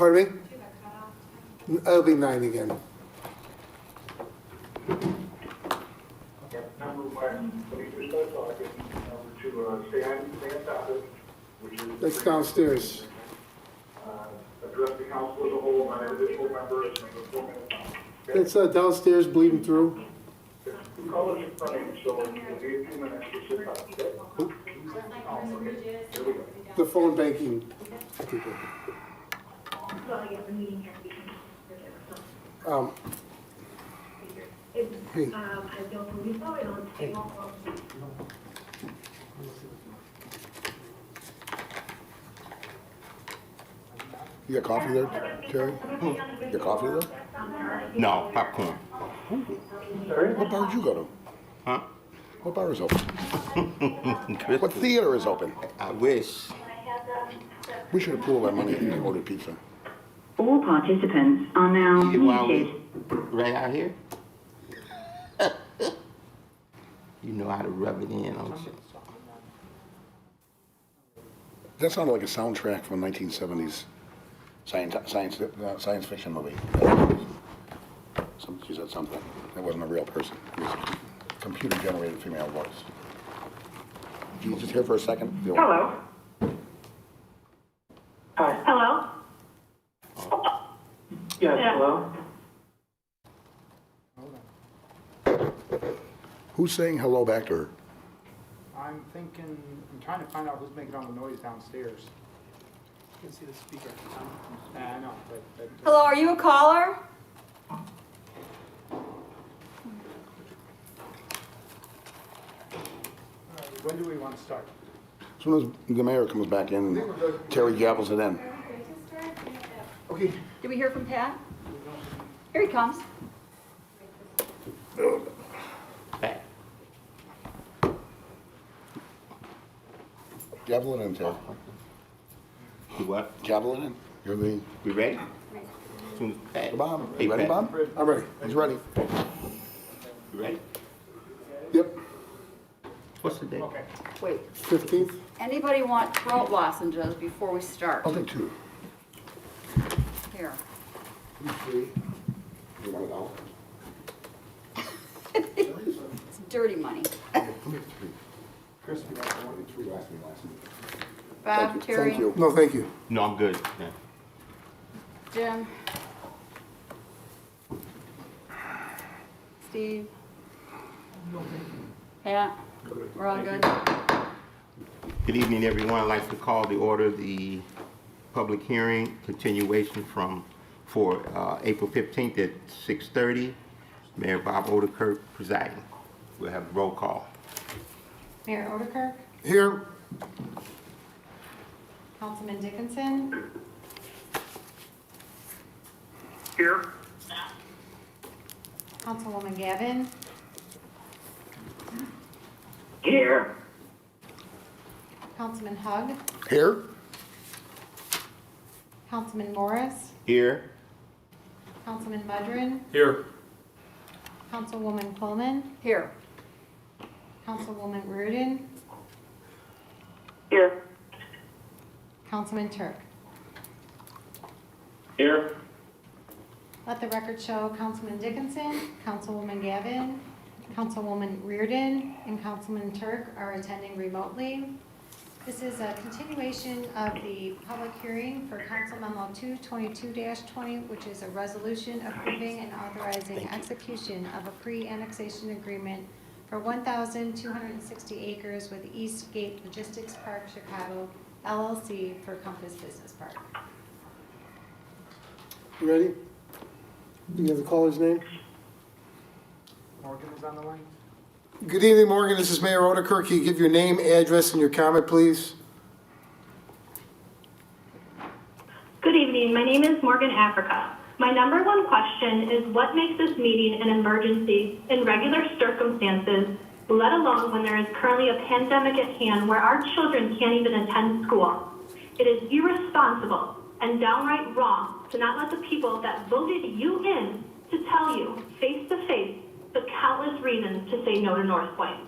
Pardon me? It'll be 9 again. Okay, number one, let me just start talking. Number two, stay on topic, which is. That's downstairs. Address the council as a whole, not individual members, and the 4 minute time. Okay? It's downstairs bleeding through. Call it in front of you, so we'll give you 2 minutes to sit down, okay? Okay, here we go. The phone banking people. Hey. You got coffee there, Terry? You got coffee there? No, popcorn. What bar did you go to? Huh? What bar is open? What theater is open? I wish. We should have pooled our money and ordered pizza. All participants are now You want muted. right out here? You know how to rub it in, don't you? That sounded like a soundtrack from a 1970s science fiction movie. She said something. It wasn't a real person. It was a computer-generated female voice. Can you just hear for a second? Hello. Hi. Hello? Yes, Yeah. hello? Who's saying hello back to her? I'm trying to find out who's making all the noise downstairs. You can see the speaker. I know, but Hello, are you a caller? when do we want to start? As soon as the mayor comes back in, Terry gavels it in. Okay. Did we hear from Pat? Here he comes. Back. Gavel it in, Terry. You what? Gavel it in. You're the We ready? Soon as Pat. Bob. Hey, You ready, Pat. Bob? I'm ready. He's ready. You ready? Yep. What's the date? Okay. Wait, 15th. anybody want throat lozenges before we start? I'll take 2. Here. You want it all? It's dirty money. Chris, we got 3 last week. Bob, Terry, Thank you. No, thank you. No, I'm good. Yeah. Jim, Steve, Pat, we're all good? Good evening, everyone. I'd like to call to order the public hearing continuation for April 15th at 6:30. Mayor Bob Ottokirk presiding. We'll have a roll call. Mayor Oedekerk, Here. Councilman Dickinson, Here. Councilwoman Gavin, Here. Councilman Hug, Here? Councilman Morris, Here. Councilman Mudrin, Here. Councilwoman Coleman, Here. Councilwoman Reardon, Here. Councilman Turk. Here. Let the record show Councilman Dickinson, Councilwoman Gavin, Councilwoman Reardon, and Councilman Turk are attending remotely. This is a continuation of the public hearing for Council Memo 222-20, which is a resolution approving and authorizing execution of a pre-annexation agreement for 1,260 acres with Eastgate Logistics Park Chicago LLC for Compass Business Park. You ready? You have the caller's name? Morgan is on the line. Good evening, Morgan. This is Mayor Otto Kirk. Can you give your name, address, and your comment, please? Good evening. My name is Morgan Africa. My number one question is what makes this meeting an emergency in regular circumstances, let alone when there is currently a pandemic at hand where our children can't even attend school? It is irresponsible and downright wrong to not let the people that voted you in to tell you face to face the countless reasons to say no to North Point.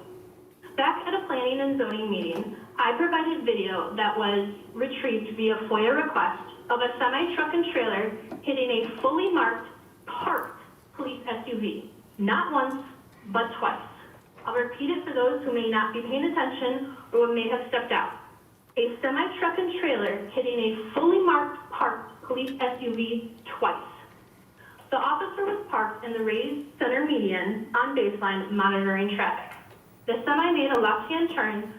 Back at a planning and zoning meeting, I provided video that was retrieved via FOIA request of a semi-truck and trailer hitting a fully marked, parked police SUV. Not once, but twice. I'll repeat it for those who may not be paying attention or who may have stepped out. A semi-truck and trailer hitting a fully marked, parked police SUV twice. The officer was parked in the raised center median on baseline monitoring traffic. The semi made a left-hand turn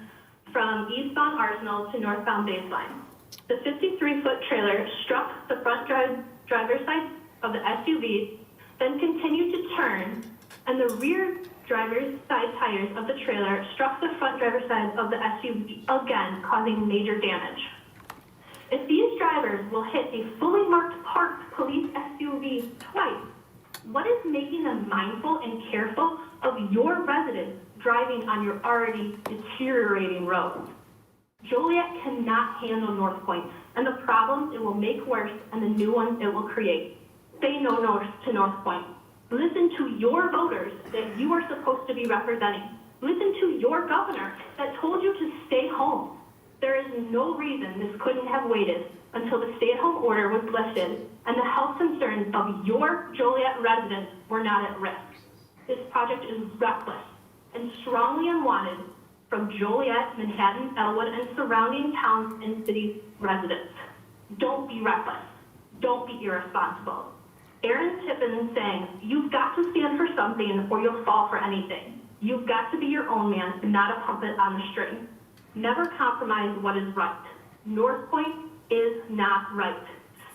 from eastbound Arsenal to northbound baseline. The 53-foot trailer struck the front driver's side of the SUV, then continued to turn, and the rear driver's side tires of the trailer struck the front driver's side of the SUV, again causing major damage. If these drivers will hit a fully marked parked police SUV twice, what is making them mindful and careful of your residents driving on your already deteriorating roads? Joliet cannot handle North Point and the problems it will make worse and the new ones it will create. Say no to North Point. Listen to your voters that you are supposed to be representing. Listen to your governor that told you to stay home. There is no reason this couldn't have waited until the stay-at-home order was lifted and the health concerns of your Joliet residents were not at risk. This project is reckless and strongly unwanted from Joliet, Manhattan, Elwood, and surrounding towns and cities residents. Don't be reckless. Don't be irresponsible. Aaron Tippin is saying, you've got to stand for something or you'll fall for anything. You've got to be your own man and not a puppet on the string. Never compromise what is right. North Point is not right.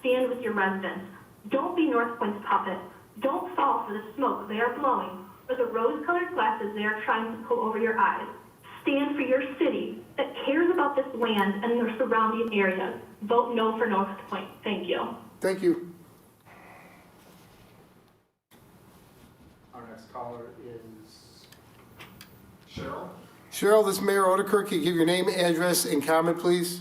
Stand with your residents. Don't be North Point's puppet. Don't fall for the smoke they are blowing or the rose-colored glasses they are trying to pull over your eyes. Stand for your city that cares about this land and their surrounding areas. Vote no for North Point. Thank you. Thank you. Our next caller is Cheryl? Cheryl, this is Mayor Oedekerk. Can you give your name, address, and comment, please?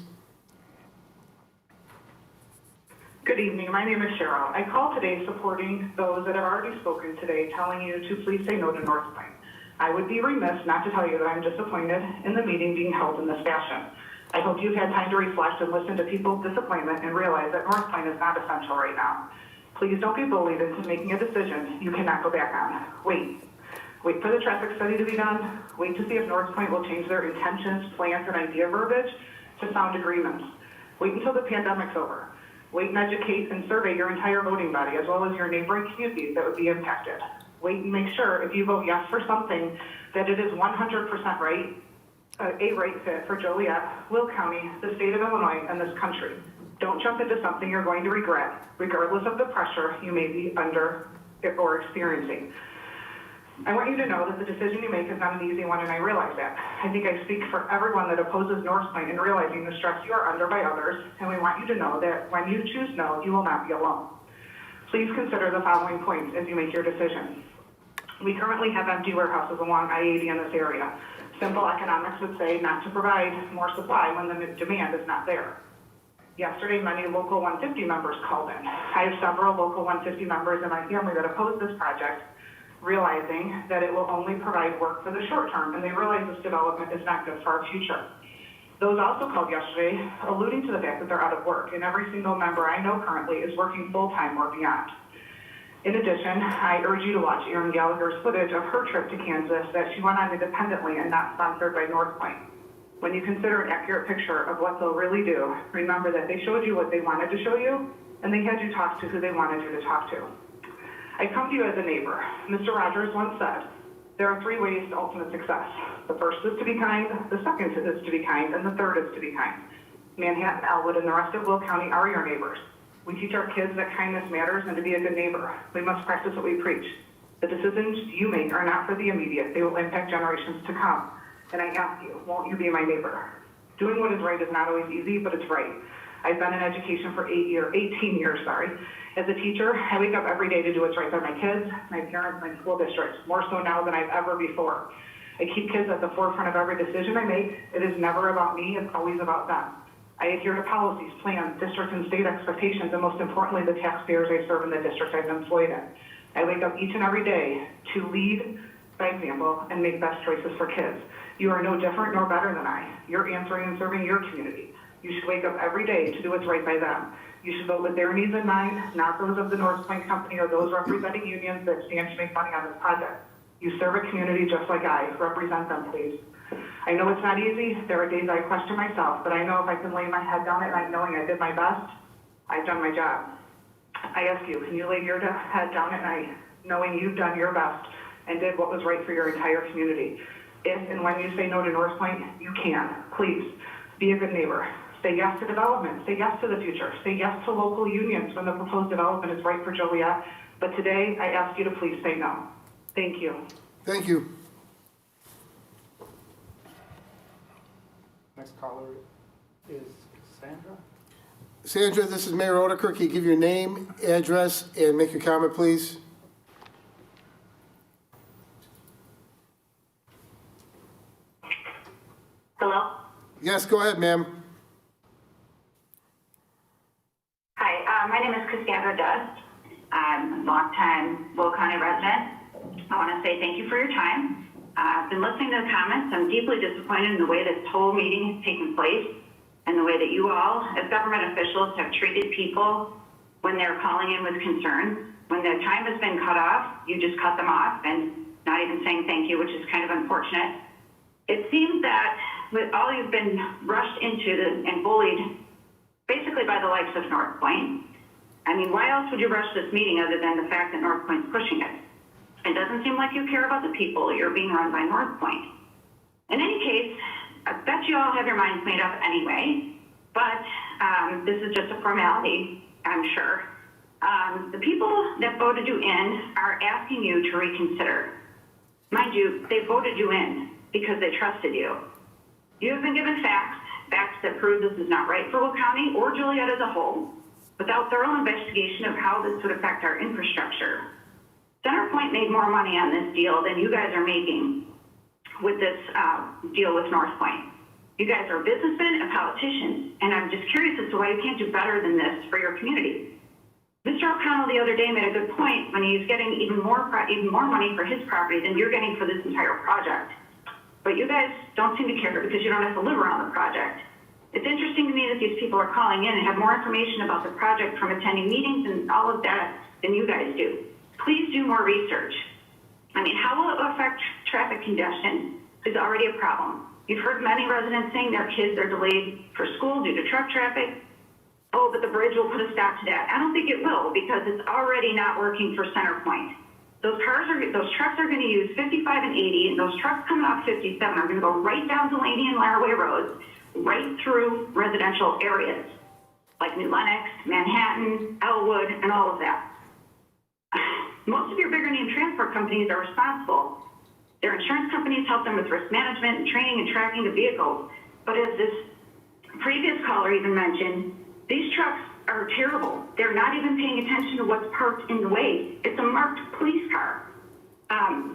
Good evening. My name is Cheryl. I call today supporting those that have already spoken today, telling you to please say no to North Point. I would be remiss not to tell you that I'm disappointed in the meeting being held in this fashion. I hope you've had time to reflect and listen to people's disappointment and realize that North Point is not essential right now. Please don't be bullied into making a decision you cannot go back on. Wait for the traffic study to be done. Wait to see if North Point will change their intentions, plans, and idea verbiage to sound agreements. Wait until the pandemic's over. Wait and educate and survey your entire voting body as well as your neighboring communities that would be impacted. Wait and make sure if you vote yes for something that it is 100% right, a right fit for Joliet, Will County, the state of Illinois, and this country. Don't jump into something you're going to regret, regardless of the pressure you may be under or experiencing. I want you to know that the decision you make is not an easy one, and I realize that. I think I speak for everyone that opposes North Point in realizing the stress you are under by others, and we want you to know that when you choose no, you will not be alone. Please consider the following points as you make your decision. We currently have empty warehouses along I-80 in this area. Simple economics would say not to provide more supply when the demand is not there. Yesterday, many Local 150 members called in. I have several Local 150 members in my family that oppose this project, realizing that it will only provide work for the short term, and they realize this development is not good for our future. Those also called yesterday, alluding to the fact that they're out of work, and every single member I know currently is working full-time or beyond. In addition, I urge you to watch Erin Gallagher's footage of her trip to Kansas that she went on independently and not sponsored by North Point. When you consider an accurate picture of what they'll really do, remember that they showed you what they wanted to show you, and they had you talk to who they wanted you to talk to. I come to you as a neighbor. Mr. Rogers once said, there are three ways to ultimate success. The first is to be kind, the second is to be kind, and the third is to be kind. Manhattan, Elwood, and the rest of Will County are your neighbors. We teach our kids that kindness matters and to be a good neighbor. We must practice what we preach. The decisions you make are not for the immediate. They will impact generations to come. And I ask you, won't you be my neighbor? Doing what is right is not always easy, but it's right. I've been in education for 18 years. As a teacher, I wake up every day to do what's right by my kids, my parents, my school districts, more so now than I've ever before. I keep kids at the forefront of every decision I make. It is never about me, it's always about them. I adhere to policies, plans, district and state expectations, and most importantly, the taxpayers I serve in the district I've been employed in. I wake up each and every day to lead by example and make best choices for kids. You are no different nor better than I. You're answering and serving your community. You should wake up every day to do what's right by them. You should vote with their needs in mind, not those of the North Point Company or those representing unions that stand to make money on this project. You serve a community just like I. Represent them, please. I know it's not easy. There are days I question myself, but I know if I can lay my head down at night knowing I did my best, I've done my job. I ask you, can you lay your head down at night knowing you've done your best and did what was right for your entire community? If and when you say no to North Point, you can. Please, be a good neighbor. Say yes to development. Say yes to the future. Say yes to local unions when the proposed development is right for Joliet. But today, I ask you to please say no. Thank you. Thank you. Next caller is Sandra. Sandra, this is Mayor Oedekerk. Can you give your name, address, and make your comment, please? Hello? Yes, go ahead, ma'am. Hi, my name is Cassandra Dust. I'm a longtime Will County resident. I want to say thank you for your time. I've been listening to the comments. I'm deeply disappointed in the way this whole meeting has taken place and the way that you all, as government officials, have treated people when they're calling in with concerns. When their time has been cut off, you just cut them off and not even saying thank you, which is kind of unfortunate. It seems that with all you've been rushed into and bullied basically by the likes of North Point. I mean, why else would you rush this meeting other than the fact that North Point's pushing it? It doesn't seem like you care about the people. You're being run by North Point. In any case, I bet you all have your minds made up anyway, but this is just a formality, I'm sure. The people that voted you in are asking you to reconsider. Mind you, they voted you in because they trusted you. You have been given facts that prove this is not right for Will County or Joliet as a whole, without thorough investigation of how this would affect our infrastructure. CenterPoint made more money on this deal than you guys are making with this deal with North Point. You guys are businessmen and politicians, and I'm just curious as to why you can't do better than this for your community. Mr. O'Connell the other day made a good point when he's getting even more money for his property than you're getting for this entire project. But you guys don't seem to care because you don't have to live around the project. It's interesting to me that these people are calling in and have more information about the project from attending meetings and all of that than you guys do. Please do more research. I mean, how will it affect traffic congestion is already a problem. You've heard many residents saying their kids are delayed for school due to truck traffic. Oh, but the bridge will put a stop to that. I don't think it will because it's already not working for CenterPoint. Those trucks are going to use 55 and 80, and those trucks coming off 57 are going to go right down Delaney and Laraway roads, right through residential areas like New Lenox, Manhattan, Elwood, and all of that. Most of your bigger name transport companies are responsible. Their insurance companies help them with risk management and training and tracking the vehicles. But as this previous caller even mentioned, these trucks are terrible. They're not even paying attention to what's parked in the way. It's a marked police car.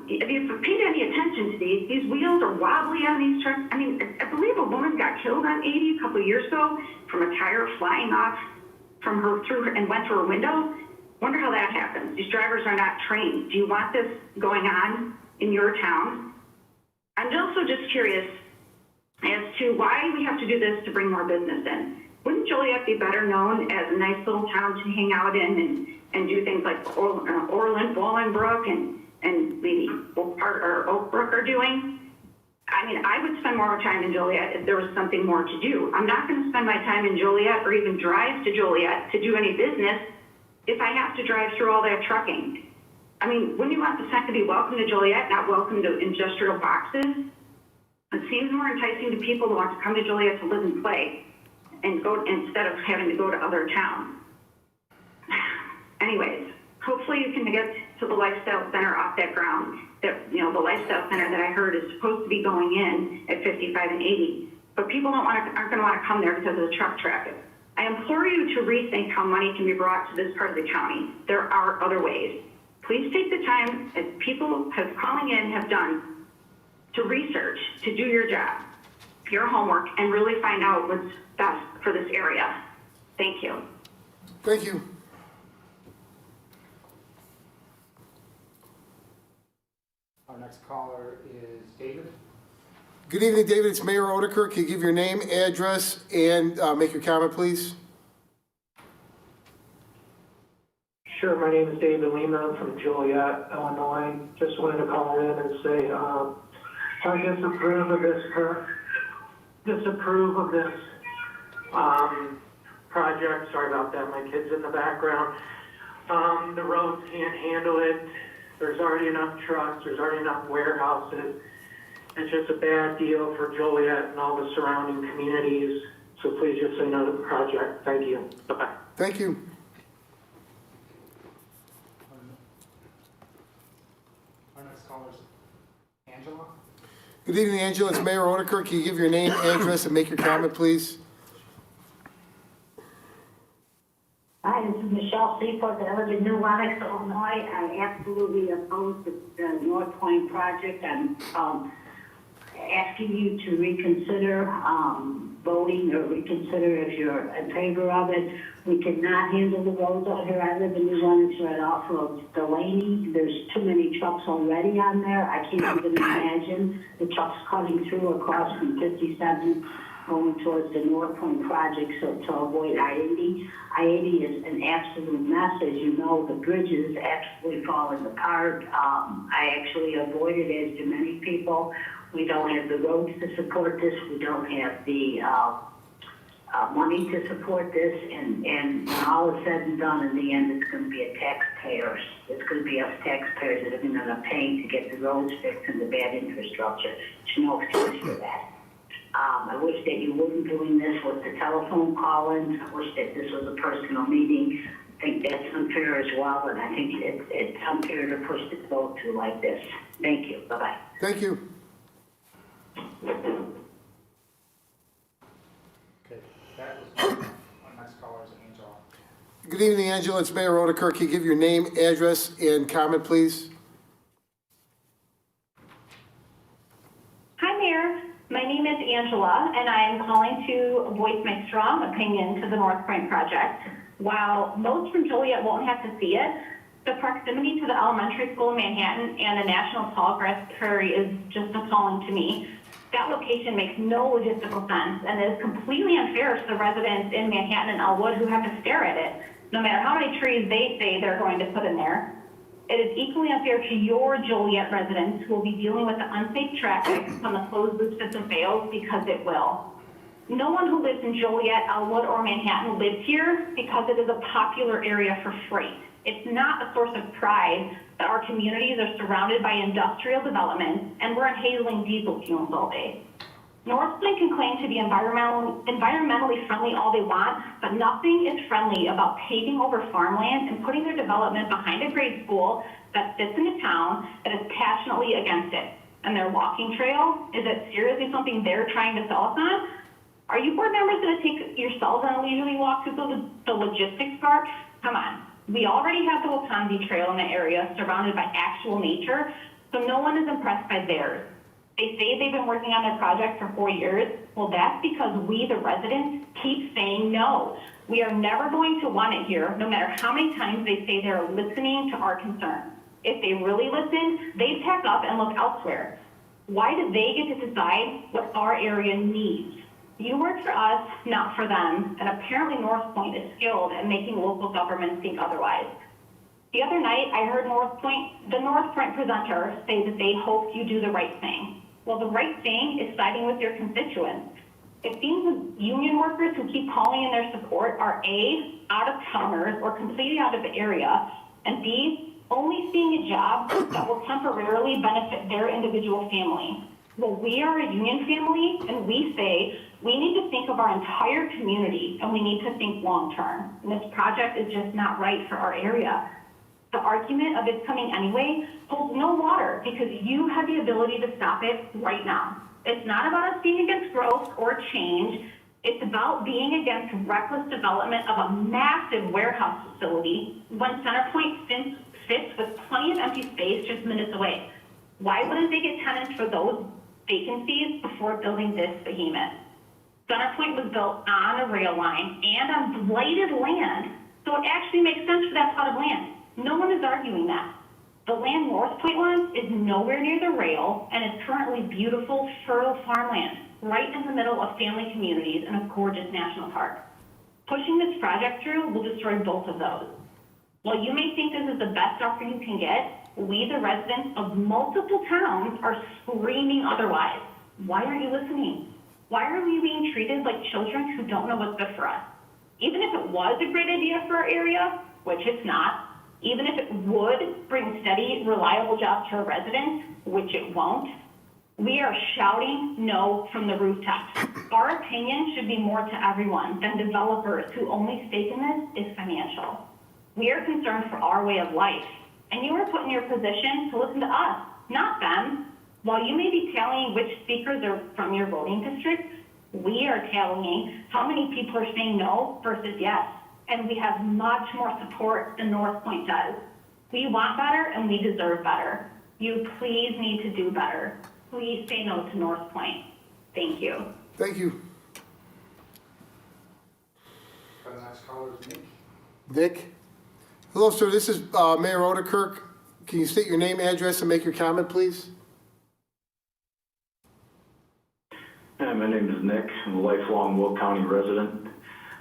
If you've paid any attention to these wheels are wobbly on these trucks. I mean, I believe a woman got killed on 80 a couple of years ago from a tire flying off from her and went through her window. Wonder how that happens. These drivers are not trained. Do you want this going on in your town? I'm also just curious as to why we have to do this to bring more business in. Wouldn't Joliet be better known as a nice little town to hang out in and do things like Orland, Bolingbrook, and maybe Oak Brook are doing? I mean, I would spend more time in Joliet if there was something more to do. I'm not going to spend my time in Joliet or even drive to Joliet to do any business if I have to drive through all that trucking. I mean, wouldn't you want the sign to be welcome to Joliet, not welcome to industrial boxes? It seems more enticing to people who want to come to Joliet to live and play and go instead of having to go to other towns. Anyways, hopefully you can get to the Lifestyle Center off that ground. That, you know, the Lifestyle Center that I heard is supposed to be going in at 55 and 80, but people aren't going to want to come there because of the truck traffic. I implore you to rethink how money can be brought to this part of the county. There are other ways. Please take the time, as people have calling in have done, to research, to do your job, your homework, and really find out what's best for this area. Thank you. Thank you. Our next caller is David. Good evening, David. It's Mayor Oedekerk. Can you give your name, address, and make your comment, please? Sure, my name is David Lima. I'm from Joliet, Illinois. Just wanted to call in and say, I disapprove of this project. Sorry about that, my kid's in the background. The roads can't handle it. There's already enough trucks, there's already enough warehouses. It's just a bad deal for Joliet and all the surrounding communities. So please just say no to the project. Thank you. Bye-bye. Thank you. Our next caller is Angela. Good evening, Angela. It's Mayor Oedekerk. Can you give your name, address, and make your comment, please? Hi, this is Michelle Seaport. I live in New Lenox, Illinois. I absolutely oppose the North Point project. I'm asking you to reconsider voting or reconsider if you're in favor of it. We cannot handle the roads out here. I live in New Lenox right off of Delaney. There's too many trucks already on there. I can't even imagine the trucks cutting through across from 57 going towards the North Point project to avoid I-80. I-80 is an absolute mess. As you know, the bridges absolutely falling apart. I actually avoid it, as do many people. We don't have the roads to support this. We don't have the money to support this. And when all is said and done, in the end, it's going to be it's going to be us taxpayers that are going to pay to get the roads fixed and the bad infrastructure. There's no excuse for that. I wish that you weren't doing this with the telephone call-ins. I wish that this was a personal meeting. I think that's unfair as well, and I think it's unfair to push the vote through like this. Thank you. Bye-bye. Thank you. Okay, that was our next caller is Angela. Good evening, Angela. It's Mayor Oedekerk. Can you give your name, address, and comment, please? Hi, Mayor. My name is Angela, and I am calling to voice my strong opinion to the North Point project. While most from Joliet won't have to see it, the proximity to the elementary school in Manhattan and the National Tallgrass Prairie is just appalling to me. That location makes no logistical sense and is completely unfair to the residents in Manhattan and Elwood who have to stare at it, no matter how many trees they say they're going to put in there. It is equally unfair to your Joliet residents who will be dealing with the unsafe traffic when the closed loop system fails, because it will. No one who lives in Joliet, Elwood, or Manhattan lives here because it is a popular area for freight. It's not a source of pride that our communities are surrounded by industrial development and we're inhaling diesel fumes all day. Northland can claim to be environmentally friendly all they want, but nothing is friendly about paving over farmland and putting their development behind a grade school that sits in a town that is passionately against it. And their walking trail, is it seriously something they're trying to sell us on? Are you board members going to take yourselves on a leisurely walk through the logistics park? Come on. We already have the Watonzi Trail in the area surrounded by actual nature, so no one is impressed by theirs. They say they've been working on their project for 4 years. Well, that's because we, the residents, keep saying no. We are never going to want it here, no matter how many times they say they're listening to our concerns. If they really listen, they pack up and look elsewhere. Why do they get to decide what our area needs? You work for us, not for them, and apparently North Point is skilled at making local governments think otherwise. The other night, I heard the North Point presenter say that they hope you do the right thing. Well, the right thing is siding with your constituents. It seems the union workers who keep calling in their support are A, out-of-towners or completely out of the area, and B, only seeing a job that will temporarily benefit their individual family. Well, we are a union family, and we say we need to think of our entire community, and we need to think long-term. And this project is just not right for our area. The argument of it's coming anyway holds no water because you have the ability to stop it right now. It's not about us being against growth or change. It's about being against reckless development of a massive warehouse facility when Centerpoint sits with plenty of empty space just minutes away. Why wouldn't they get tenants for those vacancies before building this behemoth? Centerpoint was built on a rail line and on blighted land, so it actually makes sense for that plot of land. No one is arguing that. The land North Point wants is nowhere near the rail and is currently beautiful, fertile farmland, right in the middle of family communities in a gorgeous national park. Pushing this project through will destroy both of those. While you may think this is the best offer you can get, we, the residents of multiple towns, are screaming otherwise. Why aren't you listening? Why are we being treated like children who don't know what's good for us? Even if it was a great idea for our area, which it's not, even if it would bring steady, reliable jobs to our residents, which it won't, we are shouting no from the rooftops. Our opinion should be more to everyone than developers who only stake in this is financial. We are concerned for our way of life, and you are put in your position to listen to us, not them. While you may be tallying which speakers are from your voting district, we are tallying how many people are saying no versus yes, and we have much more support than North Point does. We want better and we deserve better. You please need to do better. Please say no to North Point. Thank you. Thank you. The next caller is Nick. Nick? Hello, sir, this is Mayor Oedekerk. Can you state your name, address, and make your comment, please? Hi, my name is Nick. I'm a lifelong Will County resident.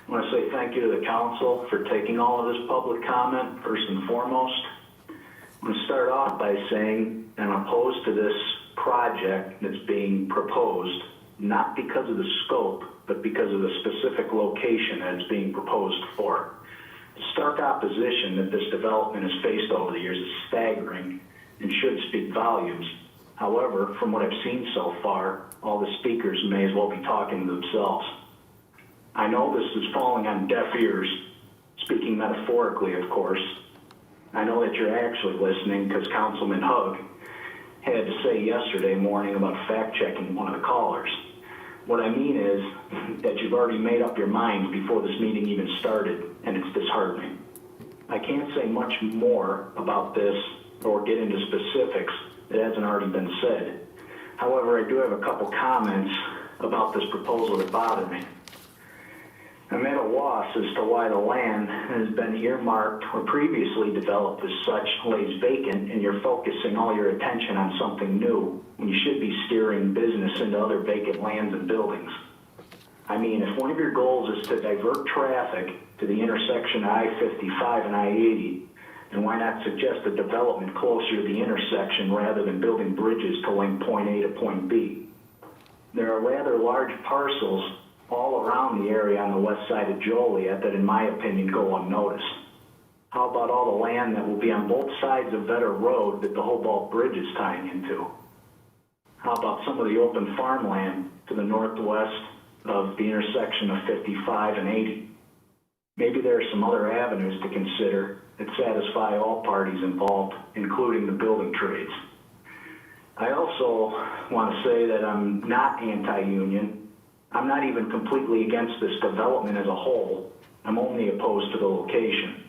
I want to say thank you to the council for taking all of this public comment, first and foremost. I'm going to start off by saying I'm opposed to this project that's being proposed, not because of the scope, but because of the specific location that it's being proposed for. The stark opposition that this development has faced over the years is staggering and should speak volumes. However, from what I've seen so far, all the speakers may as well be talking to themselves. I know this is falling on deaf ears, speaking metaphorically, of course. I know that you're actually listening because Councilman Hug had to say yesterday morning about fact-checking one of the callers. What I mean is that you've already made up your minds before this meeting even started, and it's disheartening. I can't say much more about this or get into specifics that hasn't already been said. However, I do have a couple comments about this proposal that bother me. I'm at a loss as to why the land has been earmarked or previously developed as such lays vacant, and you're focusing all your attention on something new when you should be steering business into other vacant lands and buildings. I mean, if one of your goals is to divert traffic to the intersection of I-55 and I-80, then why not suggest a development closer to the intersection rather than building bridges to link point A to point B? There are rather large parcels all around the area on the west side of Joliet that, in my opinion, go unnoticed. How about all the land that will be on both sides of Vetter Road that the Hobalt Bridge is tying into? How about some of the open farmland to the northwest of the intersection of 55 and 80? Maybe there are some other avenues to consider that satisfy all parties involved, including the building trades. I also want to say that I'm not anti-union. I'm not even completely against this development as a whole. I'm only opposed to the location.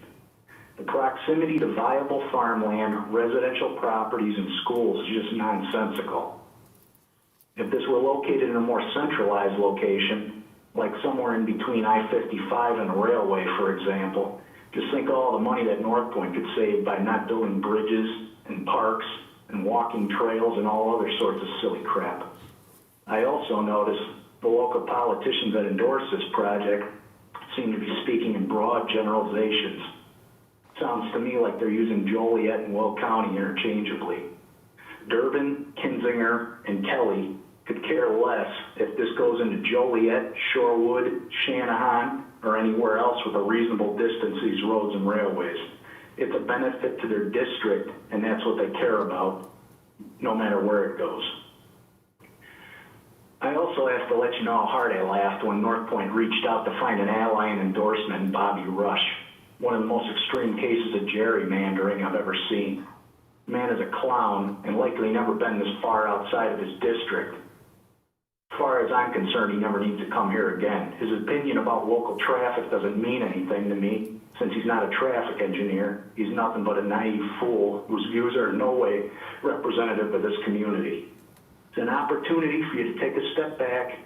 The proximity to viable farmland, residential properties, and schools is just nonsensical. If this were located in a more centralized location, like somewhere in between I-55 and a railway, for example, just think of all the money that North Point could save by not building bridges and parks and walking trails and all other sorts of silly crap. I also noticed the local politicians that endorse this project seem to be speaking in broad generalizations. Sounds to me like they're using Joliet and Will County interchangeably. Durbin, Kinzinger, and Kelly could care less if this goes into Joliet, Shorewood, Shanahan, or anywhere else with a reasonable distance to these roads and railways. It's a benefit to their district, and that's what they care about, no matter where it goes. I also have to let you know how hard I laughed when North Point reached out to find an ally and endorsement in Bobby Rush, one of the most extreme cases of gerrymandering I've ever seen. The man is a clown and likely never been this far outside of his district. As far as I'm concerned, he never needs to come here again. His opinion about local traffic doesn't mean anything to me, since he's not a traffic engineer. He's nothing but a naive fool whose views are in no way representative of this community. It's an opportunity for you to take a step back,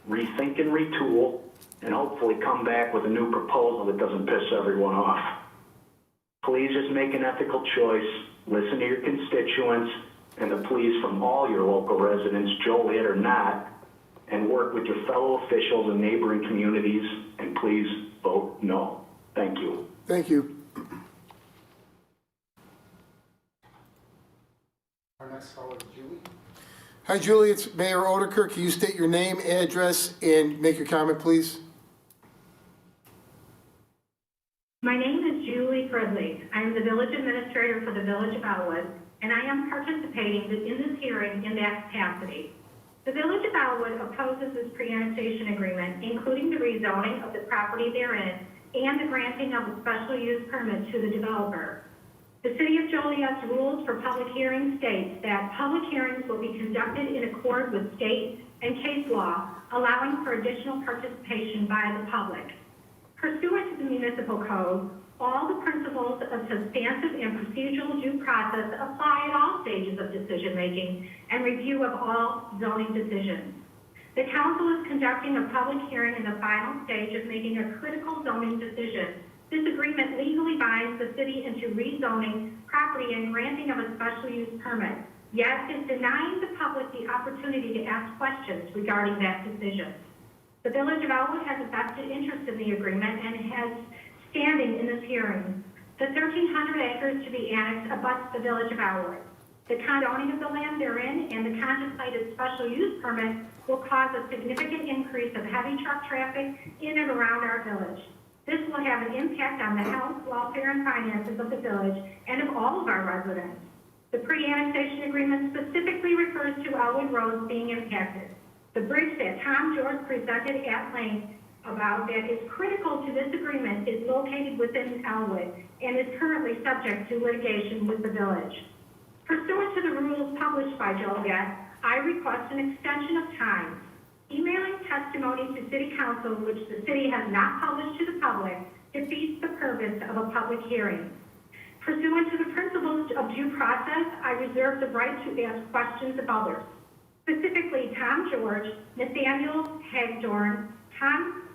rethink and retool, and hopefully come back with a new proposal that doesn't piss everyone off. Please just make an ethical choice listen to your constituents and the pleas from all your local residents, Joliet or not, and work with your fellow officials in neighboring communities, and please vote no. Thank you. Thank you. Our next caller is Julie. Hi, Julie. It's Mayor Oedekerk. Can you state your name, address, and make your comment, please? My name is Julie Fridley. I am the village administrator for the Village of Elwood, and I am participating in this hearing in that capacity. The Village of Elwood opposes this pre-annexation agreement, including the rezoning of the property therein and the granting of a special use permit to the developer. The City of Joliet's rules for public hearings states that public hearings will be conducted in accord with state and case law, allowing for additional participation by the public. Pursuant to the municipal code, all the principles of substantive and procedural due process apply at all stages of decision-making and review of all zoning decisions. The council is conducting a public hearing in the final stage of making a critical zoning decision. This agreement legally binds the city into rezoning property and granting of a special use permit, yet is denying the public the opportunity to ask questions regarding that decision. The Village of Elwood has a vested interest in the agreement and has standing in this hearing. The 1,300 acres to be annexed abuts the Village of Elwood. The condoning of the land therein and the contemplated special use permit will cause a significant increase of heavy truck traffic in and around our village. This will have an impact on the health, welfare, and finances of the village and of all of our residents. The pre-annexation agreement specifically refers to Elwood roads being impacted. The bridge that Tom George presented at length about that is critical to this agreement is located within Elwood and is currently subject to litigation with the village. Pursuant to the rules published by Joliet, I request an extension of time. Emailing testimony to City Council, which the city has not published to the public, defeats the purpose of a public hearing. Pursuant to the principles of due process, I reserve the right to ask questions of others. Specifically, Tom George, Nathaniel Hagdorn,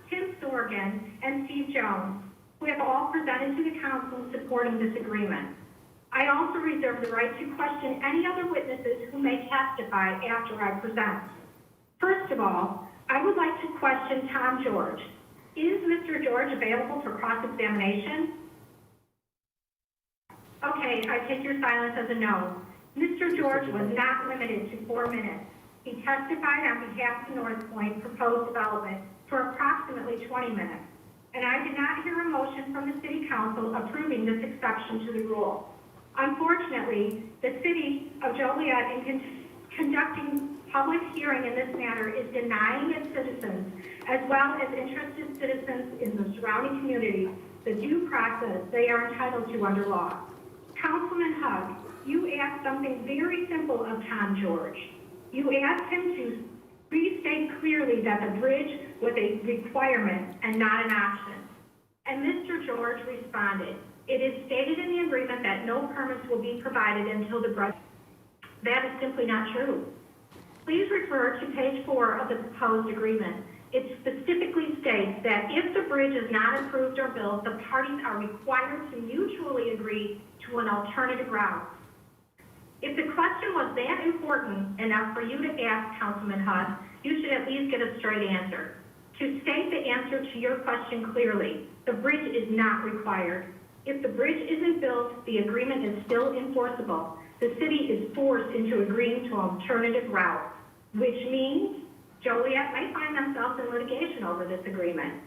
Tim Sorgan, and Steve Jones, who have all presented to the council supporting this agreement. I also reserve the right to question any other witnesses who may testify after I present. First of all, I would like to question Tom George. Is Mr. George available for cross-examination? Okay, I take your silence as a no. Mr. George was not limited to 4 minutes. He testified on behalf of North Point proposed development for approximately 20 minutes, and I did not hear a motion from the City Council approving this exception to the rule. Unfortunately, the City of Joliet, in conducting public hearing in this matter, is denying its citizens, as well as interested citizens in the surrounding communities, the due process they are entitled to under law. Councilman Hugg, you asked something very simple of Tom George. You asked him to restate clearly that the bridge was a requirement and not an option. And Mr. George responded, it is stated in the agreement that no permits will be provided until the bridge. That is simply not true. Please refer to page 4 of the proposed agreement. It specifically states that if the bridge is not approved or built, the parties are required to mutually agree to an alternative route. If the question was that important enough for you to ask, Councilman Hugg, you should at least get a straight answer. To state the answer to your question clearly, the bridge is not required. If the bridge isn't built, the agreement is still enforceable. The city is forced into agreeing to an alternative route, which means Joliet may find themselves in litigation over this agreement.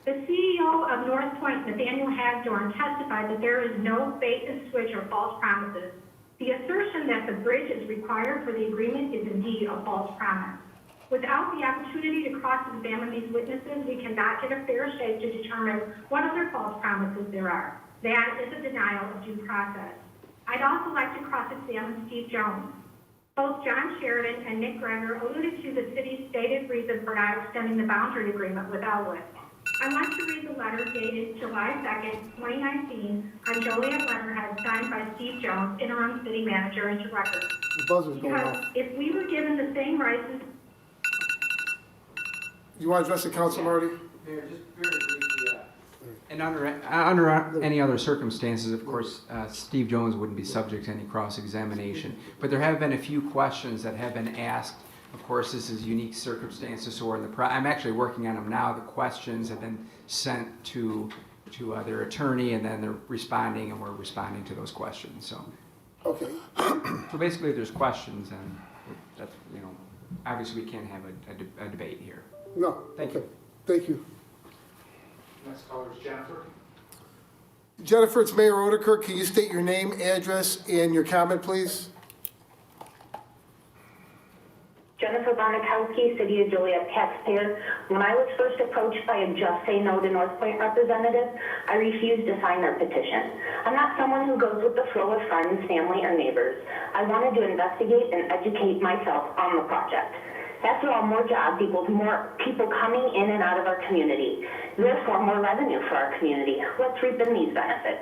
The CEO of North Point, Nathaniel Hagdorn, testified that there is no bait and switch or false promises. The assertion that the bridge is required for the agreement is indeed a false promise. Without the opportunity to cross-examine these witnesses, we cannot get a fair shake to determine what other false promises there are. That is a denial of due process. I'd also like to cross-examine Steve Jones. Both John Sheridan and Nick Greger alluded to the city's stated reason for not extending the boundary agreement with Elwood. I want to read the letter dated July 2nd, 2019, on Joliet letterhead signed by Steve Jones, interim city manager, into record. The buzzer's going Because off. if we were given the same rights as... You want to address the council, Marty? Mayor, just very briefly, And under any other circumstances, of course, Steve Jones wouldn't be subject to any cross-examination. But there have been a few questions that have been asked. Of course, this is unique circumstances, so I'm actually working on them now. The questions have been sent to their attorney, and then they're responding, and we're responding to those questions. So, Okay. so basically, there's questions, and that's, obviously we can't have a debate here. No. Thank Okay. Thank you. Next caller is Jennifer. Jennifer, it's Mayor Oedekerk. Can you state your name, address, and your comment, please? Jennifer Barnikowski, City of Joliet taxpayer. When I was first approached by a Just Say No to North Point representative, I refused to sign their petition. I'm not someone who goes with the flow of friends, family, or neighbors. I wanted to investigate and educate myself on the project. After all, more jobs equals more people coming in and out of our community. Therefore, more revenue for our community. Let's reap in these benefits.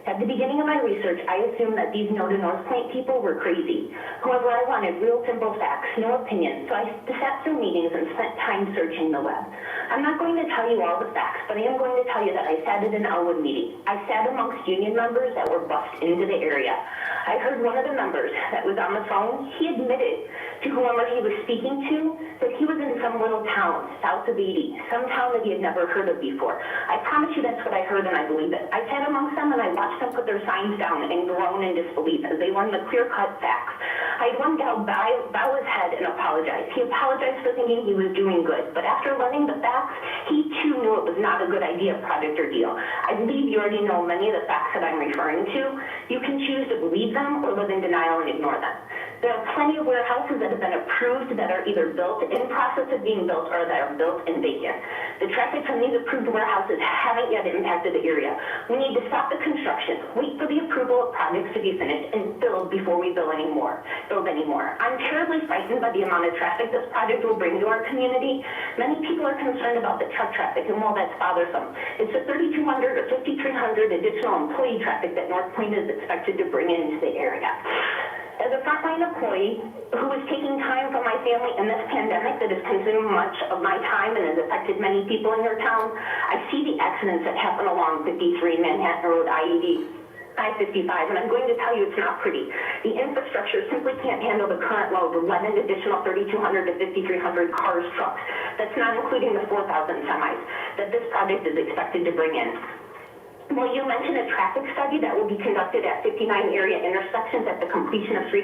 At the beginning of my research, I assumed that these No to North Point people were crazy. However, I wanted real simple facts, no opinions, so I sat through meetings and spent time searching the web. I'm not going to tell you all the facts, but I am going to tell you that I sat at an Elwood meeting. I sat amongst union members that were bussed into the area. I heard one of the members that was on the phone. He admitted to whoever he was speaking to that he was in some little town south of 80, some town that he had never heard of before. I promise you that's what I heard, and I believe it. I sat amongst them and I watched them put their signs down and groan in disbelief as they learned the clear-cut facts. I had one gal bow his head and apologize. He apologized for thinking he was doing good, but after learning the facts, he too knew it was not a good idea, project, or deal. I believe you already know many of the facts that I'm referring to. You can choose to believe them or live in denial and ignore them. There are plenty of warehouses that have been approved that are either built, in process of being built, or that are built and vacant. The traffic from these approved warehouses haven't yet impacted the area. We need to stop the construction, wait for the approval of projects to be finished, and build before we build anymore. I'm terribly frightened by the amount of traffic this project will bring to our community. Many people are concerned about the truck traffic, and while that's bothersome, it's the 3,200 or 5,300 additional employee traffic that North Point is expected to bring into the area. As a frontline employee who is taking time from my family in this pandemic that has consumed much of my time and has affected many people in your town, I see the accidents that happen along 53 Manhattan Road, I-55, and I'm going to tell you it's not pretty. The infrastructure simply can't handle the current load of an additional 3,200 to 5,300 cars, trucks. That's not including the 4,000 semis that this project is expected to bring in. Well, you mentioned a traffic study that will be conducted at 59 area intersections at the completion of 3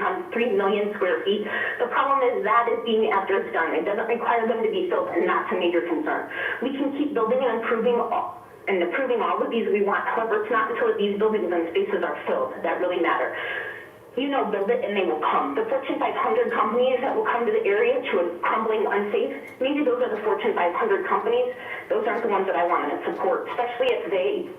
million square feet. The problem is that is being after it's done. It doesn't require them to be filled, and that's a major concern. We can keep building and improving all of these we want. However, it's not until these buildings and spaces are filled that really matter. Build it and they will come. The Fortune 500 companies that will come to the area to a crumbling, unsafe, maybe those are the Fortune 500 companies. Those aren't the ones that I want to support, especially if they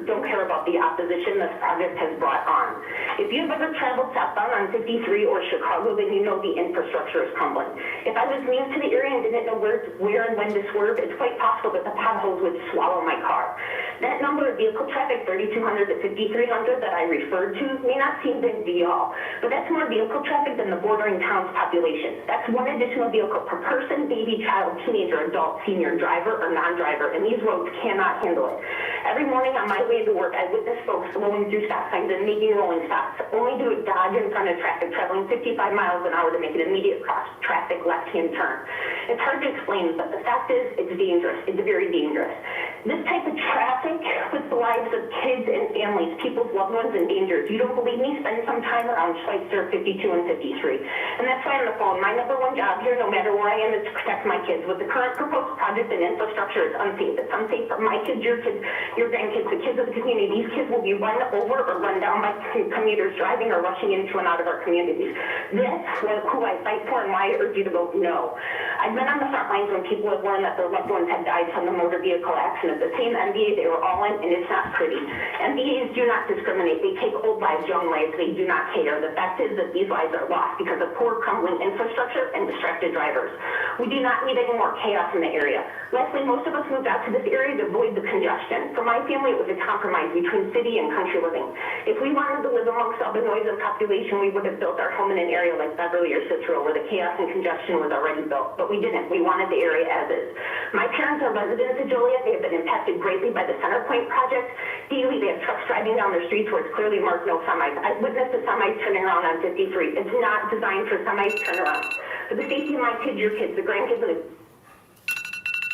don't care about the opposition this project has brought on. If you've ever traveled southbound on 53 or Chicago, then you know the infrastructure is crumbling. If I was new to the area and didn't know where and when to swerve, it's quite possible that the potholes would swallow my car. That number of vehicle traffic, 3,200 to 5,300 that I referred to, may not seem big to y'all, but that's more vehicle traffic than the bordering town's population. That's one additional vehicle per person, baby, child, teenager, adult, senior, driver, or non-driver, and these roads cannot handle it. Every morning on my way to work, I witness folks blowing through stop signs and making rolling stops, only to dodge in front of traffic, traveling 55 miles an hour to make an immediate cross-traffic left-hand turn. It's hard to explain, but the fact is, it's dangerous. It's very dangerous. This type of traffic puts the lives of kids and families, people's loved ones in danger. If you don't believe me, spend some time around Schweitzer 52 and 53. And that's why I'm on the phone. My number one job here, no matter where I am, is to protect my kids. With the current proposed project and infrastructure, it's unsafe. It's unsafe for my kids, your grandkids, the kids of the community. These kids will be run over or run down by commuters driving or rushing into and out of our communities. That's who I fight for and why I urge you to vote no. I've been on the front lines when people have learned that their loved ones had died from the motor vehicle accident. The same MBA they were all in, and it's not pretty. MBAs do not discriminate. They take old lives, young lives. They do not care. The fact is that these lives are lost because of poor crumbling infrastructure and distracted drivers. We do not need any more chaos in the area. Lastly, most of us moved out to this area to avoid the congestion. For my family, it was a compromise between city and country living. If we wanted to live amongst all the noise and population, we would have built our home in an area like Beverly or Cicero where the chaos and congestion was already built. But we didn't. We wanted the area as is. My parents are residents of Joliet. They have been impacted greatly by the Center Point project. Daily, they have trucks driving down their streets where it's clearly marked no semis. I've witnessed the semis turning around on 53. It's not designed for semis turnaround. For the safety of my kids, your kids, the grandkids, and the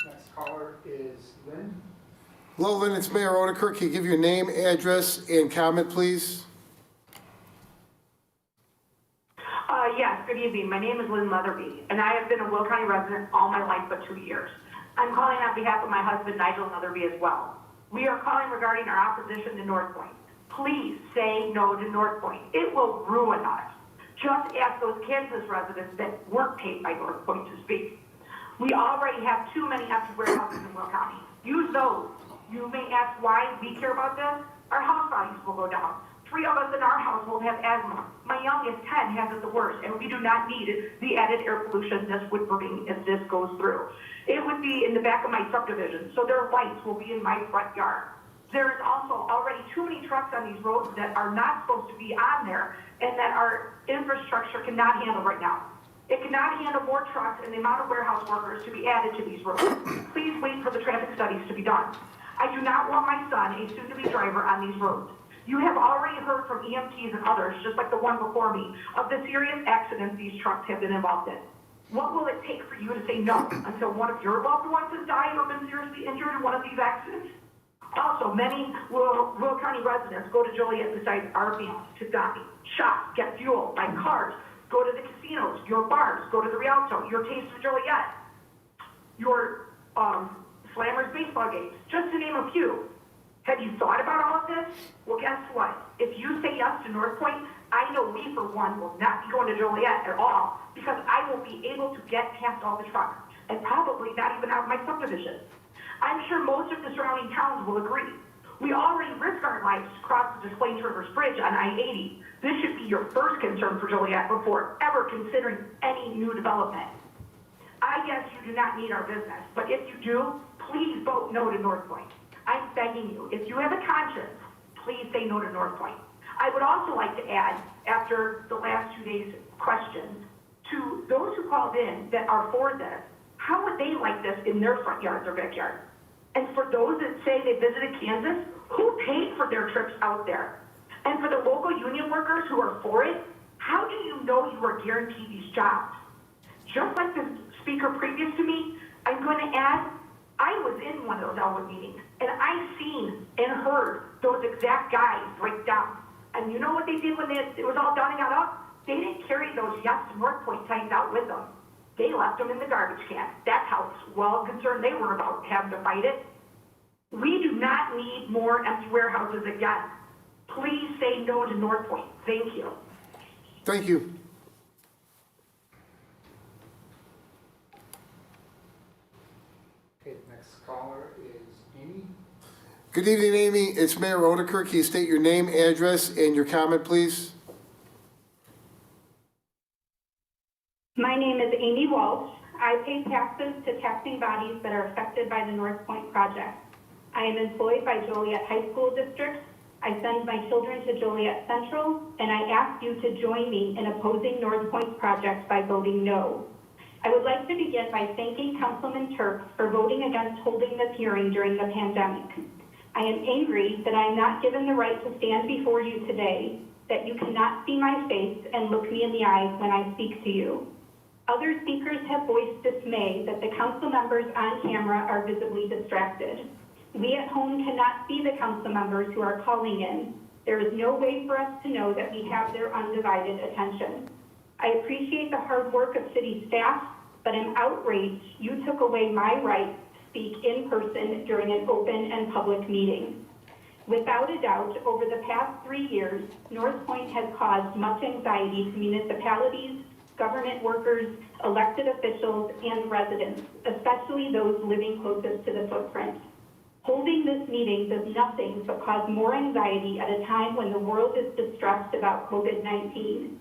Next caller is Lynn. Hello, Lynn, it's Mayor Oedekerk. Can you give your name, address, and comment, please? Yes, good evening. My name is Lynn Leatherby, and I have been a Will County resident all my life but 2 years. I'm calling on behalf of my husband, Nigel Leatherby, as well. We are calling regarding our opposition to North Point. Please say no to North Point. It will ruin us. Just ask those Kansas residents that weren't paid by North Point to speak. We already have too many empty warehouses in Will County. Use those. You may ask why we care about this. Our house values will go down. 3 of us in our household have asthma. My youngest, 10, has it the worst, and we do not need the added air pollution this would bring if this goes through. It would be in the back of my subdivision, so their lights will be in my front yard. There is also already too many trucks on these roads that are not supposed to be on there and that our infrastructure cannot handle right now. It cannot handle more trucks and the amount of warehouse workers to be added to these roads. Please wait for the traffic studies to be done. I do not want my son, a soon-to-be driver, on these roads. You have already heard from EMTs and others, just like the one before me, of the serious accidents these trucks have been involved in. What will it take for you to say no until one of your loved ones has died or been seriously injured in one of these accidents? Also, many Will County residents go to Joliet besides our families to dine, shop, get fuel, buy cars, go to the casinos, your bars, go to the Rialto, your Taste of Joliet, your Slammers baseball games, just to name a few. Have you thought about all of this? Well, guess what? If you say yes to North Point, I know we, for one, will not be going to Joliet at all because I will be able to get past all the trucks and probably not even out of my subdivision. I'm sure most of the surrounding towns will agree. We already risk our lives to cross the Des Plaines Rivers Bridge on I-80. This should be your first concern for Joliet before ever considering any new development. I guess you do not need our business, but if you do, please vote no to North Point. I'm begging you, if you have a conscience, please say no to North Point. I would also like to add, after the last 2 days' questions, to those who called in that are for this, how would they like this in their front yards or backyard? And for those that say they visited Kansas, who paid for their trips out there? And for the local union workers who are for it, how do you know you are guaranteed these jobs? Just like the speaker previous to me, I'm going to add, I was in one of those Elwood meetings, and I seen and heard those exact guys break down. And you know what they did when it was all done and got up? They didn't carry those yes to North Point signs out with them. They left them in the garbage can. That's how well concerned they were about having to fight it. We do not need more empty warehouses again. Please say no to North Point. Thank you. Thank you. Okay, next caller is Amy. Good evening, Amy. It's Mayor Oedekerk. Can you state your name, address, and your comment, please? My name is Amy Walsh. I pay taxes to taxing bodies that are affected by the North Point project. I am employed by Joliet High School District. I send my children to Joliet Central, and I ask you to join me in opposing North Point's project by voting no. I would like to begin by thanking Councilman Turk for voting against holding this hearing during the pandemic. I am angry that I am not given the right to stand before you today, that you cannot see my face and look me in the eyes when I speak to you. Other speakers have voiced dismay that the council members on camera are visibly distracted. We at home cannot see the council members who are calling in. There is no way for us to know that we have their undivided attention. I appreciate the hard work of city staff, but am outraged you took away my right to speak in person during an open and public meeting. Without a doubt, over the past 3 years, North Point has caused much anxiety to municipalities, government workers, elected officials, and residents, especially those living closest to the footprint. Holding this meeting does nothing but cause more anxiety at a time when the world is distressed about COVID-19.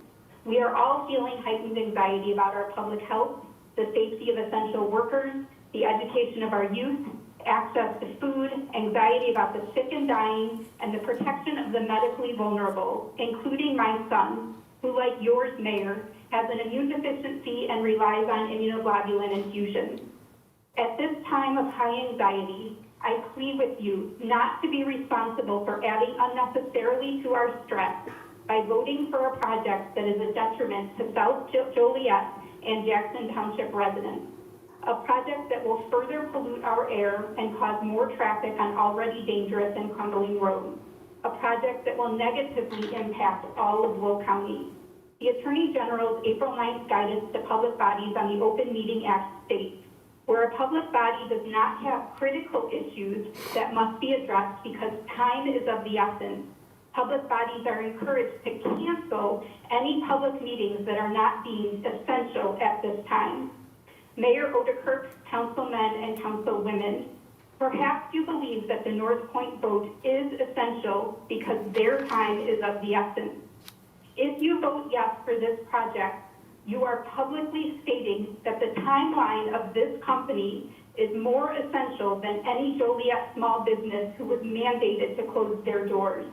We are all feeling heightened anxiety about our public health, the safety of essential workers, the education of our youth, access to food, anxiety about the sick and dying, and the protection of the medically vulnerable, including my son, who, like yours, Mayor, has an immune deficiency and relies on immunoglobulin infusions. At this time of high anxiety, I plead with you not to be responsible for adding unnecessarily to our stress by voting for a project that is a detriment to South Joliet and Jackson Township residents. A project that will further pollute our air and cause more traffic on already dangerous and crumbling roads. A project that will negatively impact all of Will County. The Attorney General's April 9th guidance to public bodies on the Open Meeting Act states, where a public body does not have critical issues that must be addressed because time is of the essence, public bodies are encouraged to cancel any public meetings that are not deemed essential at this time. Mayor Oedekerk, councilmen and councilwomen, perhaps you believe that the North Point vote is essential because their time is of the essence. If you vote yes for this project, you are publicly stating that the timeline of this company is more essential than any Joliet small business who was mandated to close their doors.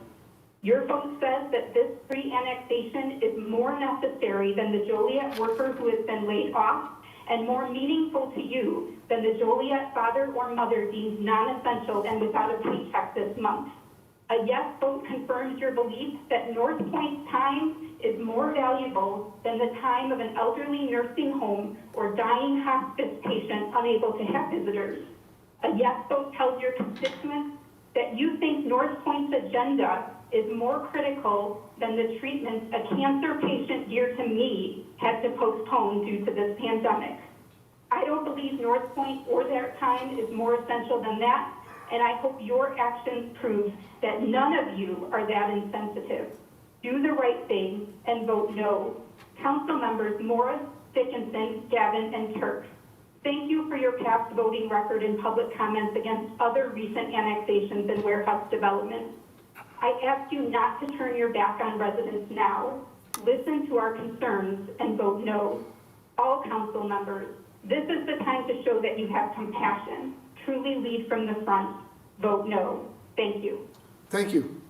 Your vote says that this pre-annexation is more necessary than the Joliet worker who has been laid off and more meaningful to you than the Joliet father or mother deemed non-essential and without a paycheck this month. A yes vote confirms your belief that North Point's time is more valuable than the time of an elderly nursing home or dying hospice patient unable to have visitors. A yes vote tells your constituents that you think North Point's agenda is more critical than the treatments a cancer patient dear to me had to postpone due to this pandemic. I don't believe North Point or their time is more essential than that, and I hope your actions prove that none of you are that insensitive. Do the right thing and vote no. Council members Morris, Dickinson, Gavin, and Kirk, thank you for your past voting record and public comments against other recent annexations and warehouse developments. I ask you not to turn your back on residents now. Listen to our concerns and vote no. All council members, this is the time to show that you have compassion. Truly lead from the front. Vote no. Thank you. Thank you.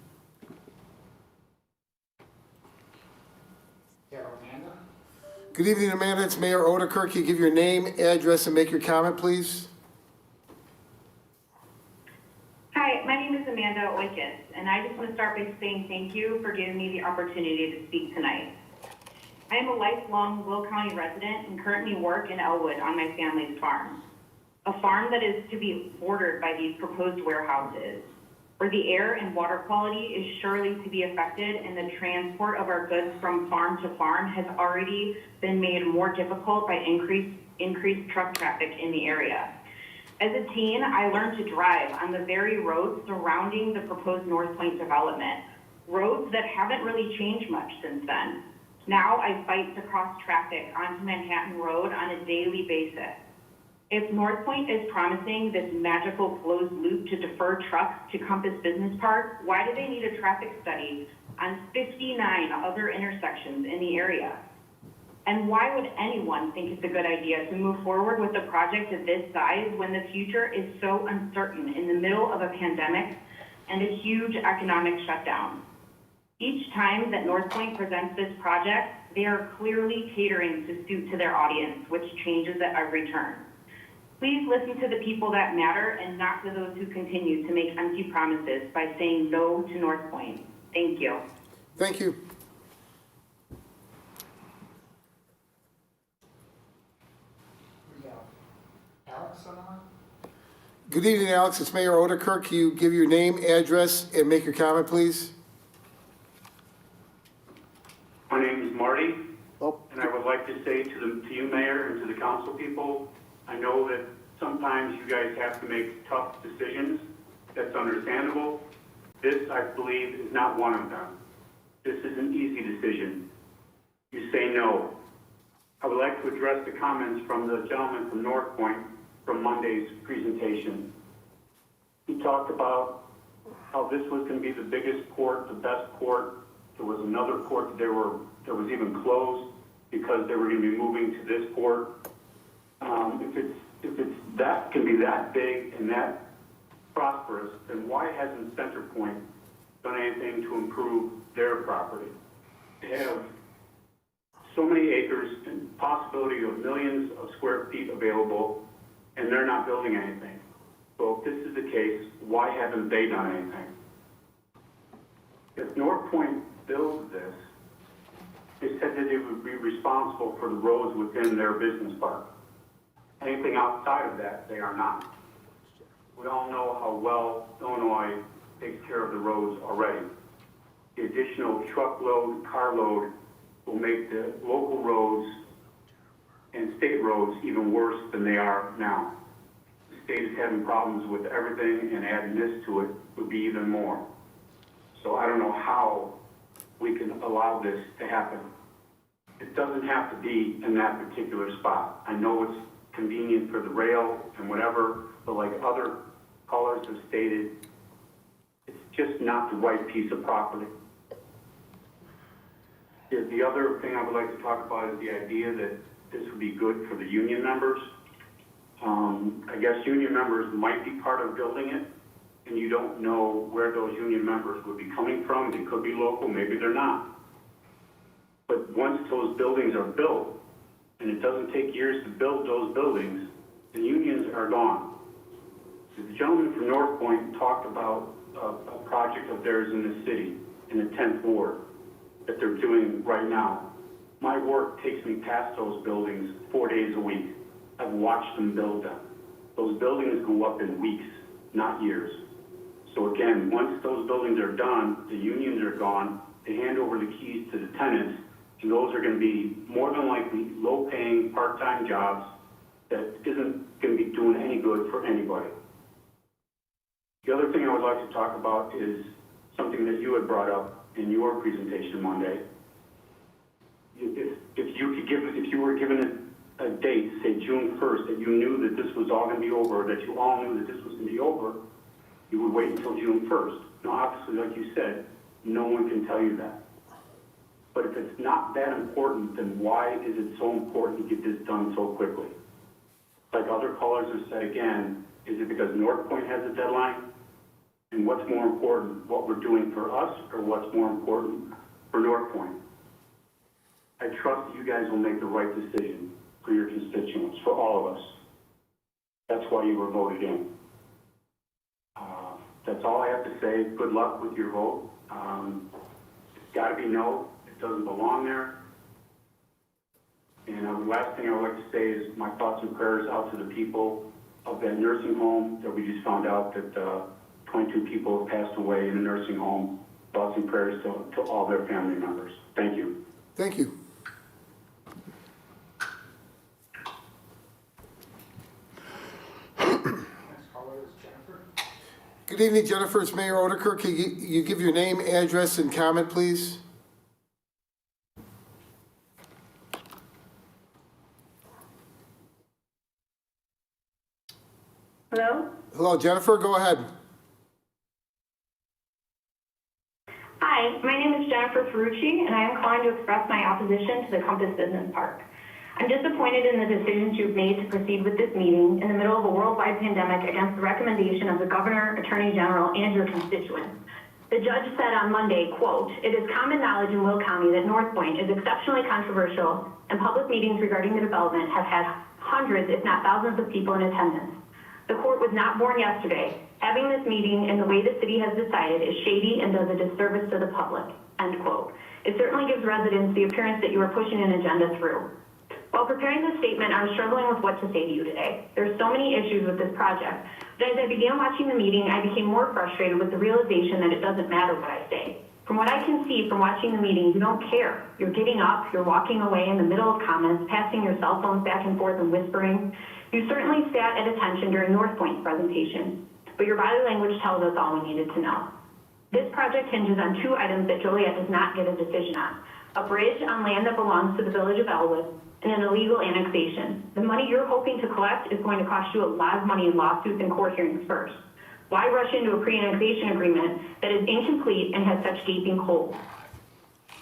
Amanda? Good evening, Amanda. It's Mayor Oedekerk. Can you give your name, address, and make your comment, please? Hi, my name is Amanda Oedekerk, and I just want to start by saying thank you for giving me the opportunity to speak tonight. I am a lifelong Will County resident and currently work in Elwood on my family's farm. A farm that is to be bordered by these proposed warehouses, where the air and water quality is surely to be affected and the transport of our goods from farm to farm has already been made more difficult by increased truck traffic in the area. As a teen, I learned to drive on the very roads surrounding the proposed North Point development, roads that haven't really changed much since then. Now I fight to cross traffic onto Manhattan Road on a daily basis. If North Point is promising this magical closed loop to defer trucks to Compass Business Park, why do they need a traffic study on 59 other intersections in the area? And why would anyone think it's a good idea to move forward with a project of this size when the future is so uncertain in the middle of a pandemic and a huge economic shutdown? Each time that North Point presents this project, they are clearly catering to suit to their audience, which changes at every turn. Please listen to the people that matter and not to those who continue to make empty promises by saying no to North Point. Thank you. Thank you. Alex on the line? Good evening, Alex. It's Mayor Oedekerk. Can you give your name, address, and make your comment, please? My name is Marty, Oh. and I would like to say to you, Mayor, and to the council people, I know that sometimes you guys have to make tough decisions. That's understandable. This, I believe, is not one of them. This is an easy decision. You say no. I would like to address the comments from the gentleman from North Point from Monday's presentation. He talked about how this was going to be the biggest port, the best port. There was another port that was even closed because they were going to be moving to this port. If it's that can be that big and that prosperous, then why hasn't CenterPoint done anything to improve their property? They have so many acres and possibility of millions of square feet available, and they're not building anything. So if this is the case, why haven't they done anything? If North Point builds this, they said that they would be responsible for the roads within their business park. Anything outside of that, they are not. We all know how well Illinois takes care of the roads already. The additional truckload, carload will make the local roads and state roads even worse than they are now. The state is having problems with everything, and adding this to it would be even more. So I don't know how we can allow this to happen. It doesn't have to be in that particular spot. I know it's convenient for the rail and whatever, but like other callers have stated, it's just not the right piece of property. The other thing I would like to talk about is the idea that this would be good for the union members. I guess union members might be part of building it, and you don't know where those union members would be coming from. They could be local, maybe they're not. But once those buildings are built, and it doesn't take years to build those buildings, the unions are gone. The gentleman from North Point talked about a project of theirs in the city, in the 10th Ward, that they're doing right now. My work takes me past those buildings 4 days a week. I've watched them build them. Those buildings go up in weeks, not years. So again, once those buildings are done, the unions are gone, they hand over the keys to the tenants, and those are going to be more than likely low-paying, part-time jobs that isn't going to be doing any good for anybody. The other thing I would like to talk about is something that you had brought up in your presentation Monday. If you were given a date, say June 1st, that you knew that this was all going to be over, that you all knew that this was going to be over, you would wait until June 1st. Now, obviously, like you said, no one can tell you that. But if it's not that important, then why is it so important to get this done so quickly? Like other callers have said again, is it because North Point has a deadline? And what's more important, what we're doing for us, or what's more important for North Point? I trust that you guys will make the right decision for your constituents, for all of us. That's why you were voted in. That's all I have to say. Good luck with your vote. It's got to be no. It doesn't belong there. And the last thing I would like to say is my thoughts and prayers out to the people of that nursing home that we just found out that 22 people have passed away in a nursing home. Thoughts and prayers to all their family members. Thank you. Thank you. Good evening, Jennifer. It's Mayor Oedekerk. Can you give your name, address, and comment, please? Hello? Hello, Jennifer. Go ahead. Hi, my name is Jennifer Ferrucci, and I am calling to express my opposition to the Compass Business Park. I'm disappointed in the decisions you've made to proceed with this meeting in the middle of a worldwide pandemic against the recommendation of the Governor, Attorney General, and your constituents. The judge said on Monday, quote, "It is common knowledge in Will County that North Point is exceptionally controversial, and public meetings regarding the development have had hundreds, if not thousands of people in attendance. The court was not born yesterday. Having this meeting in the way the city has decided is shady and does a disservice to the public," end quote. It certainly gives residents the appearance that you are pushing an agenda through. While preparing this statement, I was struggling with what to say to you today. There's so many issues with this project, but as I began watching the meeting, I became more frustrated with the realization that it doesn't matter what I say. From what I can see from watching the meeting, you don't care. You're getting up, you're walking away in the middle of comments, passing your cell phones back and forth and whispering. You certainly sat at attention during North Point's presentation, but your body language tells us all we needed to know. This project hinges on two items that Joliet does not get a decision on: a bridge on land that belongs to the village of Elwood, and an illegal annexation. The money you're hoping to collect is going to cost you a lot of money in lawsuits and court hearings first. Why rush into a pre-annexation agreement that is incomplete and has such gaping holes?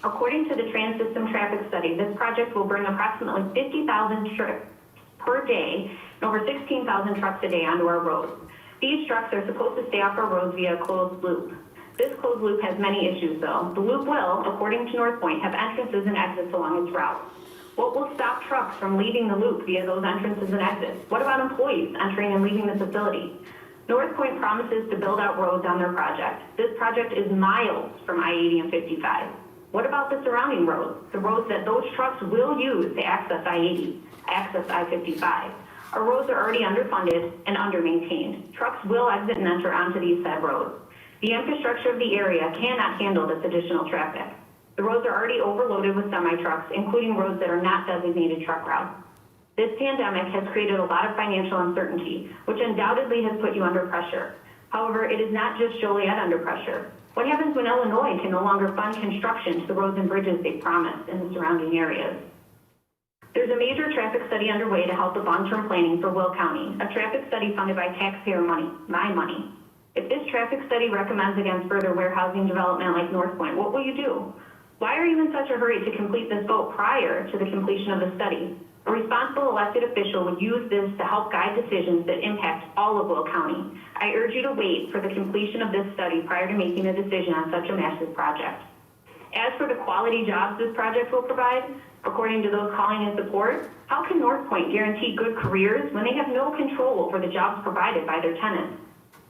According to the Trans-System Traffic Study, this project will bring approximately 50,000 trips per day and over 16,000 trucks a day onto our roads. These trucks are supposed to stay off our roads via a closed loop. This closed loop has many issues though. The loop will, according to North Point, have entrances and exits along its route. What will stop trucks from leaving the loop via those entrances and exits? What about employees entering and leaving the facility? North Point promises to build out roads on their project. This project is miles from I-80 and 55. What about the surrounding roads, the roads that those trucks will use to access I-80, access I-55? Our roads are already underfunded and under-maintained. Trucks will exit and enter onto these said roads. The infrastructure of the area cannot handle this additional traffic. The roads are already overloaded with semi-trucks, including roads that are not designated truck routes. This pandemic has created a lot of financial uncertainty, which undoubtedly has put you under pressure. However, it is not just Joliet under pressure. What happens when Illinois can no longer fund construction to the roads and bridges they promised in the surrounding areas? There's a major traffic study underway to help with long-term planning for Will County, a traffic study funded by taxpayer money, my money. If this traffic study recommends against further warehousing development like North Point, what will you do? Why are you in such a hurry to complete this vote prior to the completion of the study? A responsible elected official would use this to help guide decisions that impact all of Will County. I urge you to wait for the completion of this study prior to making a decision on such a massive project. As for the quality jobs this project will provide, according to those calling in support, how can North Point guarantee good careers when they have no control over the jobs provided by their tenants?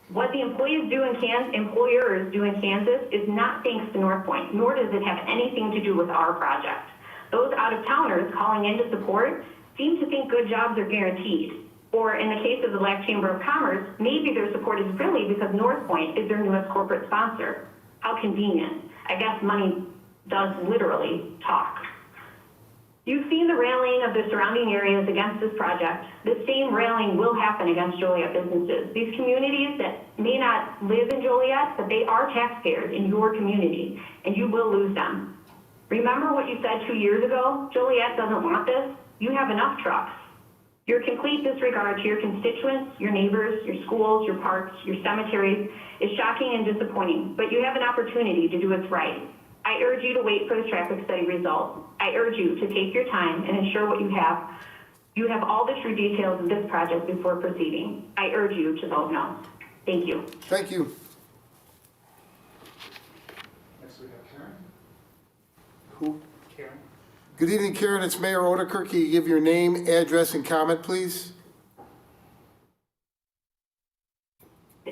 What the employers do in Kansas is not thanks to North Point, nor does it have anything to do with our project. Those out-of-towners calling in to support seem to think good jobs are guaranteed. Or in the case of the Black Chamber of Commerce, maybe their support is really because North Point is their newest corporate sponsor. How convenient. I guess money does literally talk. You've seen the rallying of the surrounding areas against this project. The same rallying will happen against Joliet businesses. These communities that may not live in Joliet, but they are taxpayers in your community, and you will lose them. Remember what you said 2 years ago? Joliet doesn't want this. You have enough trucks. Your complete disregard to your constituents, your neighbors, your schools, your parks, your cemeteries is shocking and disappointing, but you have an opportunity to do what's right. I urge you to wait for the traffic study results. I urge you to take your time and ensure what you have. You have all the true details of this project before proceeding. I urge you to vote no. Thank you. Thank you. Next we have Karen. Who? Karen. Good evening, Karen. It's Mayor Oedekerk. Can you give your name, address, and comment, please?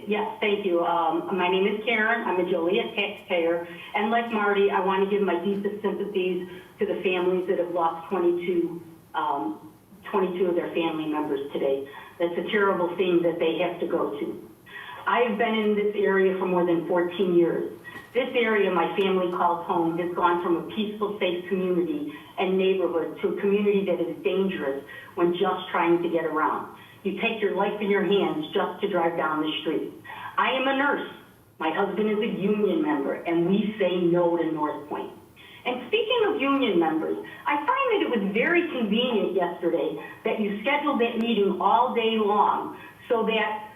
Yes, thank you. My name is Karen. I'm a Joliet taxpayer. And like Marty, I want to give my deepest sympathies to the families that have lost 22 of their family members today. That's a terrible thing that they have to go to. I've been in this area for more than 14 years. This area my family calls home has gone from a peaceful, safe community and neighborhood to a community that is dangerous when just trying to get around. You take your life in your hands just to drive down the street. I am a nurse. My husband is a union member, and we say no to North Point. And speaking of union members, I find that it was very convenient yesterday that you scheduled that meeting all day long so that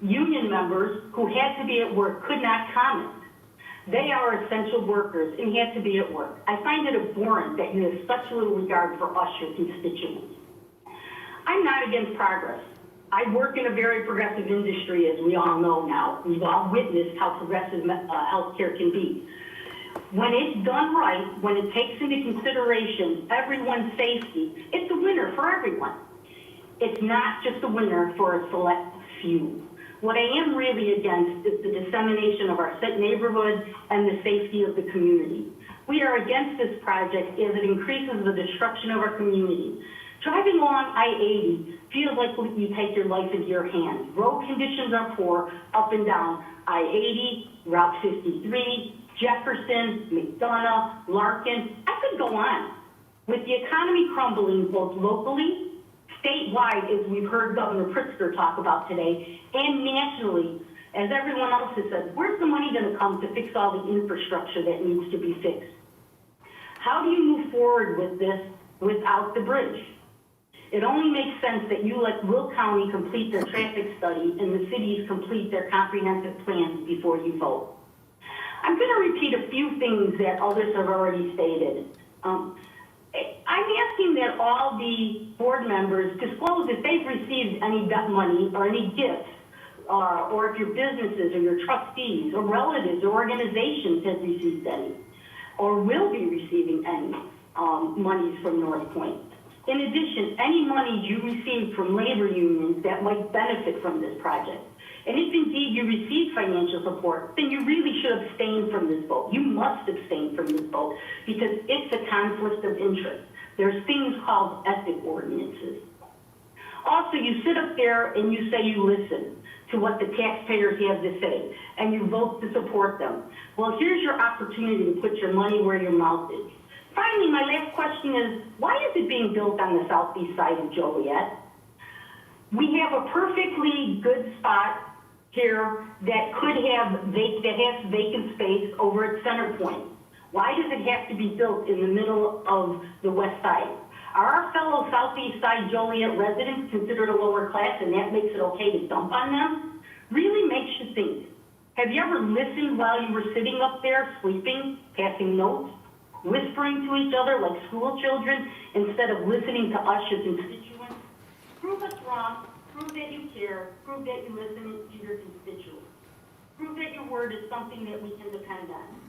union members who had to be at work could not comment. They are essential workers and had to be at work. I find it abhorrent that you have such little regard for us, your constituents. I'm not against progress. I work in a very progressive industry, as we all know now. We've all witnessed how progressive healthcare can be. When it's done right, when it takes into consideration everyone's safety, it's a winner for everyone. It's not just a winner for a select few. What I am really against is the dissemination of our neighborhood and the safety of the community. We are against this project as it increases the destruction of our community. Driving along I-80 feels like you take your life into your hands. Road conditions are poor up and down I-80, Route 53, Jefferson, McDonough, Larkin. I could go on. With the economy crumbling both locally, statewide, as we've heard Governor Pritzker talk about today, and nationally, as everyone else has said, where's the money going to come to fix all the infrastructure that needs to be fixed? How do you move forward with this without the bridge? It only makes sense that you let Will County complete their traffic study and the cities complete their comprehensive plans before you vote. I'm going to repeat a few things that others have already stated. I'm asking that all the board members disclose if they've received any money or any gifts, or if your businesses or your trustees or relatives or organizations have received any, or will be receiving any monies from North Point. In addition, any money you receive from labor unions that might benefit from this project, and if indeed you receive financial support, then you really should abstain from this vote. You must abstain from this vote because it's a conflict of interest. There's things called ethic ordinances. Also, you sit up there and you say you listen to what the taxpayers have to say, and you vote to support them. Well, here's your opportunity to put your money where your mouth is. Finally, my last question is, why is it being built on the southeast side of Joliet? We have a perfectly good spot here that could have has vacant space over at Center Point. Why does it have to be built in the middle of the west side? Are our fellow southeast side Joliet residents considered a lower class and that makes it okay to dump on them? Really makes you think. Have you ever listened while you were sitting up there sleeping, passing notes, whispering to each other like school children instead of listening to us as constituents? Prove us wrong, prove that you care, prove that you listen to your constituents. Prove that your word is something that we can depend on.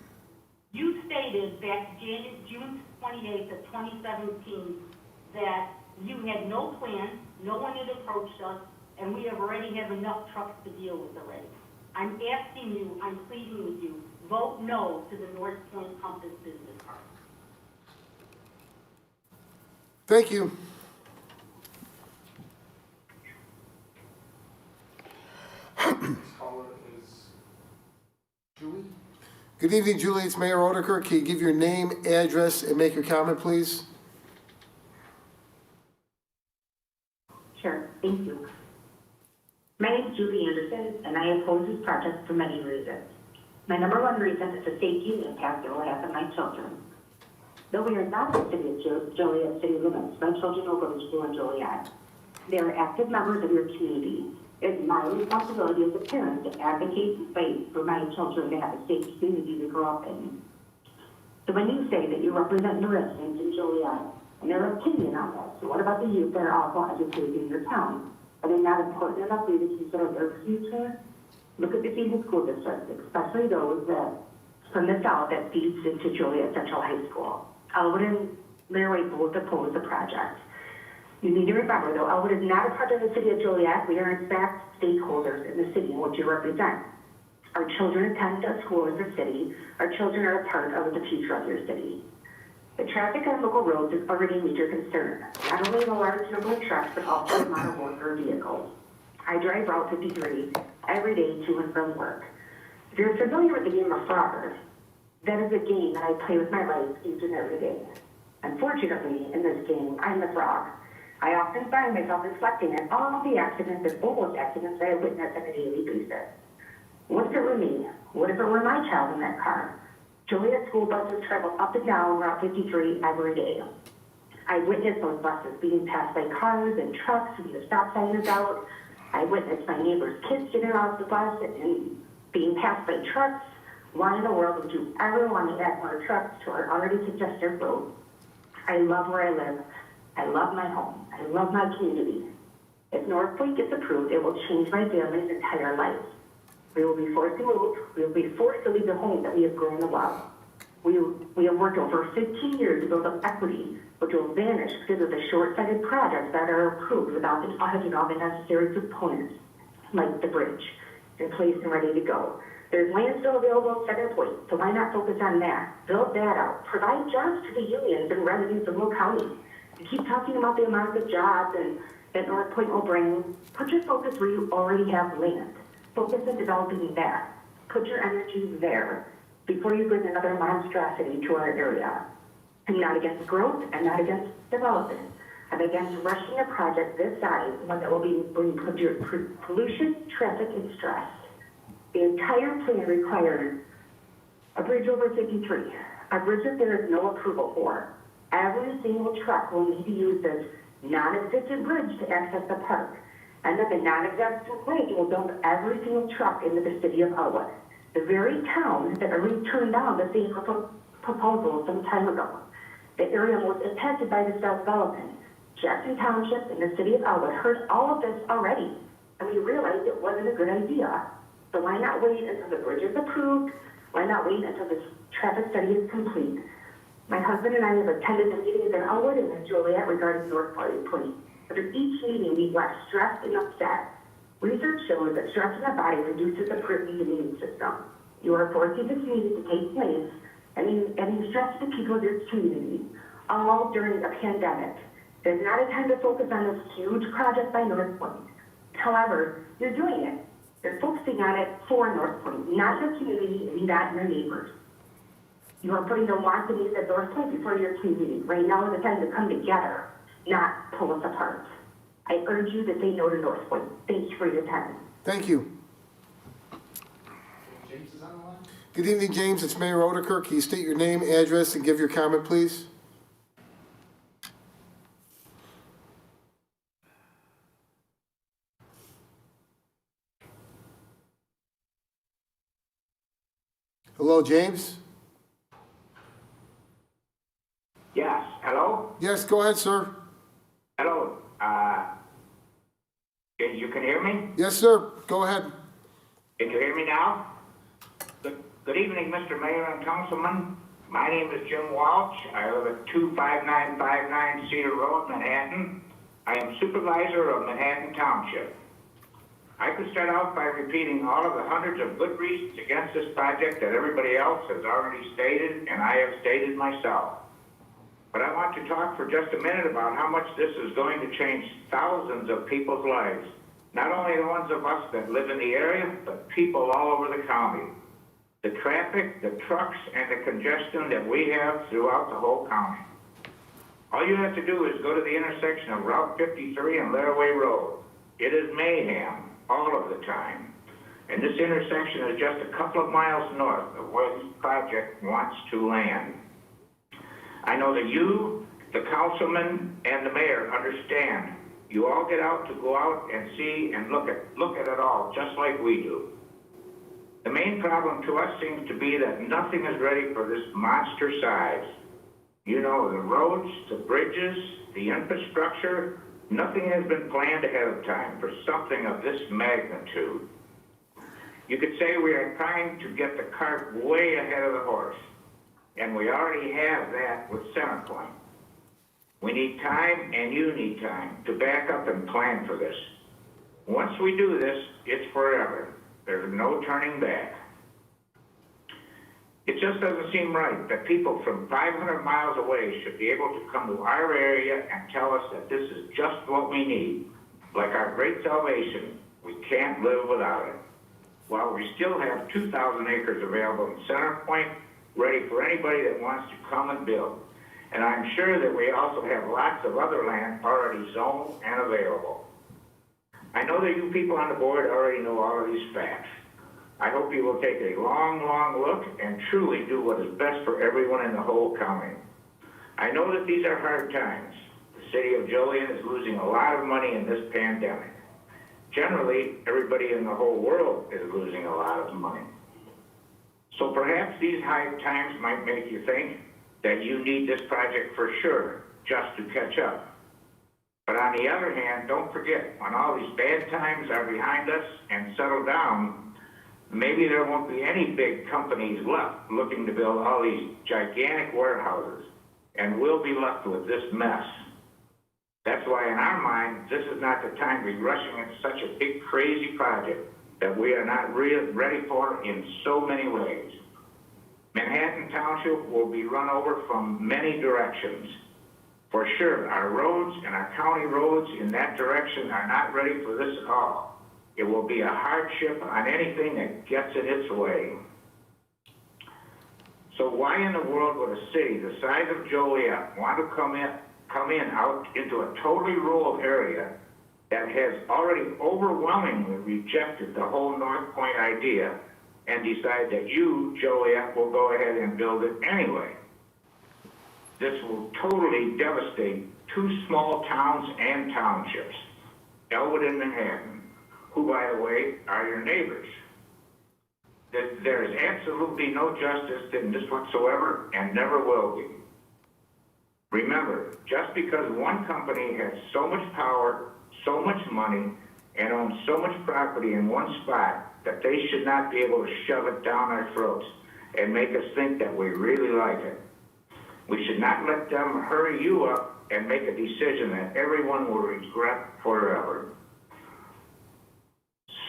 You stated back June 28th of 2017 that you had no plan, no one had approached us, and we already have enough trucks to deal with already. I'm asking you, I'm pleading with you, vote no to the North Point Compass Business Park. Thank you. Caller is Julie. Good evening, Julie. It's Mayor Oedekerk. Can you give your name, address, and make your comment, please? Sure, thank you. My name is Julie Anderson, and I oppose this project for many reasons. My number one reason is the safety impact it will have on my children. Though we are not in the city of Joliet city limits, my children will go to school in Joliet. They are active members of your community. It is my responsibility as a parent to advocate and fight for my children to have a safe community to grow up in. So when you say that you represent the residents in Joliet and their opinion on this, so what about the youth that are also educated in your town? Are they not important enough for you to consider their future? Look at the Phoenix school districts, especially those that from the south that feeds into Joliet Central High School. Elwood and Laraway both oppose the project. You need to remember, though, Elwood is not a part of the city of Joliet. We are, in fact, stakeholders in the city in which you represent. Our children attend a school in the city. Our children are a part of the future of your city. The traffic on local roads is already a major concern, not only the large number of trucks, but also the amount of worker vehicles. I drive Route 53 every day to and from work. If you're familiar with the game of Frogger, that is a game that I play with my life each and every day. Unfortunately, in this game, I'm the frog. I often find myself reflecting on all of the accidents and almost accidents that I witness on a daily basis. What if it were me? What if it were my child in that car? Joliet school buses travel up and down Route 53 every day. I witnessed those buses being passed by cars and trucks when the stop sign is out. I witnessed my neighbor's kids getting off the bus and being passed by trucks. Why in the world would you ever want to add more trucks to our already congested road? I love where I live. I love my home. I love my community. If North Point gets approved, it will change my family's entire life. We will be forced to move. We will be forced to leave the home that we have grown to love. We have worked over 15 years to build up equity, which will vanish because of the short-sighted projects that are approved without having all the necessary components, like the bridge, in place and ready to go. There's land still available in Center Point, so why not focus on that? Build that out. Provide jobs to the unions and residents of Will County. You keep talking about the amount of jobs and that North Point will bring. Put your focus where you already have land. Focus on developing that. Put your energy there before you bring another monstrosity to our area. I'm not against growth. I'm not against development. I'm against rushing a project this size, one that will bring pollution, traffic, and stress. The entire plan requires a bridge over 53, a bridge that there is no approval for. Every single truck will need to use this non-existent bridge to access the park. And then the non-existent bridge will dump every single truck into the city of Elwood, the very town that already turned down the same proposal some time ago. The area most impacted by this development, Jackson Township and the city of Elwood, heard all of this already, and we realized it wasn't a good idea. So why not wait until the bridge is approved? Why not wait until this traffic study is complete? My husband and I have attended the meetings in Elwood and in Joliet regarding North Point. After each meeting, we left stressed and upset. Research shows that stress in the body reduces the immune system. You are forcing this meeting to take place, and you stress the people of your community, all during a pandemic. There's not a time to focus on this huge project by North Point. However, you're doing it. You're focusing on it for North Point, not your community and not your neighbors. You are putting the wants and needs of North Point before your community. Right now is the time to come together, not pull us apart. I urge you to say no to North Point. Thank you for your time. Thank you. Good evening, James. It's Mayor Oedekerk. Can you state your name, address, and give your comment, please? Hello, James? Yes, hello? Yes, go ahead, sir. Hello, you can hear me? Yes, sir. Go ahead. Can you hear me now? Good evening, Mr. Mayor and Councilman. My name is Jim Walsh. I live at 25959 Cedar Road, Manhattan. I am supervisor of Manhattan Township. I could start out by repeating all of the hundreds of good reasons against this project that everybody else has already stated, and I have stated myself. But I want to talk for just a minute about how much this is going to change thousands of people's lives. Not only the ones of us that live in the area, but people all over the county. The traffic, the trucks, and the congestion that we have throughout the whole county. All you have to do is go to the intersection of Route 53 and Laraway Road. It is mayhem all of the time. And this intersection is just a couple of miles north of where this project wants to land. I know that you, the councilman, and the mayor understand. You all get out to go out and see and look at it all, just like we do. The main problem to us seems to be that nothing is ready for this monster size. You know, the roads, the bridges, the infrastructure, nothing has been planned ahead of time for something of this magnitude. You could say we are trying to get the cart way ahead of the horse, and we already have that with Centerpoint. We need time, and you need time, to back up and plan for this. Once we do this, it's forever. There's no turning back. It just doesn't seem right that people from 500 miles away should be able to come to our area and tell us that this is just what we need. Like our great salvation, we can't live without it. While we still have 2,000 acres available in Centerpoint, ready for anybody that wants to come and build. And I'm sure that we also have lots of other land already zoned and available. I know that you people on the board already know all of these facts. I hope you will take a long, long look and truly do what is best for everyone in the whole county. I know that these are hard times. The city of Joliet is losing a lot of money in this pandemic. Generally, everybody in the whole world is losing a lot of money. So perhaps these hard times might make you think that you need this project for sure, just to catch up. But on the other hand, don't forget, when all these bad times are behind us and settle down, maybe there won't be any big companies left looking to build all these gigantic warehouses, and we'll be left with this mess. That's why in our mind, this is not the time to be rushing into such a big, crazy project that we are not ready for in so many ways. Manhattan Township will be run over from many directions. For sure, our roads and our county roads in that direction are not ready for this at all. It will be a hardship on anything that gets in its way. So why in the world would a city the size of Joliet want to come in out into a totally rural area that has already overwhelmingly rejected the whole North Point idea and decide that you, Joliet, will go ahead and build it anyway? This will totally devastate two small towns and townships, Elwood and Manhattan, who, by the way, are your neighbors. There is absolutely no justice in this whatsoever and never will be. Remember, just because one company has so much power, so much money, and owns so much property in one spot, that they should not be able to shove it down our throats and make us think that we really like it. We should not let them hurry you up and make a decision that everyone will regret forever.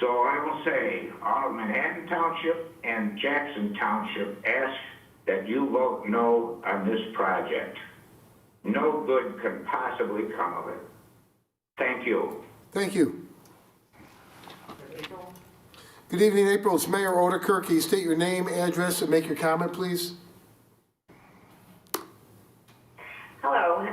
So I will say, all of Manhattan Township and Jackson Township ask that you vote no on this project. No good could possibly come of it. Thank you. Thank you. Good evening, April. It's Mayor Oedekerk. Can you state your name, address, and make your comment, please? Hello.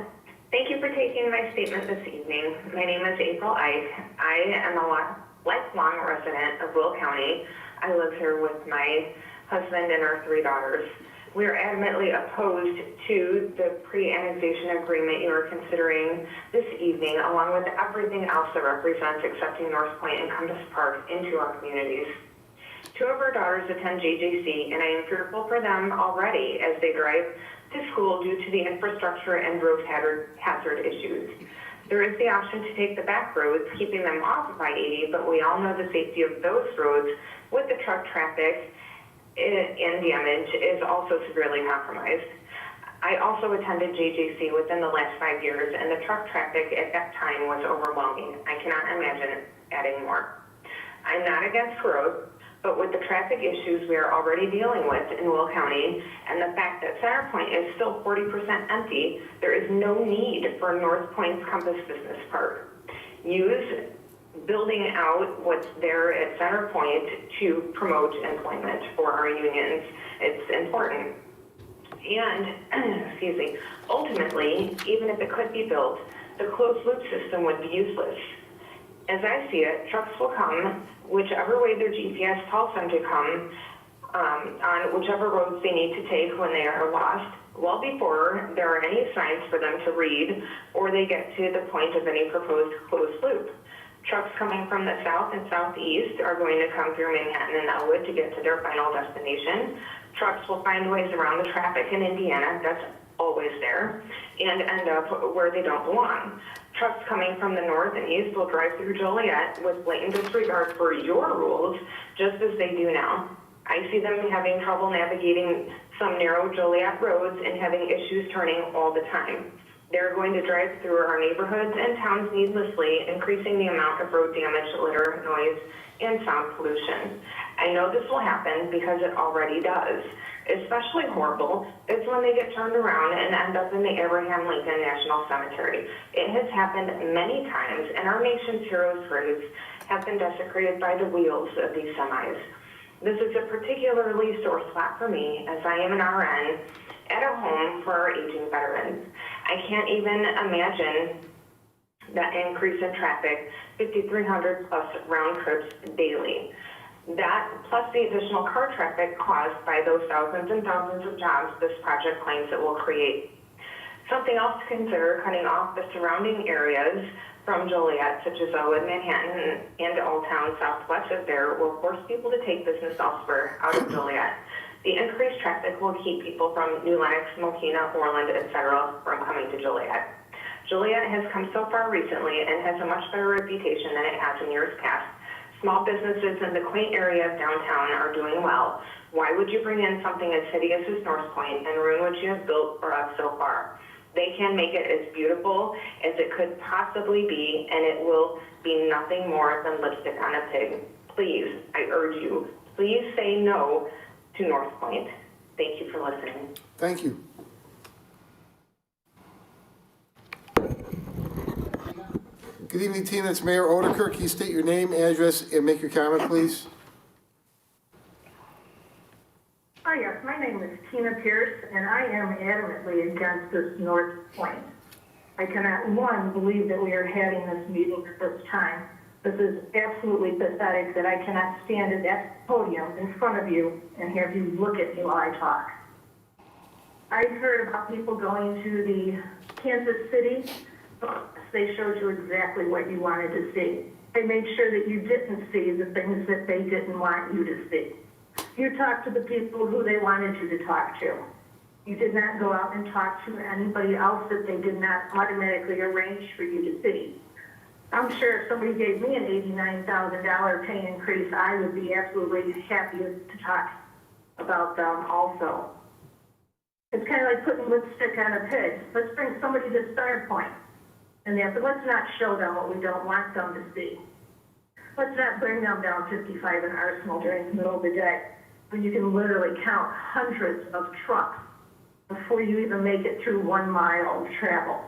Thank you for taking my statement this evening. My name is April Ike. I am a lifelong resident of Will County. I live here with my husband and our 3 daughters. We are adamantly opposed to the pre-annexation agreement you are considering this evening, along with everything else that represents accepting North Point and Compass Park into our communities. 2 of our daughters attend JJC, and I am fearful for them already as they drive to school due to the infrastructure and road hazard issues. There is the option to take the back roads, keeping them off of I-80, but we all know the safety of those roads with the truck traffic and damage is also severely compromised. I also attended JJC within the last 5 years, and the truck traffic at that time was overwhelming. I cannot imagine adding more. I'm not against growth, but with the traffic issues we are already dealing with in Will County, and the fact that Center Point is still 40% empty, there is no need for North Point's Compass Business Park. Use building out what's there at Center Point to promote employment for our unions. It's important. And, excuse me, ultimately, even if it could be built, the closed loop system would be useless. As I see it, trucks will come whichever way their GPS tells them to come, on whichever roads they need to take when they are lost, well before there are any signs for them to read or they get to the point of any proposed closed loop. Trucks coming from the south and southeast are going to come through Manhattan and Elwood to get to their final destination. Trucks will find ways around the traffic in Indiana, that's always there, and end up where they don't belong. Trucks coming from the north and east will drive through Joliet with blatant disregard for your rules, just as they do now. I see them having trouble navigating some narrow Joliet roads and having issues turning all the time. They're going to drive through our neighborhoods and towns needlessly, increasing the amount of road damage, litter, noise, and sound pollution. I know this will happen because it already does. Especially horrible is when they get turned around and end up in the Abraham Lincoln National Cemetery. It has happened many times, and our nation's heroes' graves have been desecrated by the wheels of these semis. This is a particularly sore spot for me, as I am an RN at a home for our aging veterans. I can't even imagine that increase in traffic, 5,300 plus round trips daily. That, plus the additional car traffic caused by those thousands and thousands of jobs this project claims it will create. Something else to consider, cutting off the surrounding areas from Joliet, such as Elwood, Manhattan, and Old Town southwest of there, will force people to take business elsewhere out of Joliet. The increased traffic will keep people from New Lenox, Mokina, Orland, etc. from coming to Joliet. Joliet has come so far recently and has a much better reputation than it has in years past. Small businesses in the quaint area of downtown are doing well. Why would you bring in something as hideous as North Point and ruin what you have built for us so far? They can make it as beautiful as it could possibly be, and it will be nothing more than lipstick on a pig. Please, I urge you, please say no to North Point. Thank you for listening. Thank you. Good evening, Tina. It's Mayor Oedekerk. Can you state your name, address, and make your comment, please? Hi, yes. My name is Tina Pierce, and I am adamantly against this North Point. I cannot, one, believe that we are having this meeting at this time. This is absolutely pathetic that I cannot stand at that podium in front of you and have you look at me while I talk. I've heard about people going to the Kansas City. They showed you exactly what you wanted to see. They made sure that you didn't see the things that they didn't want you to see. You talked to the people who they wanted you to talk to. You did not go out and talk to anybody else that they did not automatically arrange for you to see. I'm sure if somebody gave me an $89,000 pay increase, I would be absolutely happy to talk about them also. It's kind of like putting lipstick on a pig. Let's bring somebody to Star Point. And that, but let's not show them what we don't want them to see. Let's not bring them down 55 in Arsenal during the middle of the day, when you can literally count hundreds of trucks before you even make it through 1 mile of travel.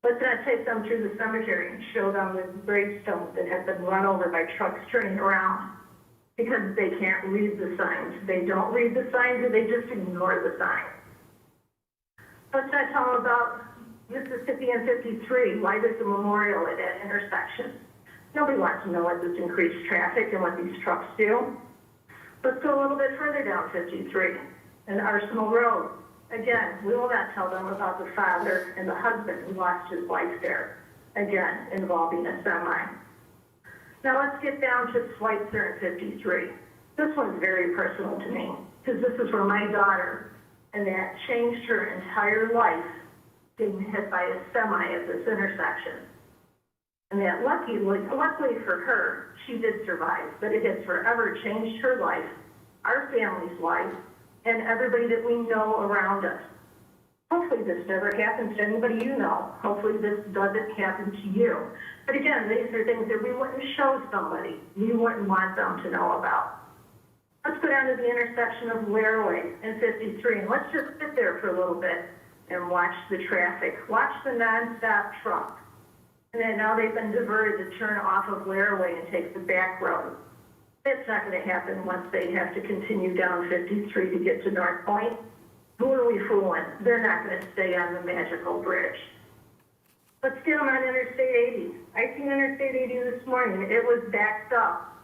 Let's not take them through the cemetery and show them the gravestones that have been run over by trucks turning around because they can't read the signs. They don't read the signs, or they just ignore the signs. Let's not tell them about Mississippi and 53, why there's a memorial at that intersection. Nobody wants to know what this increased traffic and what these trucks do. Let's go a little bit further down 53 and Arsenal Road. Again, we will not tell them about the father and the husband who lost his life there, again, involving a semi. Now let's get down to Schweitzer and 53. This one's very personal to me, because this is where my daughter, and that changed her entire life, being hit by a semi at this intersection. And that luckily for her, she did survive, but it has forever changed her life, our family's life, and everybody that we know around us. Hopefully this never happens to anybody you know. Hopefully this doesn't happen to you. But again, these are things that we wouldn't show somebody. We wouldn't want them to know about. Let's go down to the intersection of Laraway and 53, and let's just sit there for a little bit and watch the traffic. Watch the nonstop truck. And then now they've been diverted to turn off of Laraway and take the back road. That's not going to happen once they have to continue down 53 to get to North Point. Who are we fooling? They're not going to stay on the magical bridge. Let's get them on Interstate 80. I seen Interstate 80 this morning. It was backed up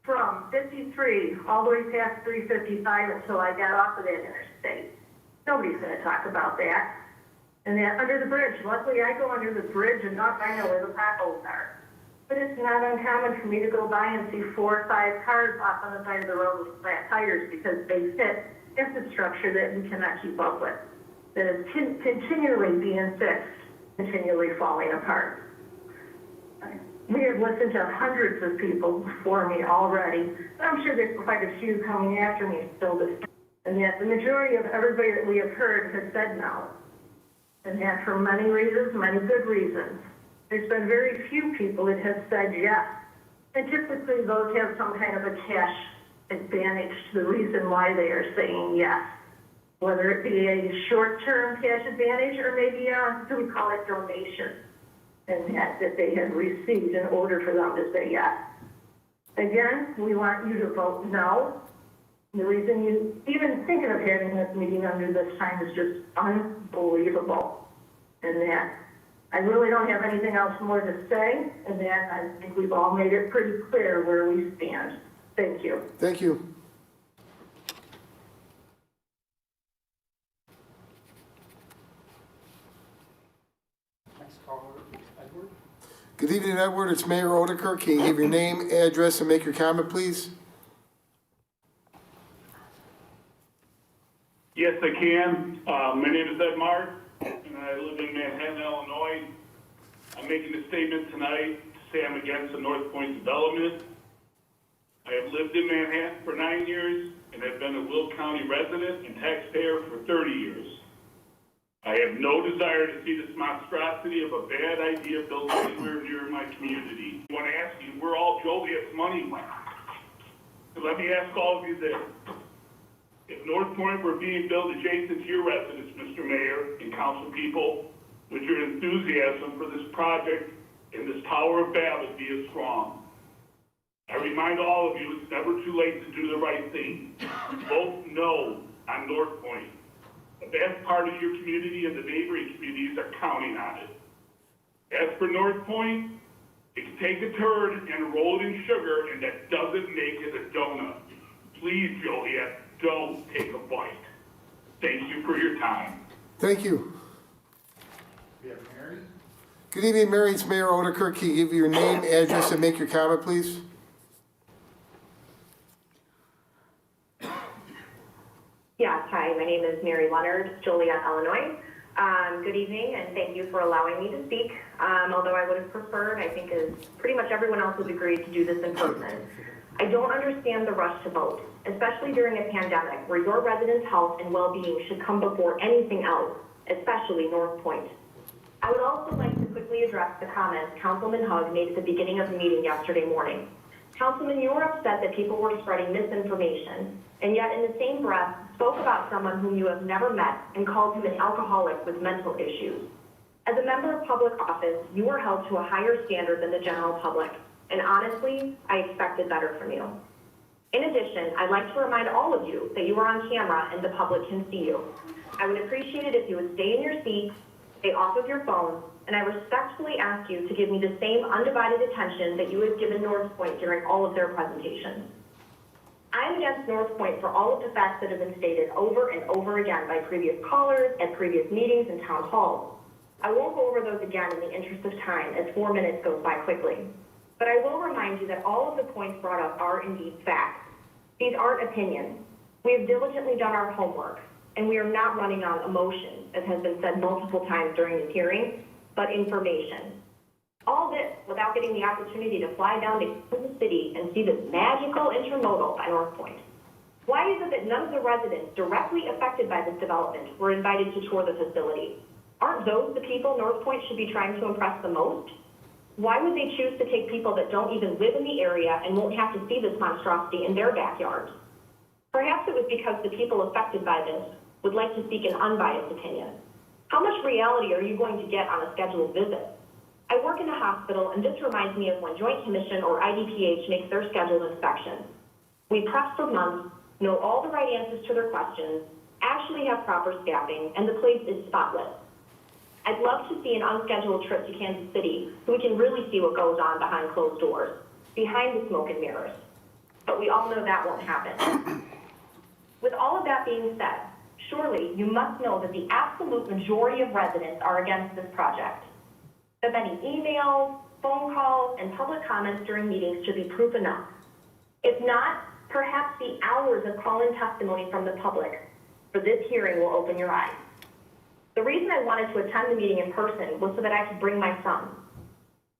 from 53 all the way past 355 until I got off of that interstate. Nobody's going to talk about that. And then under the bridge, luckily I go under the bridge and not I know where the potholes are. But it's not uncommon for me to go by and see 4 or 5 cars off on the side of the road with flat tires because they fit infrastructure that we cannot keep up with, that is continually being fixed, continually falling apart. We have listened to hundreds of people before me already, and I'm sure there's quite a few coming after me still this time. And yet the majority of everybody that we have heard has said no. And that for many reasons, many good reasons. There's been very few people that have said yes. And typically those have some kind of a cash advantage to the reason why they are saying yes. Whether it be a short-term cash advantage or maybe do we call it donation, and that they have received in order for them to say yes. Again, we want you to vote no. The reason you even thinking of having this meeting under this time is just unbelievable. And that I really don't have anything else more to say, and that I think we've all made it pretty clear where we stand. Thank you. Thank you. Next caller, Edward. Good evening, Edward. It's Mayor Oedekerk. Can you give your name, address, and make your comment, please? Yes, I can. My name is Ed Mark, and I live in Manhattan, Illinois. I'm making a statement tonight to say I'm against the North Point development. I have lived in Manhattan for 9 years and have been a Will County resident and taxpayer for 30 years. I have no desire to see this monstrosity of a bad idea built anywhere near my community. I want to ask you where all Joliet's money went. So let me ask all of you this. If North Point were being built adjacent to your residence, Mr. Mayor and council people, would your enthusiasm for this project and this Tower of Babel be as strong? I remind all of you, it's never too late to do the right thing. Vote no on North Point. A vast part of your community and the neighboring communities are counting on it. As for North Point, it can take a turd and roll it in sugar, and that doesn't make it a donut. Please, Joliet, don't take a bite. Thank you for your time. Thank you. We have Mary. Good evening, Mary. It's Mayor Oedekerk. Can you give your name, address, and make your comment, please? Yes, hi, my name is Mary Leonard, Joliet, Illinois. Good evening, and thank you for allowing me to speak. Although I would have preferred, I think as pretty much everyone else has agreed, to do this in person. I don't understand the rush to vote, especially during a pandemic where your residents' health and well-being should come before anything else, especially North Point. I would also like to quickly address the comments Councilman Hug made at the beginning of the meeting yesterday morning. Councilman, you were upset that people were spreading misinformation, and yet in the same breath spoke about someone whom you have never met and called him an alcoholic with mental issues. As a member of public office, you are held to a higher standard than the general public, and honestly, I expected better from you. In addition, I'd like to remind all of you that you are on camera and the public can see you. I would appreciate it if you would stay in your seats, stay off of your phone, and I respectfully ask you to give me the same undivided attention that you have given North Point during all of their presentations. I am against North Point for all of the facts that have been stated over and over again by previous callers at previous meetings and town halls. I won't go over those again in the interest of time as 4 minutes goes by quickly. But I will remind you that all of the points brought up are indeed facts. These aren't opinions. We have diligently done our homework, and we are not running on emotion, as has been said multiple times during this hearing, but information. All this without getting the opportunity to fly down to Kansas City and see this magical intermodal by North Point. Why is it that none of the residents directly affected by this development were invited to tour the facility? Aren't those the people North Point should be trying to impress the most? Why would they choose to take people that don't even live in the area and won't have to see this monstrosity in their backyards? Perhaps it was because the people affected by this would like to seek an unbiased opinion. How much reality are you going to get on a scheduled visit? I work in a hospital, and this reminds me of when Joint Commission or IDPH makes their scheduled inspections. We prep for months, know all the right answers to their questions, actually have proper staffing, and the place is spotless. I'd love to see an unscheduled trip to Kansas City so we can really see what goes on behind closed doors, behind the smoke and mirrors. But we all know that won't happen. With all of that being said, surely you must know that the absolute majority of residents are against this project. The many emails, phone calls, and public comments during meetings should be proof enough. If not, perhaps the hours of call-in testimony from the public for this hearing will open your eyes. The reason I wanted to attend the meeting in person was so that I could bring my son.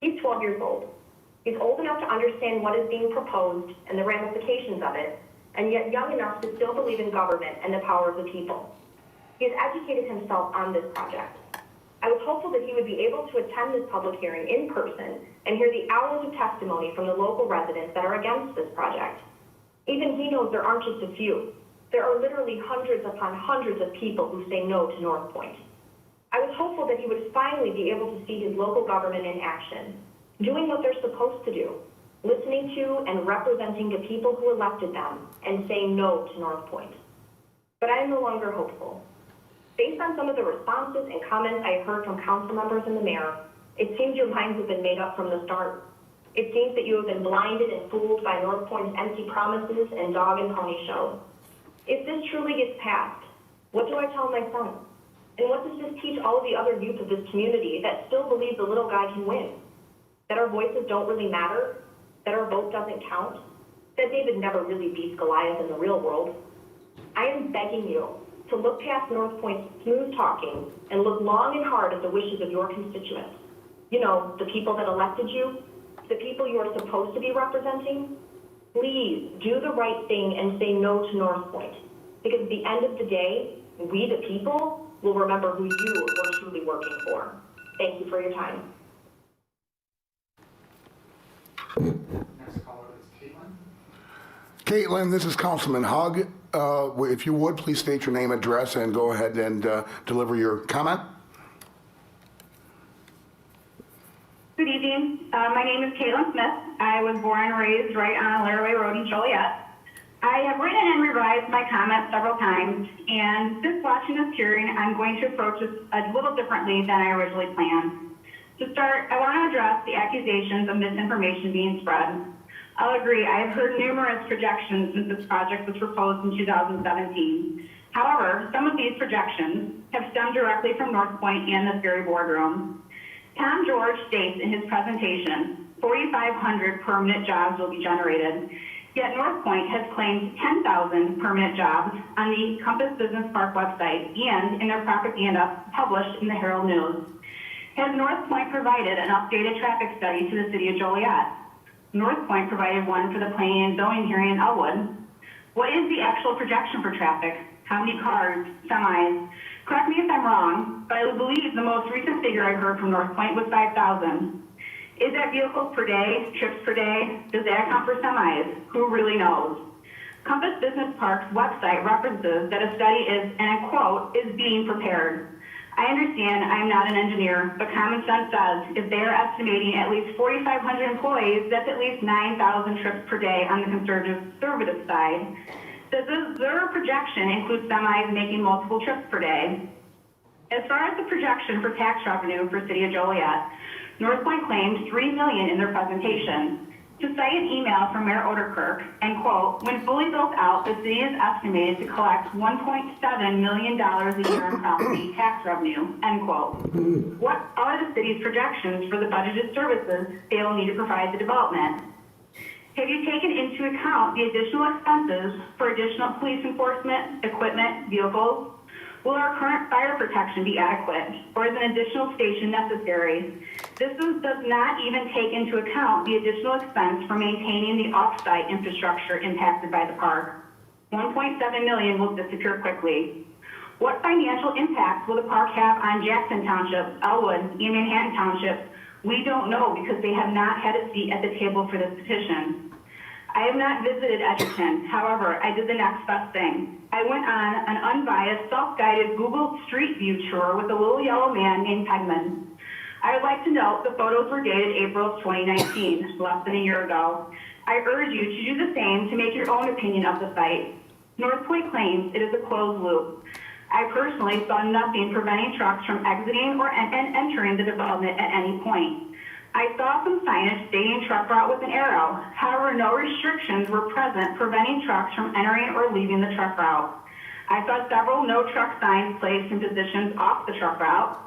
He's 12 years old. He's old enough to understand what is being proposed and the ramifications of it, and yet young enough to still believe in government and the power of the people. He has educated himself on this project. I was hopeful that he would be able to attend this public hearing in person and hear the hours of testimony from the local residents that are against this project. Even he knows there aren't just a few. There are literally hundreds upon hundreds of people who say no to North Point. I was hopeful that he would finally be able to see his local government in action, doing what they're supposed to do, listening to and representing the people who elected them and saying no to North Point. But I am no longer hopeful. Based on some of the responses and comments I have heard from council members and the mayor, it seems your minds have been made up from the start. It seems that you have been blinded and fooled by North Point's empty promises and dog and pony show. If this truly gets passed, what do I tell my son? And what does this teach all of the other youth of this community that still believe the little guy can win? That our voices don't really matter? That our vote doesn't count? That David never really beats Goliath in the real world? I am begging you to look past North Point's smooth talking and look long and hard at the wishes of your constituents. You know, the people that elected you, the people you are supposed to be representing. Please do the right thing and say no to North Point, because at the end of the day, we the people will remember who you were truly working for. Thank you for your time. Next caller is Caitlin. Caitlin, this is Councilman Hug. If you would, please state your name, address, and go ahead and deliver your comment. Good evening. My name is Caitlin Smith. I was born and raised right on Laraway Road in Joliet. I have written and revised my comments several times, and since watching this hearing, I'm going to approach this a little differently than I originally planned. To start, I want to address the accusations of misinformation being spread. I'll agree, I have heard numerous projections since this project was proposed in 2017. However, some of these projections have stemmed directly from North Point and the Ferry boardroom. Tom George states in his presentation, 4,500 permanent jobs will be generated. Yet North Point has claimed 10,000 permanent jobs on the Compass Business Park website and in their propaganda published in the Herald News. Has North Point provided an updated traffic study to the city of Joliet? North Point provided one for the planning and zoning hearing in Elwood. What is the actual projection for traffic? How many cars, semis? Correct me if I'm wrong, but I believe the most recent figure I heard from North Point was 5,000. Is that vehicles per day, trips per day? Does that account for semis? Who really knows? Compass Business Park's website references that a study is, and I quote, is being prepared. I understand I'm not an engineer, but common sense says if they are estimating at least 4,500 employees, that's at least 9,000 trips per day on the conservative side. Does their projection include semis making multiple trips per day? As far as the projection for tax revenue for City of Joliet, North Point claimed $3 million in their presentation. To cite an email from Mayor Oedekerk, and quote, when fully built out, the city is estimated to collect $1.7 million a year in property tax revenue, end quote. What are the city's projections for the budgeted services they will need to provide the development? Have you taken into account the additional expenses for additional police enforcement, equipment, vehicles? Will our current fire protection be adequate, or is an additional station necessary? This does not even take into account the additional expense for maintaining the off-site infrastructure impacted by the park. $1.7 million will disappear quickly. What financial impact will the park have on Jackson Township, Elwood, and Manhattan Township? We don't know because they have not had a seat at the table for this petition. I have not visited Edgerton. However, I did the next best thing. I went on an unbiased, self-guided Google Street View tour with a little yellow man named Pegman. I would like to note the photos were dated April of 2019, less than a year ago. I urge you to do the same to make your own opinion of the site. North Point claims it is a closed loop. I personally saw nothing preventing trucks from exiting or entering the development at any point. I saw some signage stating truck route with an arrow. However, no restrictions were present preventing trucks from entering or leaving the truck route. I saw several no truck signs placed in positions off the truck route.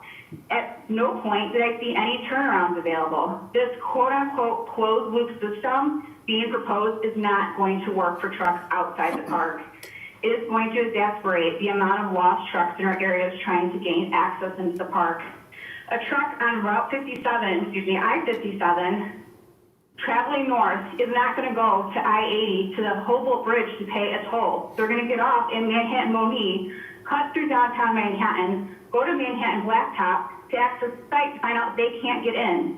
At no point did I see any turnarounds available. This quote-unquote closed loop system being proposed is not going to work for trucks outside the park. It is going to exacerbate the amount of lost trucks in our areas trying to gain access into the park. A truck on I-57, traveling north is not going to go to I-80 to the Humboldt Bridge to pay a toll. They're going to get off in Manhattan-Mohney, cut through downtown Manhattan, go to Manhattan Blacktop to access the site to find out they can't get in.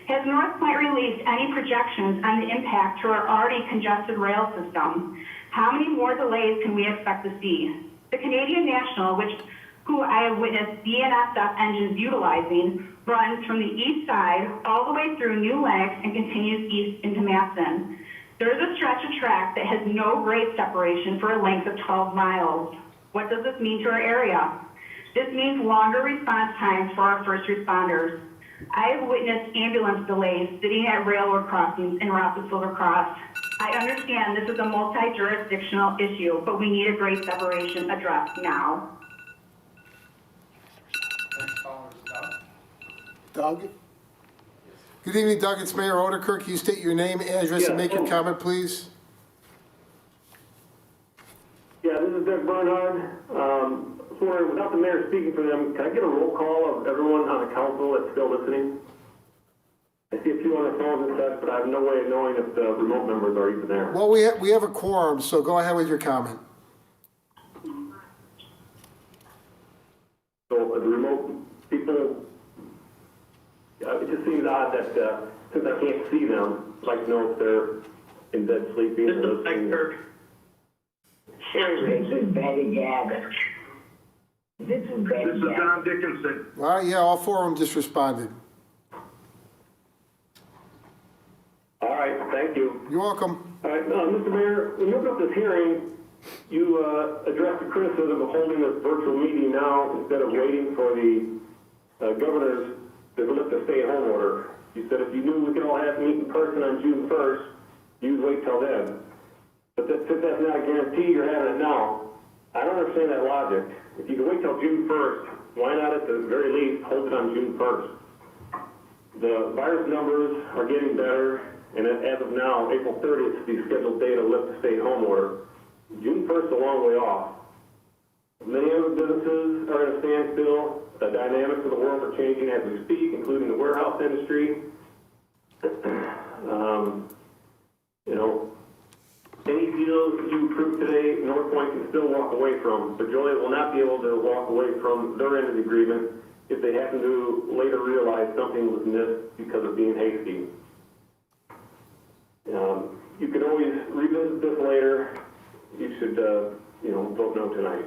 Has North Point released any projections on the impact to our already congested rail system? How many more delays can we expect to see? The Canadian National, who I have witnessed BNSF engines utilizing, runs from the east side all the way through New Lenox and continues east into Matson. There's a stretch of track that has no grade separation for a length of 12 miles. What does this mean to our area? This means longer response times for our first responders. I have witnessed ambulance delays sitting at railroad crossings in route to Silver Cross. I understand this is a multi-jurisdictional issue, but we need a grade separation addressed now. Doug? Good evening, Doug. It's Mayor Oedekerk. Can you state your name, address, and make your comment, please? Yeah, this is Doug Bernhard. Sorry, without the mayor speaking for them, can I get a roll call of everyone on the council that's still listening? I see a few on their phones and such, but I have no way of knowing if the remote members are even there. Well, we have a quorum, so go ahead with your comment. So the remote people, it just seems odd that since I can't see them, I'd like to know if they're in bed sleeping. This is Otto Kirk. This is Betty Gabbett. This is John Dickinson. All right, yeah, all four of them just responded. All right, thank you. You're welcome. All right, Mr. Mayor, when you opened up this hearing, you addressed the criticism of holding this virtual meeting now instead of waiting for the governors to lift the stay-at-home order. You said if you knew we could all have to meet in person on June 1st, you'd wait till then. But since that's not a guarantee, you're having it now. I don't understand that logic. If you can wait till June 1st, why not at the very least hold it on June 1st? The virus numbers are getting better, and as of now, April 30th is the scheduled date to lift the stay-at-home order. June 1st is a long way off. Many other businesses are at a standstill. The dynamics of the world are changing as we speak, including the warehouse industry. You know, any deals you approve today, North Point can still walk away from, but Joliet will not be able to walk away from their end of the agreement if they happen to later realize something was missed because of being hasty. You can always revisit this later. You should, vote no tonight.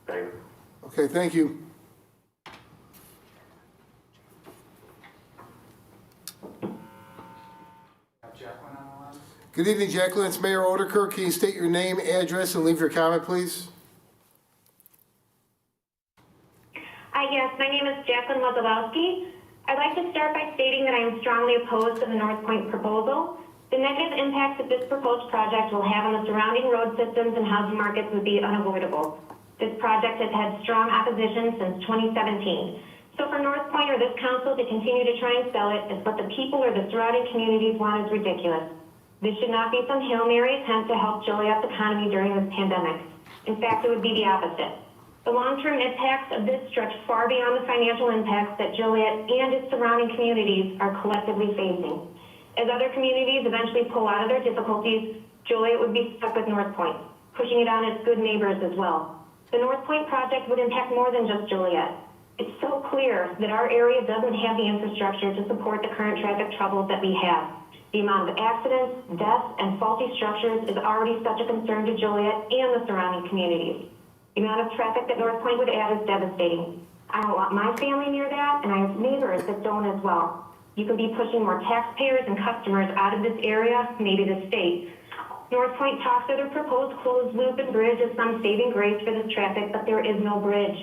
Thanks. Okay, thank you. Jacqueline on the line? Good evening, Jacqueline. It's Mayor Oedekerk. Can you state your name, address, and leave your comment, please? Hi, yes, my name is Jacqueline Wazowski. I'd like to start by stating that I am strongly opposed to the North Point proposal. The negative impacts that this proposed project will have on the surrounding road systems and housing markets would be unavoidable. This project has had strong opposition since 2017. So for North Point or this council to continue to try and sell it as what the people or the surrounding communities want is ridiculous. This should not be some Hail Mary attempt to help Joliet's economy during this pandemic. In fact, it would be the opposite. The long-term impacts of this stretch far beyond the financial impacts that Joliet and its surrounding communities are collectively facing. As other communities eventually pull out of their difficulties, Joliet would be stuck with North Point, pushing it on its good neighbors as well. The North Point project would impact more than just Joliet. It's so clear that our area doesn't have the infrastructure to support the current traffic troubles that we have. The amount of accidents, deaths, and faulty structures is already such a concern to Joliet and the surrounding communities. The amount of traffic that North Point would add is devastating. I don't want my family near that, and I have neighbors that don't as well. You can be pushing more taxpayers and customers out of this area, maybe the state. North Point talks of their proposed closed loop and bridge as some saving grace for this traffic, but there is no bridge.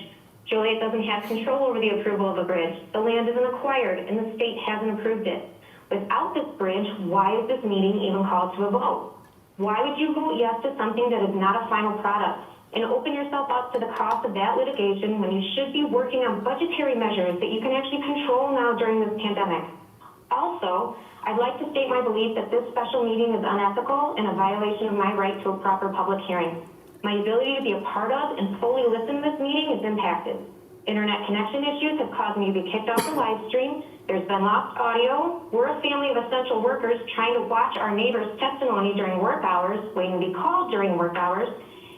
Joliet doesn't have control over the approval of a bridge. The land isn't acquired, and the state hasn't approved it. Without this bridge, why is this meeting even called to a vote? Why would you vote yes to something that is not a final product and open yourself up to the cost of that litigation when you should be working on budgetary measures that you can actually control now during this pandemic? Also, I'd like to state my belief that this special meeting is unethical and a violation of my right to a proper public hearing. My ability to be a part of and fully listen to this meeting is impacted. Internet connection issues have caused me to be kicked off the live stream. There's been lost audio. We're a family of essential workers trying to watch our neighbor's testimony during work hours, waiting to be called during work hours.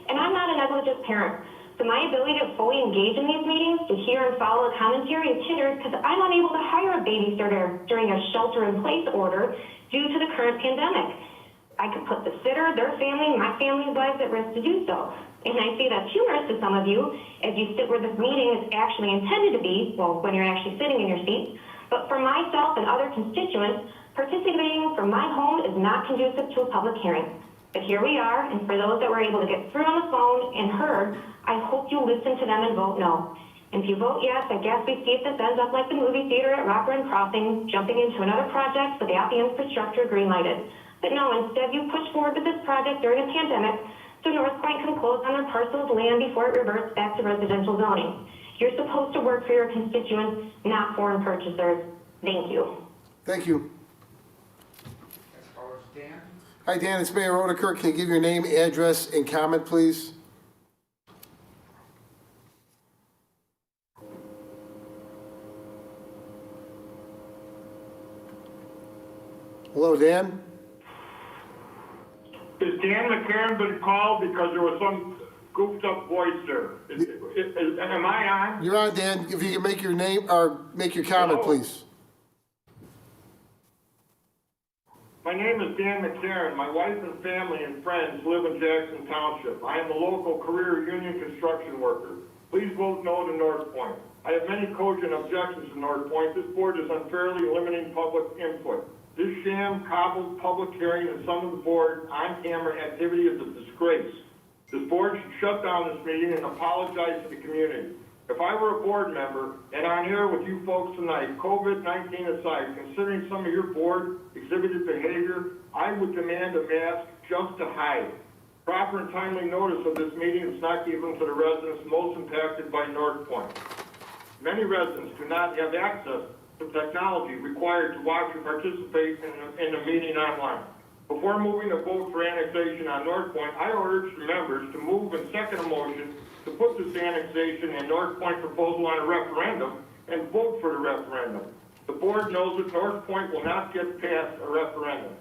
And I'm not a negligent parent. So my ability to fully engage in these meetings, to hear and follow the commentary is hindered because I'm unable to hire a babysitter during a shelter-in-place order due to the current pandemic. I could put the sitter, their family, my family's lives at risk to do so. And I say that's humorous to some of you as you sit where this meeting is actually intended to be, well, when you're actually sitting in your seat. But for myself and other constituents, participating from my home is not conducive to a public hearing. But here we are, and for those that were able to get through on the phone and heard, I hope you listen to them and vote no. And if you vote yes, I guess we see if this ends up like the movie theater at Rock Run Crossing, jumping into another project without the infrastructure green-lighted. But no, instead you push forward with this project during a pandemic so North Point can close on their parcel of land before it reverts back to residential zoning. You're supposed to work for your constituents, not foreign purchasers. Thank you. Thank you. As far as Dan? Hi, Dan. It's Mayor Oedekerk. Can you give your name, address, and comment, please? Hello, Dan. Is Dan McCarron been called because there was some goofed up voice there? Am I on? You're on, Dan. If you can make your name or make your comment, Hello? please. My name is Dan McCarron. My wife and family and friends live in Jackson Township. I am a local career union construction worker. Please vote no to North Point. I have many cogent objections to North Point. This board is unfairly limiting public input. This sham cobbled public hearing and some of the board on-camera activity is a disgrace. This board should shut down this meeting and apologize to the community. If I were a board member and on here with you folks tonight, COVID-19 aside, considering some of your board exhibited behavior, I would demand a mask just to hide. Proper and timely notice of this meeting is not given to the residents most impacted by North Point. Many residents do not have access to technology required to watch and participate in the meeting online. Before moving to vote for annexation on North Point, I urge the members to move and second a motion to put this annexation and North Point proposal on a referendum and vote for the referendum. The board knows that North Point will not get past a referendum.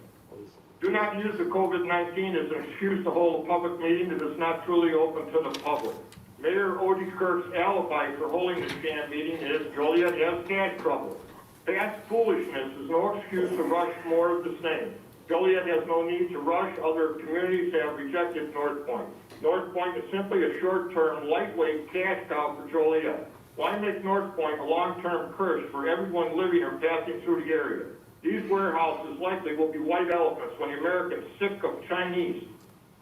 Do not use the COVID-19 as an excuse to hold a public meeting that is not truly open to the public. Mayor Oedekerk's alibi for holding the sham meeting is Joliet has cash trouble. Past foolishness is no excuse to rush more of the same. Joliet has no need to rush. Other communities have rejected North Point. North Point is simply a short-term, lightweight cash cow for Joliet. Why make North Point a long-term curse for everyone living or passing through the area? These warehouses likely will be white elephants when the Americans sick of Chinese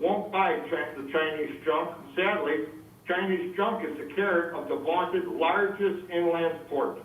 won't buy the Chinese junk. Sadly, Chinese junk is the carrot of the vaunted largest inland port.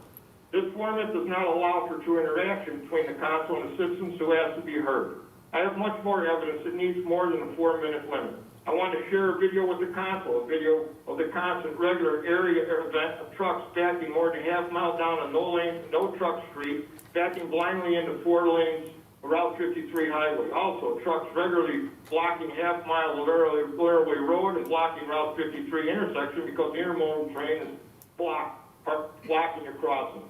This format does not allow for true interaction between the council and the citizens who ask to be heard. I have much more evidence that needs more than a 4-minute limit. I want to share a video with the council, a video of the constant regular area event of trucks backing more than half mile down a no truck street, backing blindly into 4 lanes of Route 53 highway. Also, trucks regularly blocking half-mile Laraway Road and blocking Route 53 intersection because the intermodal train is blocking the crossing.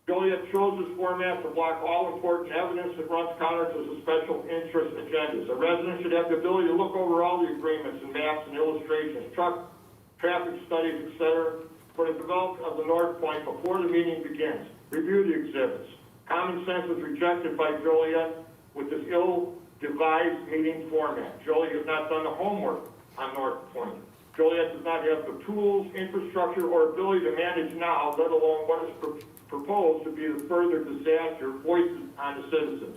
Joliet chose this format to block all important evidence that runs counter to the special interest agendas. A resident should have the ability to look over all the agreements and maps and illustrations, traffic studies, etc. for the development of the North Point before the meeting begins. Review the exhibits. Common sense was rejected by Joliet with this ill-devised meeting format. Joliet has not done the homework on North Point. Joliet does not have the tools, infrastructure, or ability to manage now, let alone what is proposed to be the further disaster foisted on the citizens.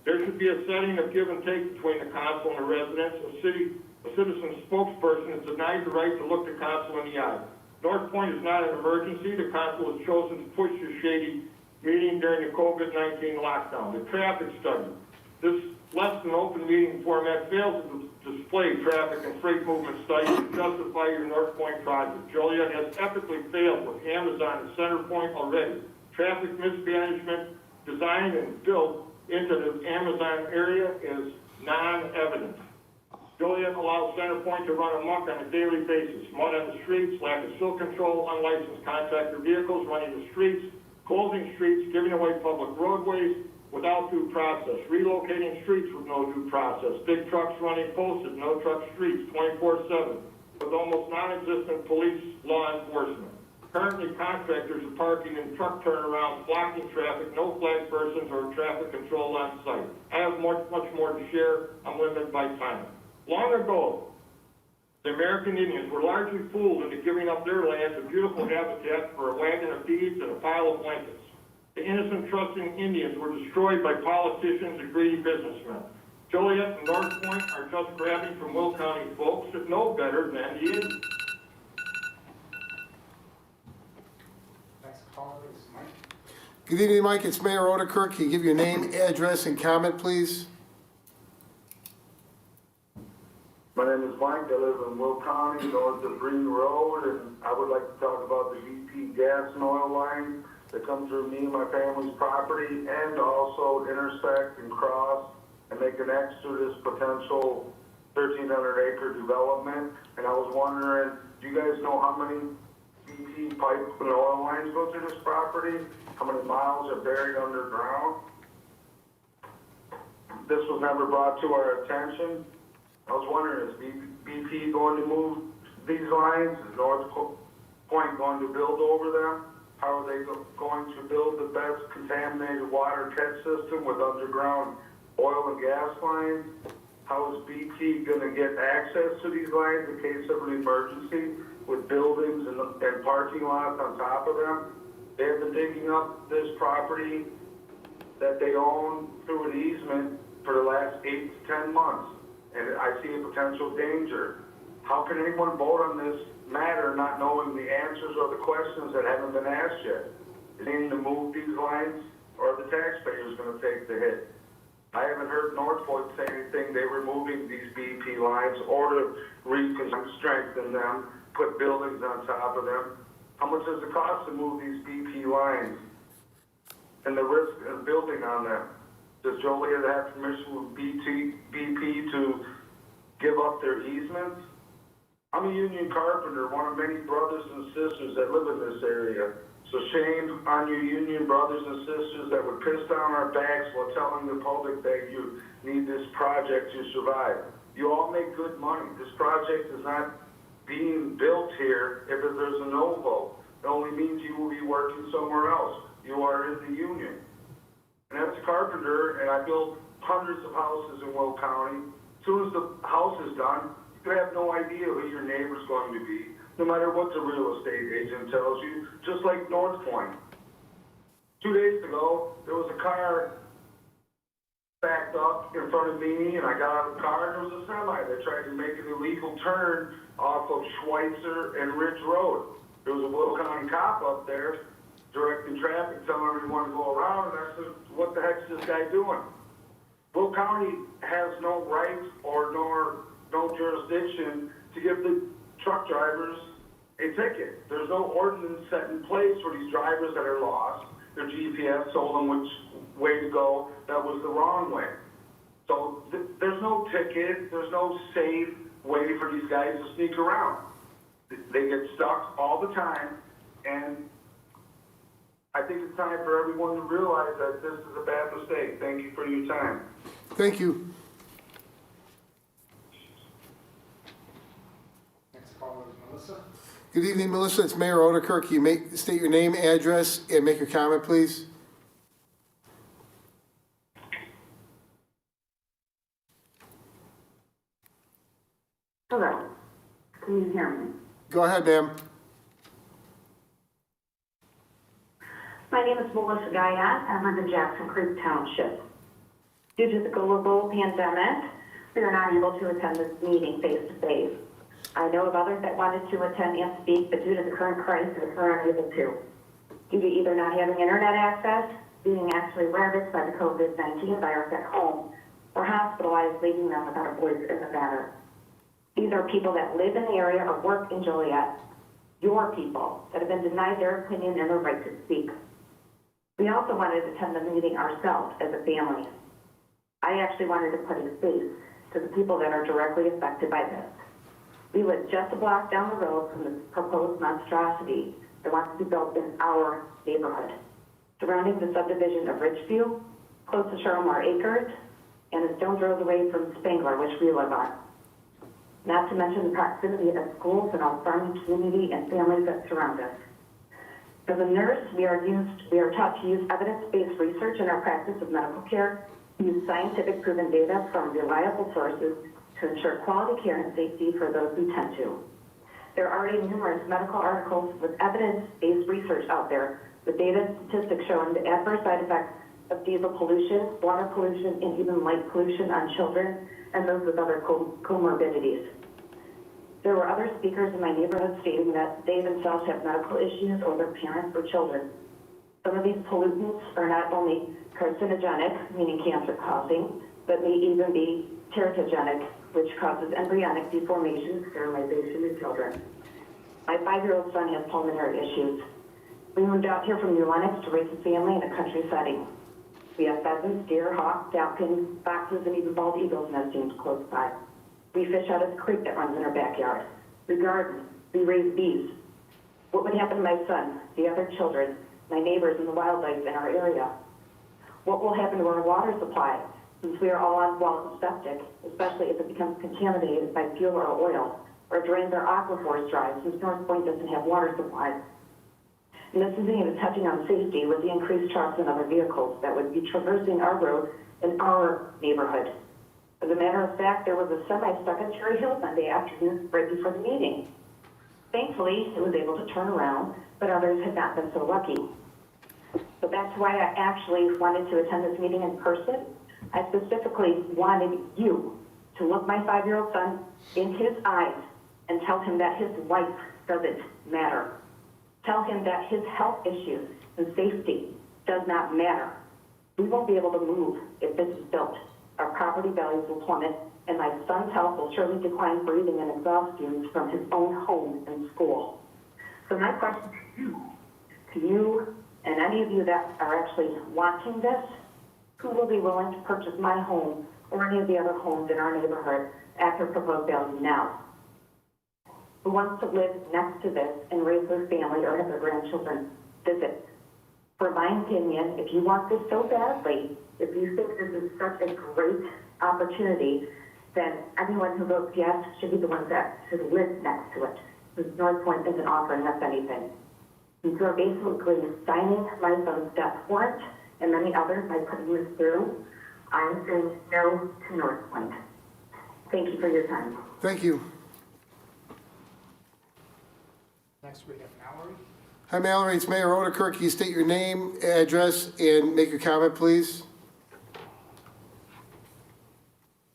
There should be a setting of give and take between the council and the residents. A citizen spokesperson is denied the right to look the council in the eye. North Point is not an emergency. The council has chosen to push the shady meeting during the COVID-19 lockdown. The traffic study. This less than open meeting format fails to display traffic and freight movement studies to justify your North Point project. Joliet has epically failed with Amazon and Center Point already. Traffic mismanagement designed and built into the Amazon area is non-evident. Joliet allows Center Point to run amok on a daily basis. Mud on the streets, lack of silt control, unlicensed contractor vehicles running the streets, closing streets, giving away public roadways without due process, relocating streets with no due process, big trucks running posted, no truck streets 24/7, with almost non-existent police law enforcement. Currently, contractors are parking in truck turnarounds, blocking traffic, no flag persons or traffic control on site. I have much more to share. I'm limited by time. Long ago, the American Indians were largely fooled into giving up their land to beautiful habitat for a wagon of beads and a pile of blankets. The innocent, trusting Indians were destroyed by politicians and greedy businessmen. Joliet and North Point are just grabbing from Will County folks that know better than the Indians. Next caller is Mike. Good evening, Mike. It's Mayor Oedekerk. Can you give your name, address, and comment, please? My name is Mike. I live in Will County, north of Green Road, and I would like to talk about the BP gas and oil line that comes through me and my family's property, and also intersect and cross and make an exit to this potential 1,300-acre development. And I was wondering, do you guys know how many BP pipe and oil lines go through this property? How many miles are buried underground? This was never brought to our attention. I was wondering, is BP going to move these lines? Is North Point going to build over them? How are they going to build the best contaminated water catch system with underground oil and gas lines? How is BP going to get access to these lines in case of an emergency with buildings and parking lots on top of them? They have been digging up this property that they own through an easement for the last 8 to 10 months. And I see a potential danger. How can anyone vote on this matter not knowing the answers or the questions that haven't been asked yet? Is it to move these lines, or are the taxpayers going to take the hit? I haven't heard North Point say anything. They were moving these BP lines or to strengthen them, put buildings on top of them. How much does it cost to move these BP lines and the risk of building on them? Does Joliet have permission with BP to give up their easements? I'm a union carpenter, one of many brothers and sisters that live in this area. So shame on you union brothers and sisters that would piss down our backs while telling the public that you need this project to survive. You all make good money. This project is not being built here if there's a no vote. It only means you will be working somewhere else. You are in the union. And as a carpenter, and I build hundreds of houses in Will County, as soon as the house is done, you have no idea who your neighbor's going to be, no matter what the real estate agent tells you, just like North Point. 2 days ago, there was a car backed up in front of me, and I got out of the car, and there was a semi that tried to make an illegal turn off of Schweitzer and Ridge Road. There was a Will County cop up there directing traffic, telling everyone to go around, and I said, what the heck's this guy doing? Will County has no right or no jurisdiction to give the truck drivers a ticket. There's no ordinance set in place for these drivers that are lost. Their GPS told them which way to go. That was the wrong way. So there's no ticket. There's no safe way for these guys to sneak around. They get stuck all the time, and I think it's time for everyone to realize that this is a bad mistake. Thank you for your time. Thank you. Next caller is Melissa. Good evening, Melissa. It's Mayor Oedekerk. Can you state your name, address, and make your comment, please? Hello, can you hear me? Go ahead, ma'am. My name is Melissa Guyot. I live in Jackson Creek Township. Due to the global pandemic, we are not able to attend this meeting face-to-face. I know of others that wanted to attend and speak, but due to the current crisis, we're unable to. Due to either not having internet access, being actually ravaged by the COVID-19 virus at home, or hospitalized, leaving them without a voice in the matter. These are people that live in the area or work in Joliet, your people, that have been denied their opinion and their right to speak. We also wanted to attend the meeting ourselves as a family. I actually wanted to put a face to the people that are directly affected by this. We live just a block down the road from this proposed monstrosity that wants to be built in our neighborhood, surrounding the subdivision of Ridgeview, close to Cheryl Oedekerk, and a stone throws away from Spangler, which we live on. Not to mention the proximity of schools and our farming community and families that surround us. As a nurse, we are taught to use evidence-based research in our practice of medical care, use scientific proven data from reliable sources to ensure quality care and safety for those we tend to. There are already numerous medical articles with evidence-based research out there with data statistics showing the adverse side effects of diesel pollution, water pollution, and even light pollution on children and those with other comorbidities. There were other speakers in my neighborhood stating that they themselves have medical issues or their parents or children. Some of these pollutants are not only carcinogenic, meaning cancer-causing, but may even be teratogenic, which causes embryonic deformation, sterilization in children. My 5-year-old son has pulmonary issues. We moved out here from New Lenox to raise a family in a country setting. We have pheasants, deer, hawks, falcons, foxes, and even bald eagles nesting close by. We fish out of the creek that runs in our backyard. We garden. We raise bees. What would happen to my son, the other children, my neighbors, and the wildlife in our area? What will happen to our water supply, since we are all on well and septic, especially if it becomes contaminated by fuel or oil, or drains our aquifers dry, since North Point doesn't have water supplies? And this isn't even touching on safety with the increased trucks and other vehicles that would be traversing our road in our neighborhood. As a matter of fact, there was a semi stuck on Cherry Hill Monday afternoon right before the meeting. Thankfully, it was able to turn around, but others had not been so lucky. So that's why I actually wanted to attend this meeting in person. I specifically wanted you to look my 5-year-old son in his eyes and tell him that his life doesn't matter. Tell him that his health issues and safety does not matter. We won't be able to move if this is built. Our property values will plummet, and my son's health will surely decline breathing and exhaust fumes from his own home and school. So my question to you and any of you that are actually watching this, who will be willing to purchase my home or any of the other homes in our neighborhood at their proposed value now? Who wants to live next to this and raise their family or have their grandchildren visit. For my opinion, if you want this so badly, if you think this is such a great opportunity, then anyone who votes yes should be the ones that should live next to it. Because North Point isn't offering us anything. And so basically signing my son's death warrant and many others by putting this through, I'm saying no to North Point. Thank you for your time. Thank you. Next we have Mallory. Hi, Mallory. It's Mayor Oedekerk. Can you state your name, address, and make your comment, please?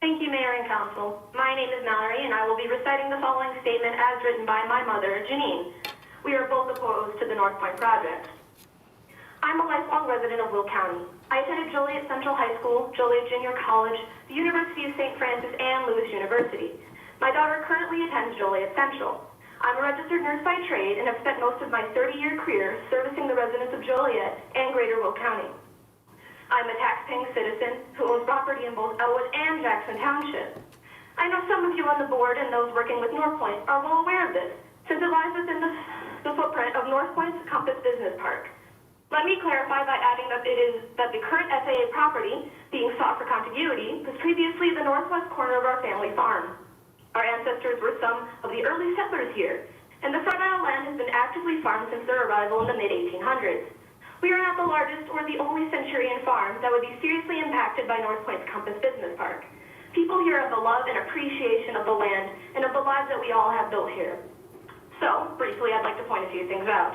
Thank you, Mayor and Council. My name is Mallory, and I will be reciting the following statement as written by my mother, Janine. We are both opposed to the North Point project. I'm a lifelong resident of Will County. I attended Joliet Central High School, Joliet Junior College, the University of St. Francis, and Lewis University. My daughter currently attends Joliet Central. I'm a registered nurse by trade and have spent most of my 30-year career servicing the residents of Joliet and Greater Will County. I'm a tax-paying citizen who owns property in both Elwood and Jackson Township. I know some of you on the board and those working with North Point are well aware of this, since it lies within the footprint of North Point's Compass Business Park. Let me clarify by adding that the current FAA property being sought for contiguity was previously the northwest corner of our family farm. Our ancestors were some of the early settlers here, and the fertile land has been actively farmed since their arrival in the mid-1800s. We are not the largest or the only centurion farm that would be seriously impacted by North Point's Compass Business Park. People here have the love and appreciation of the land and of the lives that we all have built here. So, briefly, I'd like to point a few things out.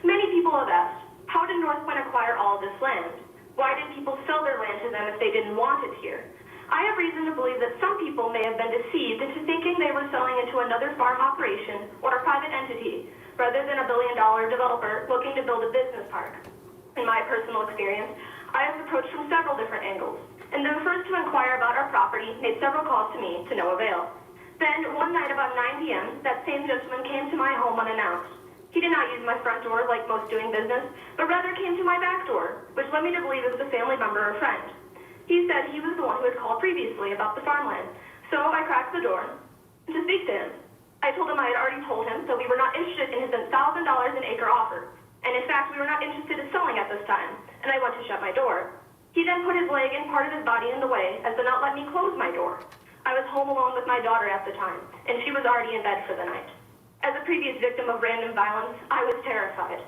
Many people have asked, how did North Point acquire all this land? Why did people sell their land to them if they didn't want it here? I have reason to believe that some people may have been deceived into thinking they were selling into another farm operation or a private entity, rather than a billion-dollar developer looking to build a business park. In my personal experience, I was approached from several different angles, and the first to inquire about our property made several calls to me to no avail. Then, one night about 9 p.m., that same gentleman came to my home unannounced. He did not use my front door like most doing business, but rather came to my back door, which led me to believe it was a family member or friend. He said he was the one who had called previously about the farmland, so I cracked the door to speak to him. I told him I had already told him that we were not interested in his $1,000 an acre offer, and in fact we were not interested in selling at this time, and I went to shut my door. He then put his leg and part of his body in the way as to not let me close my door. I was home alone with my daughter at the time, and she was already in bed for the night. As a previous victim of random violence, I was terrified.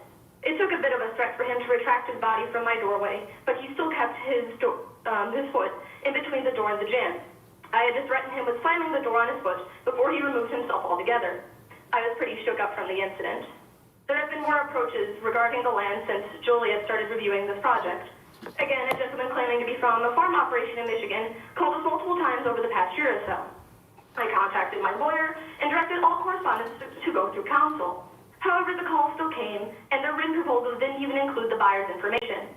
It took a bit of a threat for him to retract his body from my doorway, but he still kept his foot in between the door and the jamb. I had just threatened him with slamming the door on his foot before he removed himself altogether. I was pretty shook up from the incident. There have been more approaches regarding the land since Joliet started reviewing this project. Again, a gentleman claiming to be from a farm operation in Michigan called us multiple times over the past year or so. I contacted my lawyer and directed all correspondence to go through counsel. However, the call still came, and their written proposals didn't even include the buyer's information.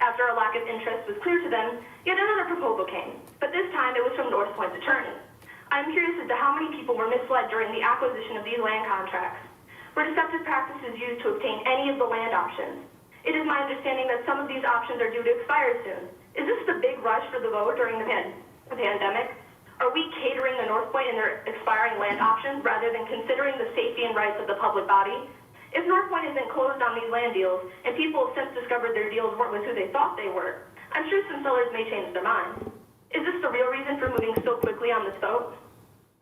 After a lack of interest was clear to them, yet another proposal came, but this time it was from North Point's attorney. I'm curious as to how many people were misled during the acquisition of these land contracts. Were deceptive practices used to obtain any of the land options? It is my understanding that some of these options are due to expire soon. Is this the big rush for the vote during the pandemic? Are we catering the North Point and their expiring land options rather than considering the safety and rights of the public body? If North Point isn't closed on these land deals, and people have since discovered their deals weren't with who they thought they were, I'm sure some sellers may change their minds. Is this the real reason for moving so quickly on this vote?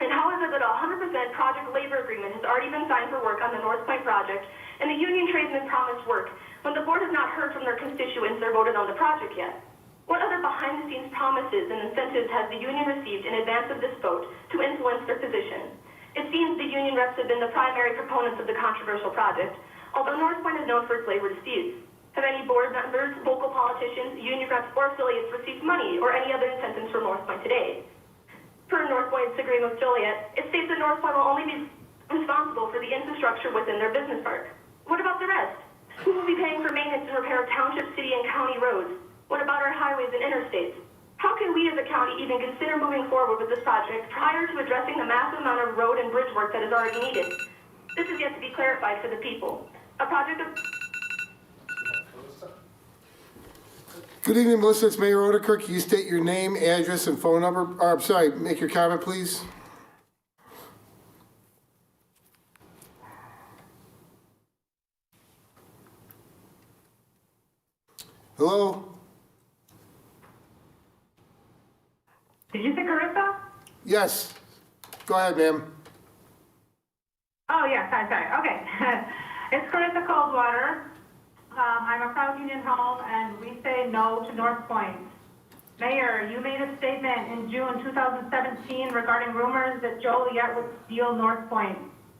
And how is it that a 100% project labor agreement has already been signed for work on the North Point project, and the union tradesmen promised work when the board has not heard from their constituents or voted on the project yet? What other behind-the-scenes promises and incentives has the union received in advance of this vote to influence their position? It seems the union reps have been the primary proponents of the controversial project, although North Point is known for its labor disputes. Have any board members, local politicians, union reps, or affiliates received money or any other incentives from North Point today? Per North Point's agreement with Joliet, it states that North Point will only be responsible for the infrastructure within their business park. What about the rest? Who will be paying for maintenance and repair of township, city, and county roads? What about our highways and interstates? How can we as a county even consider moving forward with this project prior to addressing the massive amount of road and bridge work that is already needed? This is yet to be clarified for the people. A project of... Good evening, Melissa. It's Mayor Oedekerk. Can you state your name, address, and phone number? Or, I'm sorry, make your comment, please. Hello? Did you say Carissa? Yes. Go ahead, ma'am. Oh, yes, sorry. Okay. It's Carissa Coldwater. I'm a proud Union home, and we say no to North Point. Mayor, you made a statement in June 2017 regarding rumors that Joliet would steal North Point.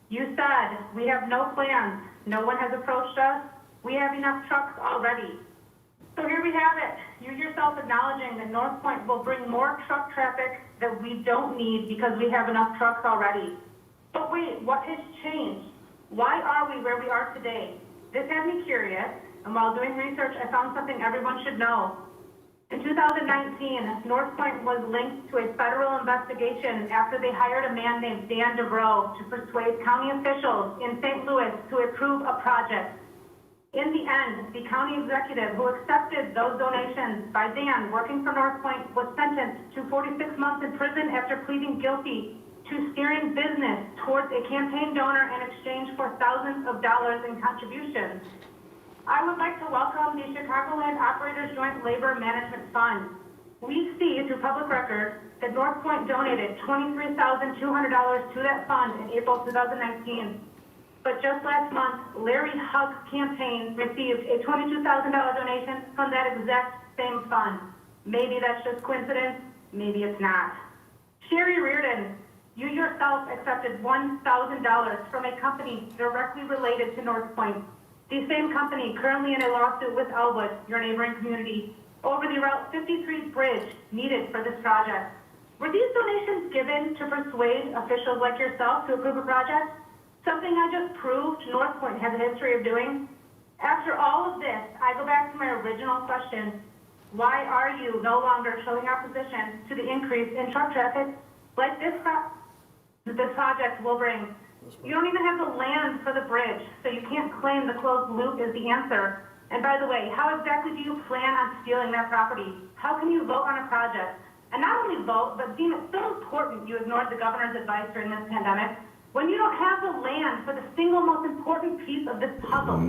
You said, we have no plans. No one has approached us. We have enough trucks already. So here we have it. You yourself acknowledging that North Point will bring more truck traffic that we don't need because we have enough trucks already. But wait, what has changed? Why are we where we are today? This had me curious, and while doing research, I found something everyone should know. In 2019, North Point was linked to a federal investigation after they hired a man named Dan DeVroe to persuade county officials in St. Louis to approve a project. In the end, the county executive who accepted those donations by Dan working for North Point was sentenced to 46 months in prison after pleading guilty to steering business towards a campaign donor in exchange for thousands of dollars in contributions. I would like to welcome the Chicagoland Operators Joint Labor Management Fund. We see through public record that North Point donated $23,200 to that fund in April 2019. But just last month, Larry Huck's campaign received a $22,000 donation from that exact same fund. Maybe that's just coincidence, maybe it's not. Sherry Reardon, you yourself accepted $1,000 from a company directly related to North Point. The same company currently in a lawsuit with Elwood, your neighboring community, over the Route 53 bridge needed for this project. Were these donations given to persuade officials like yourself to approve a project? Something I just proved North Point has a history of doing? After all of this, I go back to my original question. Why are you no longer showing opposition to the increase in truck traffic like this project will bring? You don't even have the land for the bridge, so you can't claim the closed loop is the answer. And by the way, how exactly do you plan on stealing that property? How can you vote on a project? And not only vote, but deem it so important you ignored the governor's advice during this pandemic, when you don't have the land for the single most important piece of this puzzle.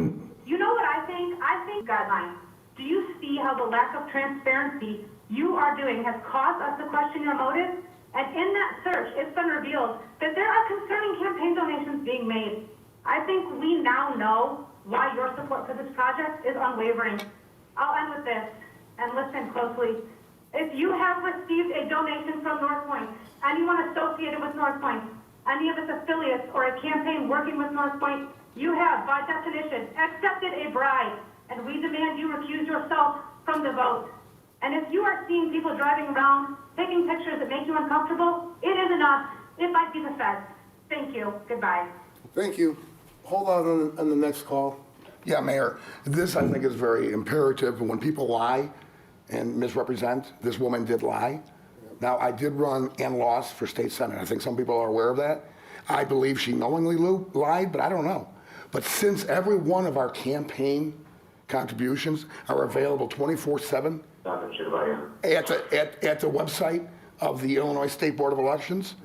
You know what I think? I think guidelines. Do you see how the lack of transparency you are doing has caused us to question your motives? And in that search, it's been revealed that there are concerning campaign donations being made. I think we now know why your support for this project is unwavering. I'll end with this, and listen closely. If you have received a donation from North Point, anyone associated with North Point, any of its affiliates, or a campaign working with North Point, you have, by definition, accepted a bribe, and we demand you recuse yourself from the vote. And if you are seeing people driving around, taking pictures that make you uncomfortable, it is enough. It might be the feds. Thank you. Goodbye. Thank you. Hold on the next call. Yeah, Mayor, this I think is very imperative. When people lie and misrepresent, this woman did lie. Now, I did run and lost for state senate. I think some people are aware of that. I believe she knowingly lied, but I don't know. But since every one of our campaign contributions are available 24/7 at the website of the Illinois State Board of Elections,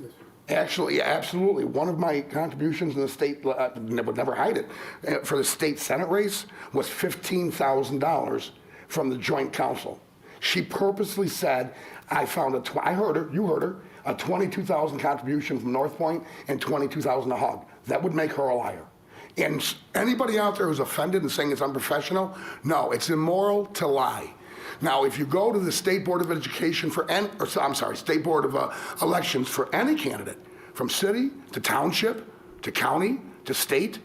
actually, absolutely, one of my contributions in the state, would never hide it, for the state senate race was $15,000 from the joint council. She purposely said, I found I heard her, you heard her, a $22,000 contribution from North Point and $22,000 a hug. That would make her a liar. And anybody out there who's offended and saying it's unprofessional, no, it's immoral to lie. Now, if you go to the State Board of Education State Board of Elections for any candidate, from city to township to county to state,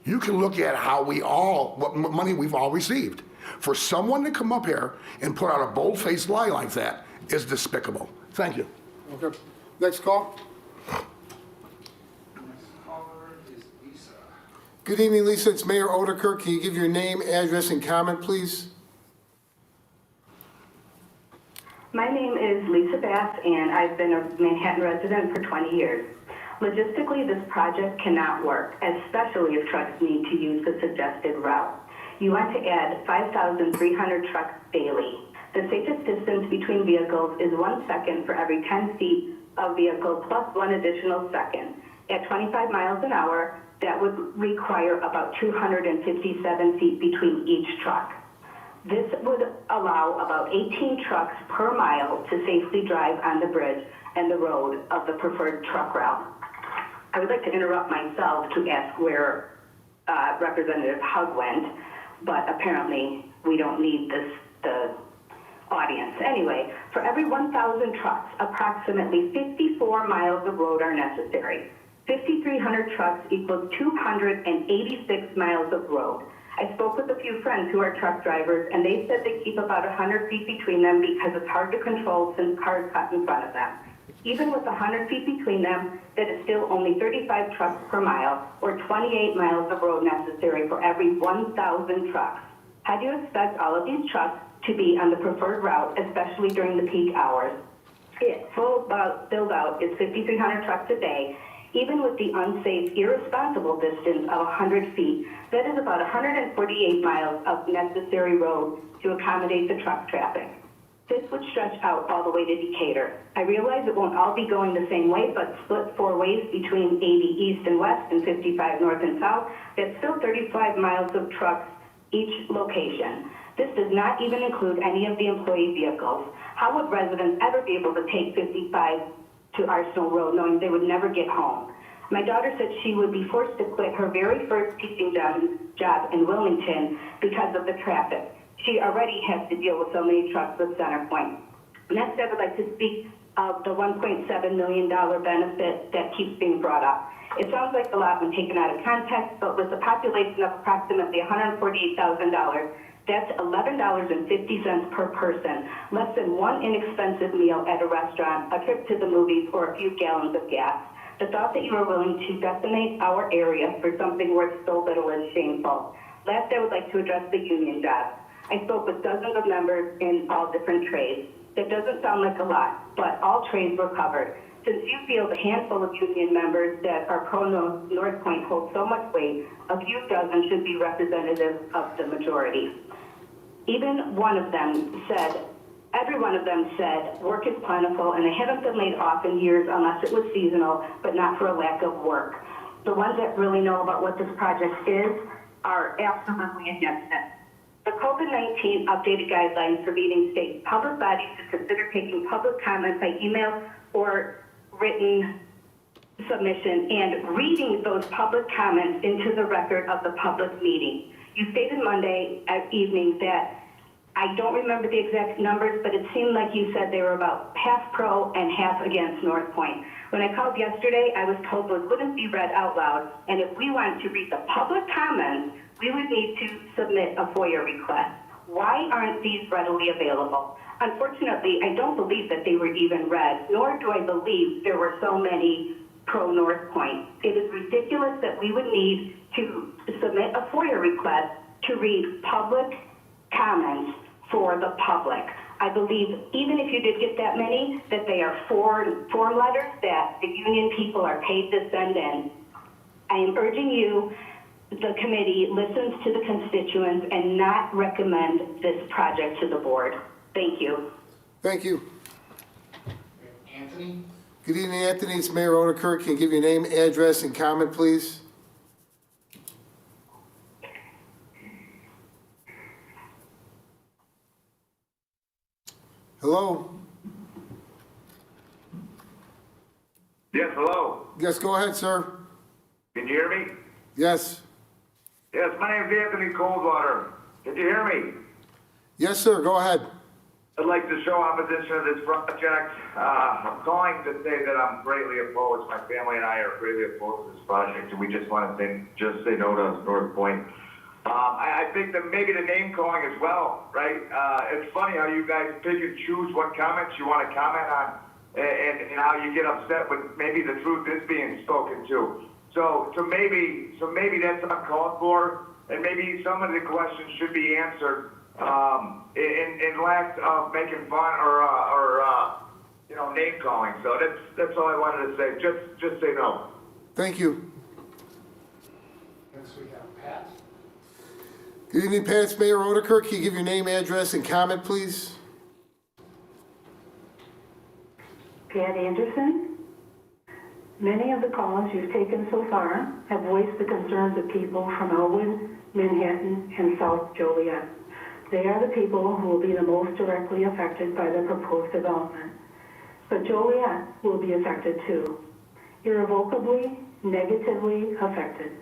you can look at how what money we've all received. For someone to come up here and put out a bold-faced lie like that is despicable. Thank you. Okay. Next call. Good evening, Lisa. It's Mayor Oedekerk. Can you give your name, address, and comment, please? My name is Lisa Bass, and I've been a Manhattan resident for 20 years. Logistically, this project cannot work, especially if trucks need to use the suggested route. You want to add 5,300 trucks daily. The safest distance between vehicles is 1 second for every 10 feet of vehicle plus 1 additional second. At 25 miles an hour, that would require about 257 feet between each truck. This would allow about 18 trucks per mile to safely drive on the bridge and the road of the preferred truck route. I would like to interrupt myself to ask where Representative Hug went, but apparently we don't need the audience. Anyway, for every 1,000 trucks, approximately 54 miles of road are necessary. 5,300 trucks equals 286 miles of road. I spoke with a few friends who are truck drivers, and they said they keep about 100 feet between them because it's hard to control since cars cut in front of them. Even with 100 feet between them, that is still only 35 trucks per mile, or 28 miles of road necessary for every 1,000 trucks. How do you expect all of these trucks to be on the preferred route, especially during the peak hours? Full build out is 5,300 trucks a day. Even with the unsafe, irresponsible distance of 100 feet, that is about 148 miles of necessary road to accommodate the truck traffic. This would stretch out all the way to Decatur. I realize it won't all be going the same way, but split 4 ways between 80 east and west and 55 north and south, that's still 35 miles of trucks each location. This does not even include any of the employee vehicles. How would residents ever be able to take 55 to Arsenal Road knowing they would never get home? My daughter said she would be forced to quit her very first teaching job in Wilmington because of the traffic. She already has to deal with so many trucks with CenterPoint. Next, I would like to speak of the $1.7 million benefit that keeps being brought up. It sounds like a lot when taken out of context, but with a population of approximately $148,000, that's $11.50 per person, less than one inexpensive meal at a restaurant, a trip to the movies, or a few gallons of gas. The thought that you are willing to decimate our area for something worth so little is shameful. Last, I would like to address the union jobs. I spoke with dozens of members in all different trades. That doesn't sound like a lot, but all trades were covered. Since you feel the handful of union members that are pro-North Point hold so much weight, a few dozen should be representative of the majority. Even one of them said, every one of them said, work is plentiful and they haven't been laid off in years unless it was seasonal, but not for a lack of work. The ones that really know about what this project is are absolutely against it. The COVID-19 updated guidelines for meeting state public bodies to consider taking public comment by email or written submission and reading those public comments into the record of the public meeting. You stated Monday evening that, I don't remember the exact numbers, but it seemed like you said they were about half pro and half against North Point. When I called yesterday, I was told those wouldn't be read out loud, and if we wanted to read the public comments, we would need to submit a FOIA request. Why aren't these readily available? Unfortunately, I don't believe that they were even read, nor do I believe there were so many pro-North Point. It is ridiculous that we would need to submit a FOIA request to read public comments for the public. I believe even if you did get that many, that they are form letters that the union people are paid to send in. I am urging you, the committee listens to the constituents and not recommend this project to the board. Thank you. Thank you. Anthony? Good evening, Anthony. It's Mayor Oedekerk. Can you give your name, address, and comment, please? Hello? Yes, hello. Yes, go ahead, sir. Can you hear me? Yes. Yes, my name's Anthony Coldwater. Can you hear me? Yes, sir. Go ahead. I'd like to show opposition to this project. I'm calling to say that I'm greatly opposed. My family and I are greatly opposed to this project, and we just want to say no to North Point. I think that maybe the name calling as well, right? It's funny how you guys pick and choose what comments you want to comment on, and how you get upset when maybe the truth is being spoken to. So maybe that's uncalled for, and maybe some of the questions should be answered in lack of making fun or name calling. So that's all I wanted to say. Just say no. Thank you. Next we have Pat. Good evening, Pat. It's Mayor Oedekerk. Can you give your name, address, and comment, please? Pat Anderson. Many of the calls you've taken so far have voiced the concerns of people from Elwood, Manhattan, and South Joliet. They are the people who will be the most directly affected by the proposed development. But Joliet will be affected too, irrevocably, negatively affected.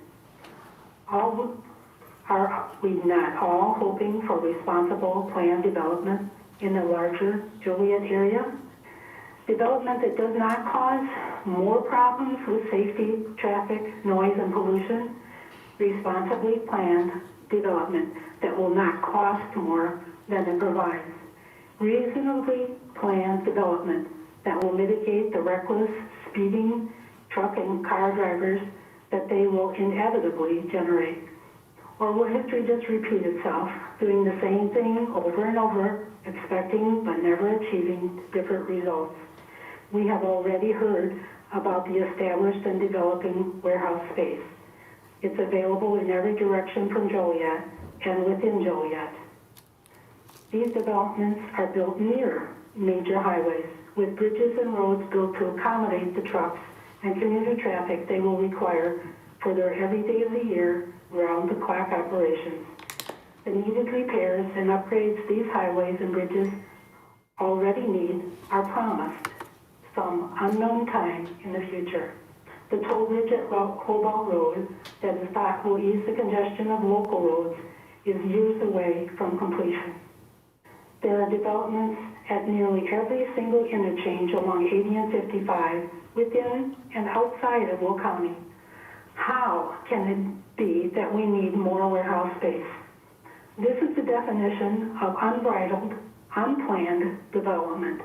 Are we not all hoping for responsible planned development in the larger Joliet area? Development that does not cause more problems with safety, traffic, noise, and pollution. Responsibly planned development that will not cost more than it provides. Reasonably planned development that will mitigate the reckless, speeding truck and car drivers that they will inevitably generate. Or will history just repeat itself, doing the same thing over and over, expecting but never achieving different results? We have already heard about the established and developing warehouse space. It's available in every direction from Joliet and within Joliet. These developments are built near major highways, with bridges and roads built to accommodate the trucks and commuter traffic they will require for their every day of the year, round-the-clock operations. The needed repairs and upgrades these highways and bridges already need are promised some unknown time in the future. The toll bridge at Cobalt Road that is thought will ease the congestion of local roads is years away from completion. There are developments at nearly every single interchange along 80 and 55 within and outside of Will County. How can it be that we need more warehouse space? This is the definition of unbridled, unplanned development.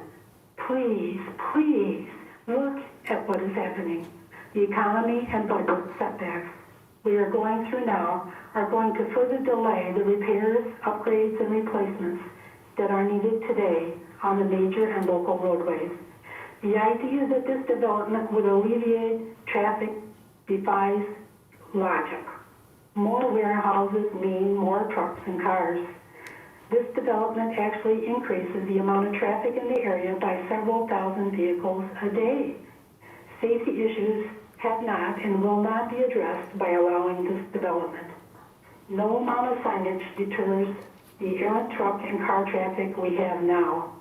Please, please look at what is happening. The economy and budget setbacks we are going through now are going to further delay the repairs, upgrades, and replacements that are needed today on the major and local roadways. The idea that this development would alleviate traffic defies logic. More warehouses mean more trucks and cars. This development actually increases the amount of traffic in the area by several thousand vehicles a day. Safety issues have not and will not be addressed by allowing this development. No amount of signage deters the errant truck and car traffic we have now.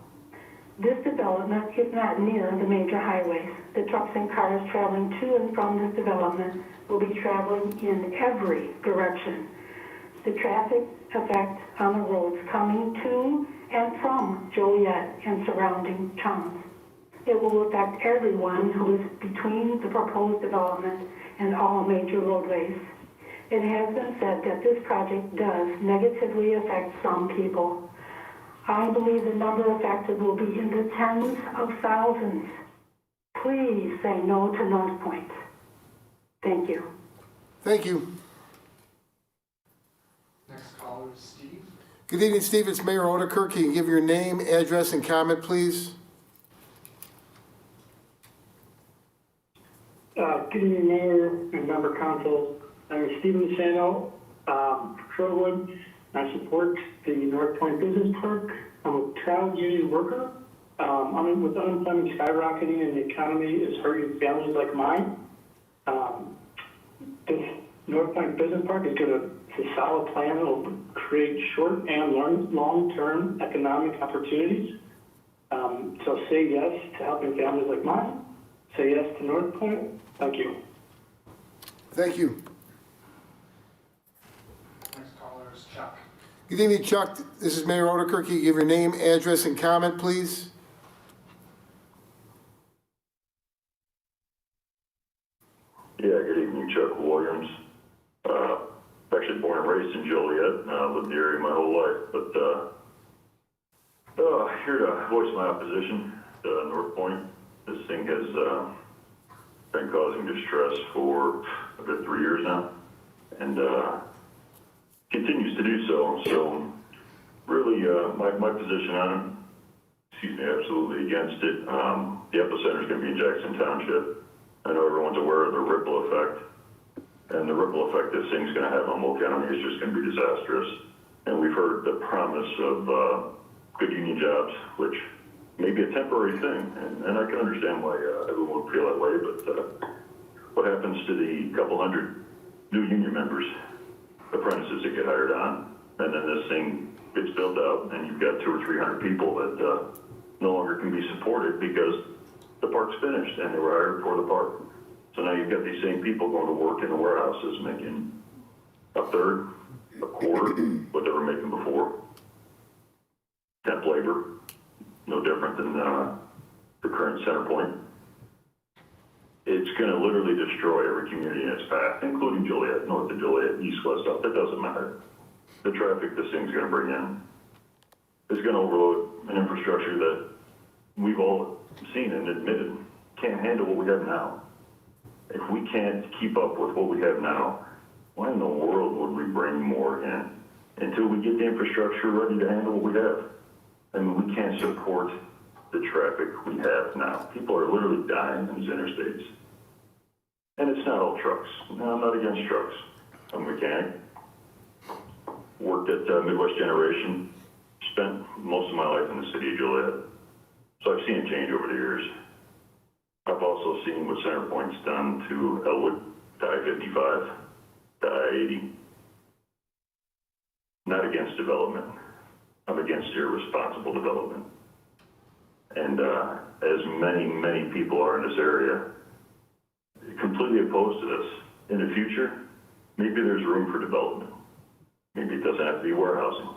This development is not near the major highways. The trucks and cars traveling to and from this development will be traveling in every direction. The traffic effect on the roads coming to and from Joliet and surrounding towns. It will affect everyone who is between the proposed development and all major roadways. It has been said that this project does negatively affect some people. I believe the number affected will be in the tens of thousands. Please say no to North Point. Thank you. Thank you. Next caller is Steve. Good evening, Steve. It's Mayor Oedekerk. Can you give your name, address, and comment, please? Good evening, Mayor and Member Council. I'm Stephen Sano, Sherwood. I support the North Point Business Park. I'm a proud union worker. With unemployment skyrocketing and the economy is hurting families like mine, this North Point Business Park is a solid plan that will create short and long-term economic opportunities. So say yes to helping families like mine. Say yes to North Point. Thank you. Thank you. Next caller is Chuck. Good evening, Chuck. This is Mayor Oedekerk. Can you give your name, address, and comment, please? Yeah, good evening, Chuck Williams. Actually born and raised in Joliet, and lived in the area my whole life, but here to voice my opposition to North Point. This thing has been causing distress for a good 3 years now, and continues to do so. So really, my position on it, absolutely against it. The epicenter is going to be in Jackson Township. I know everyone's aware of the ripple effect, and the ripple effect this thing's going to have on Will County is just going to be disastrous. And we've heard the promise of good union jobs, which may be a temporary thing, and I can understand why everyone would feel that way, but what happens to the couple hundred new union members, apprentices that get hired on, and then this thing gets built out, and you've got 200 or 300 people that no longer can be supported because the park's finished and they were hired for the park. So now you've got these same people going to work in the warehouses making a third, a quarter, what they were making before. Temp labor, no different than the current center point. It's going to literally destroy every community in its path, including Joliet, north of Joliet, east, west, up. That doesn't matter. The traffic this thing's going to bring in is going to overload an infrastructure that we've all seen and admitted can't handle what we have now. If we can't keep up with what we have now, why in the world would we bring more in until we get the infrastructure ready to handle what we have? I mean, we can't support the traffic we have now. People are literally dying in these interstates. And it's not all trucks. No, I'm not against trucks. I'm a mechanic. Worked at Midwest Generation. Spent most of my life in the city of Joliet. So I've seen it change over the years. I've also seen what Centerpoint's done to Elwood, to I-55, to I-80. Not against development. I'm against irresponsible development. And as many people are in this area, completely opposed to this. In the future, maybe there's room for development. Maybe it doesn't have to be warehousing.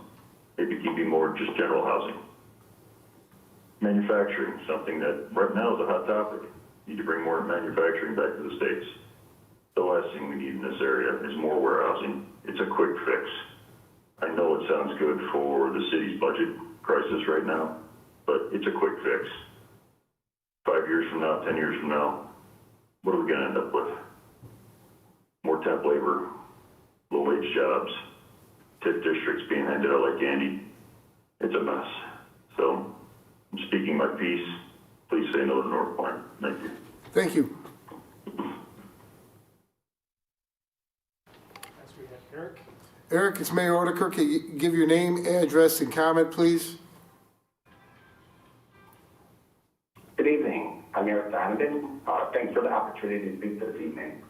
Maybe it can be more just general housing. Manufacturing, something that right now is a hot topic. Need to bring more manufacturing back to the States. The last thing we need in this area is more warehousing. It's a quick fix. I know it sounds good for the city's budget crisis right now, but it's a quick fix. 5 years from now, 10 years from now, what are we going to end up with? More temp labor, low-wage jobs, TIF districts being handed out like candy. It's a mess. So I'm speaking my piece. Please say no to North Point. Thank you. Thank you. Next we have Eric. Eric, it's Mayor Oedekerk. Can you give your name, address, and comment, please? Good evening. I'm Eric Donovan. Thanks for the opportunity to speak this evening.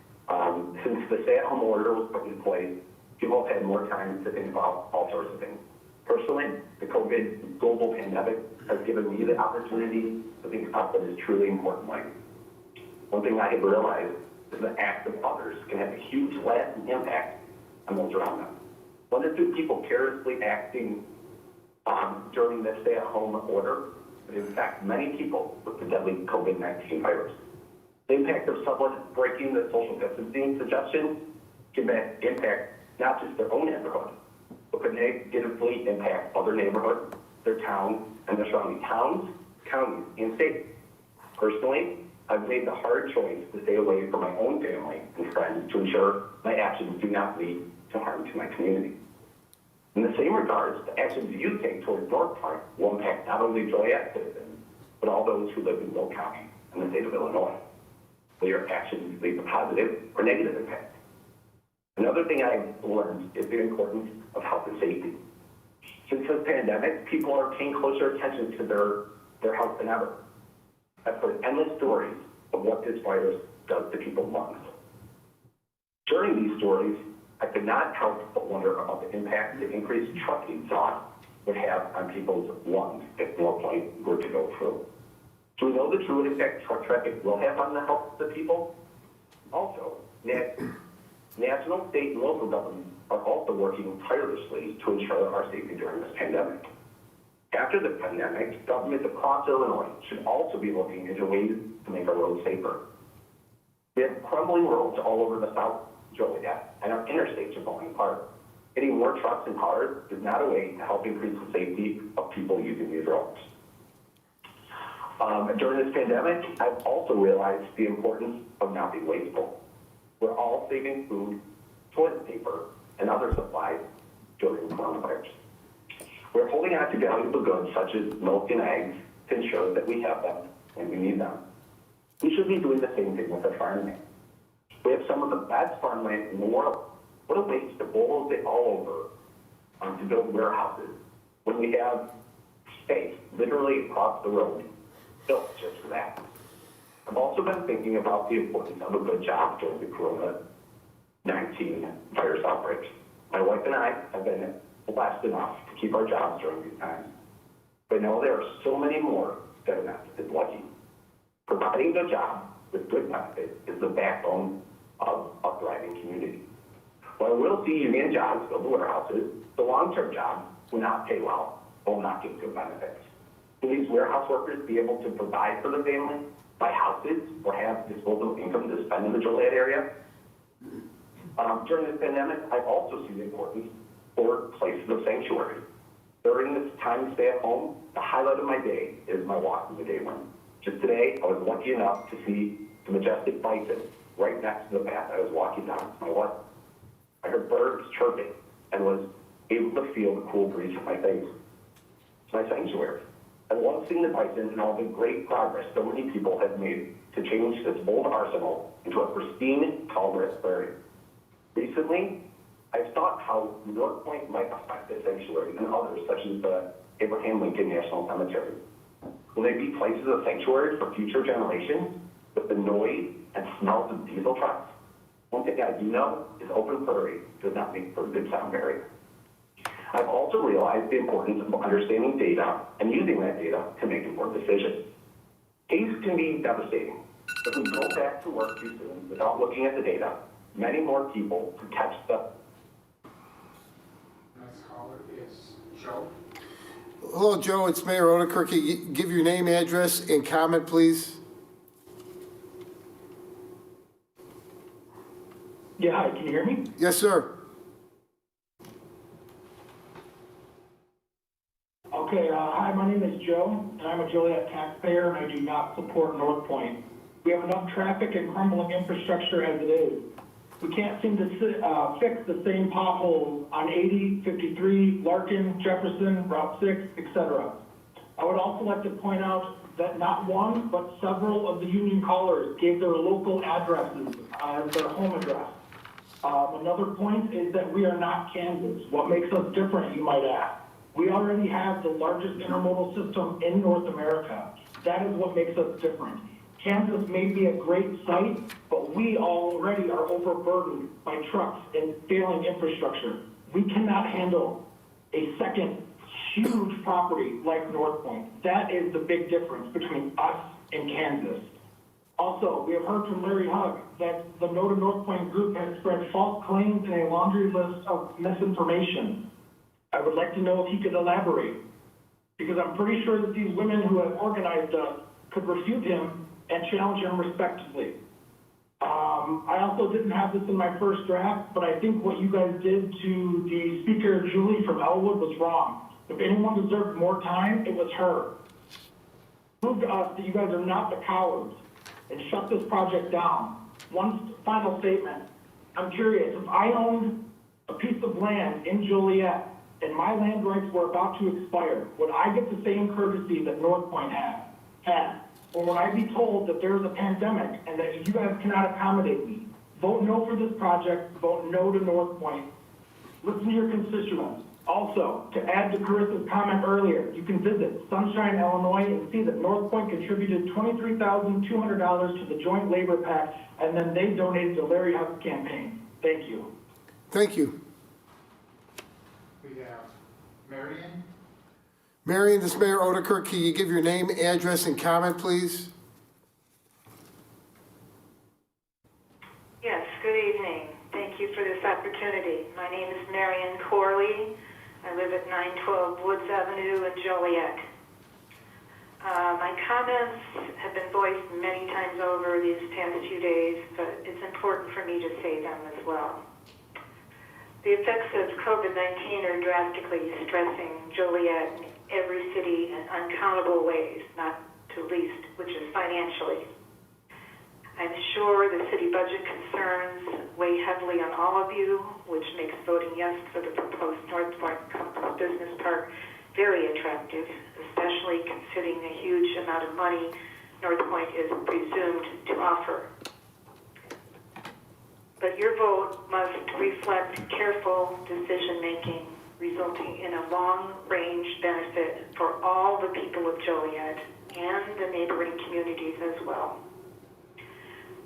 Since the stay-at-home order was put in place, people have had more time to think about all sorts of things. Personally, the COVID global pandemic has given me the opportunity to think about what is truly important in life. One thing I have realized is the acts of others can have a huge lasting impact on those around them. One or two people carelessly acting during the stay-at-home order would infect many people with the deadly COVID-19 virus. The impact of someone breaking the social distancing suggestion can impact not just their own neighborhood, but could negatively impact other neighborhoods, their town, and their surrounding towns, counties, and states. Personally, I've made the hard choice to stay away from my own family and friends to ensure my actions do not lead to harm to my community. In the same regards, the actions you take towards North Point will impact not only Joliet citizens, but all those who live in Will County and the state of Illinois. Will your actions leave a positive or negative impact? Another thing I've learned is the importance of health and safety. Since the pandemic, people are paying closer attention to their health than ever. I've heard endless stories of what this virus does to people's lungs. During these stories, I could not help but wonder about the impact the increased trucking thought would have on people's lungs if North Point were to go through. Do we know the true impact truck traffic will have on the health of the people? Also, national, state, and local governments are also working tirelessly to ensure our safety during this pandemic. After the pandemic, governments across Illinois should also be looking into ways to make our roads safer. We have crumbling roads all over the South Joliet, and our interstates are falling apart. Getting more trucks and cars is not a way to help increase the safety of people using these roads. During this pandemic, I've also realized the importance of not being wasteful. We're all saving food, toilet paper, and other supplies during the coronavirus. We're holding on to valuable goods such as milk and eggs to ensure that we have them when we need them. We should be doing the same thing with our farmland. We have some of the best farmland in the world. What a waste to bulldoze it all over to build warehouses when we have space literally across the road built just for that. I've also been thinking about the importance of a good job during the COVID-19 virus outbreak. My wife and I have been blessed enough to keep our jobs during these times. But no, there are so many more that are not as lucky. Providing a job with good benefits is the backbone of a thriving community. While we'll see union jobs build the warehouses, the long-term jobs will not pay well, will not give good benefits. Will these warehouse workers be able to provide for the family, buy houses, or have disposable income to spend in the Joliet area? During this pandemic, I've also seen the importance for places of sanctuary. During this time to stay at home, the highlight of my day is my walk in the day room. Just today, I was lucky enough to see the majestic bison right next to the path I was walking down. I heard birds chirping and was able to feel the cool breeze on my face. It's my sanctuary. I love seeing the bison and all the great progress so many people have made to change this old arsenal into a pristine, tall-grass prairie. Recently, I've thought how North Point might affect the sanctuary and others, such as the Abraham Lincoln National Cemetery. Will they be places of sanctuary for future generations with the noise and smells of diesel trucks? One thing I do know is open prairie does not make for a good sound barrier. I've also realized the importance of understanding data and using that data to make informed decisions. Haze can be devastating. If we go back to work too soon without looking at the data, many more people could catch the... Next caller is Joe. Hello, Joe. It's Mayor Ottoquerque. Give your name, address, and comment, please. Yeah, hi, can you hear me? Yes, sir. Okay, hi, my name is Joe, and I'm a Joliet taxpayer, and I do not support North Point. We have enough traffic and crumbling infrastructure as it is. We can't seem to fix the same potholes on 80, 53, Larkin, Jefferson, Route 6, etc. I would also like to point out that not one, but several of the union callers gave their local addresses as their home address. Another point is that we are not Kansas. What makes us different, you might ask? We already have the largest intermodal system in North America. That is what makes us different. Kansas may be a great site, but we already are overburdened by trucks and failing infrastructure. We cannot handle a second huge property like North Point. That is the big difference between us and Kansas. Also, we have heard from Larry Hugg that the No to North Point group has spread false claims and a laundry list of misinformation. I would like to know if he could elaborate, because I'm pretty sure that these women who have organized us could refute him and challenge him respectively. I also didn't have this in my first draft, but I think what you guys did to the speaker, Julie from Elwood, was wrong. If anyone deserved more time, it was her. Prove to us that you guys are not the cowards and shut this project down. One final statement. I'm curious, if I owned a piece of land in Joliet and my land rights were about to expire, would I get the same courtesy that North Point had? Or would I be told that there's a pandemic and that you guys cannot accommodate me? Vote no for this project, vote no to North Point. Listen to your constituents. Also, to add to Carissa's comment earlier, you can visit Sunshine, Illinois and see that North Point contributed $23,200 to the Joint Labor PAC, and then they donated to Larry Huck's campaign. Thank you. Thank you. We have Marion. Marion, this is Mayor Oedekerk. Can you give your name, address, and comment, please? Yes, good evening. Thank you for this opportunity. My name is Marion Corley. I live at 912 Woods Avenue in Joliet. My comments have been voiced many times over these past few days, but it's important for me to say them as well. The effects of COVID-19 are drastically stressing Joliet and every city in uncountable ways, not to least, which is financially. I'm sure the city budget concerns weigh heavily on all of you, which makes voting yes for the proposed North Point Business Park very attractive, especially considering the huge amount of money North Point is presumed to offer. But your vote must reflect careful decision-making, resulting in a long-range benefit for all the people of Joliet and the neighboring communities as well.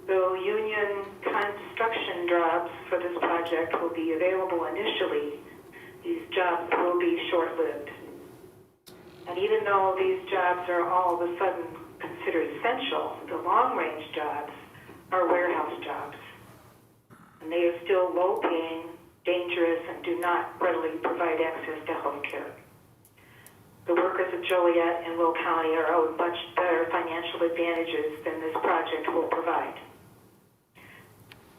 Though union construction jobs for this project will be available initially, these jobs will be short-lived. And even though these jobs are all of a sudden considered essential, the long-range jobs are warehouse jobs. And they are still low-paying, dangerous, and do not readily provide access to health care. The workers of Joliet and Will County are owed much better financial advantages than this project will provide.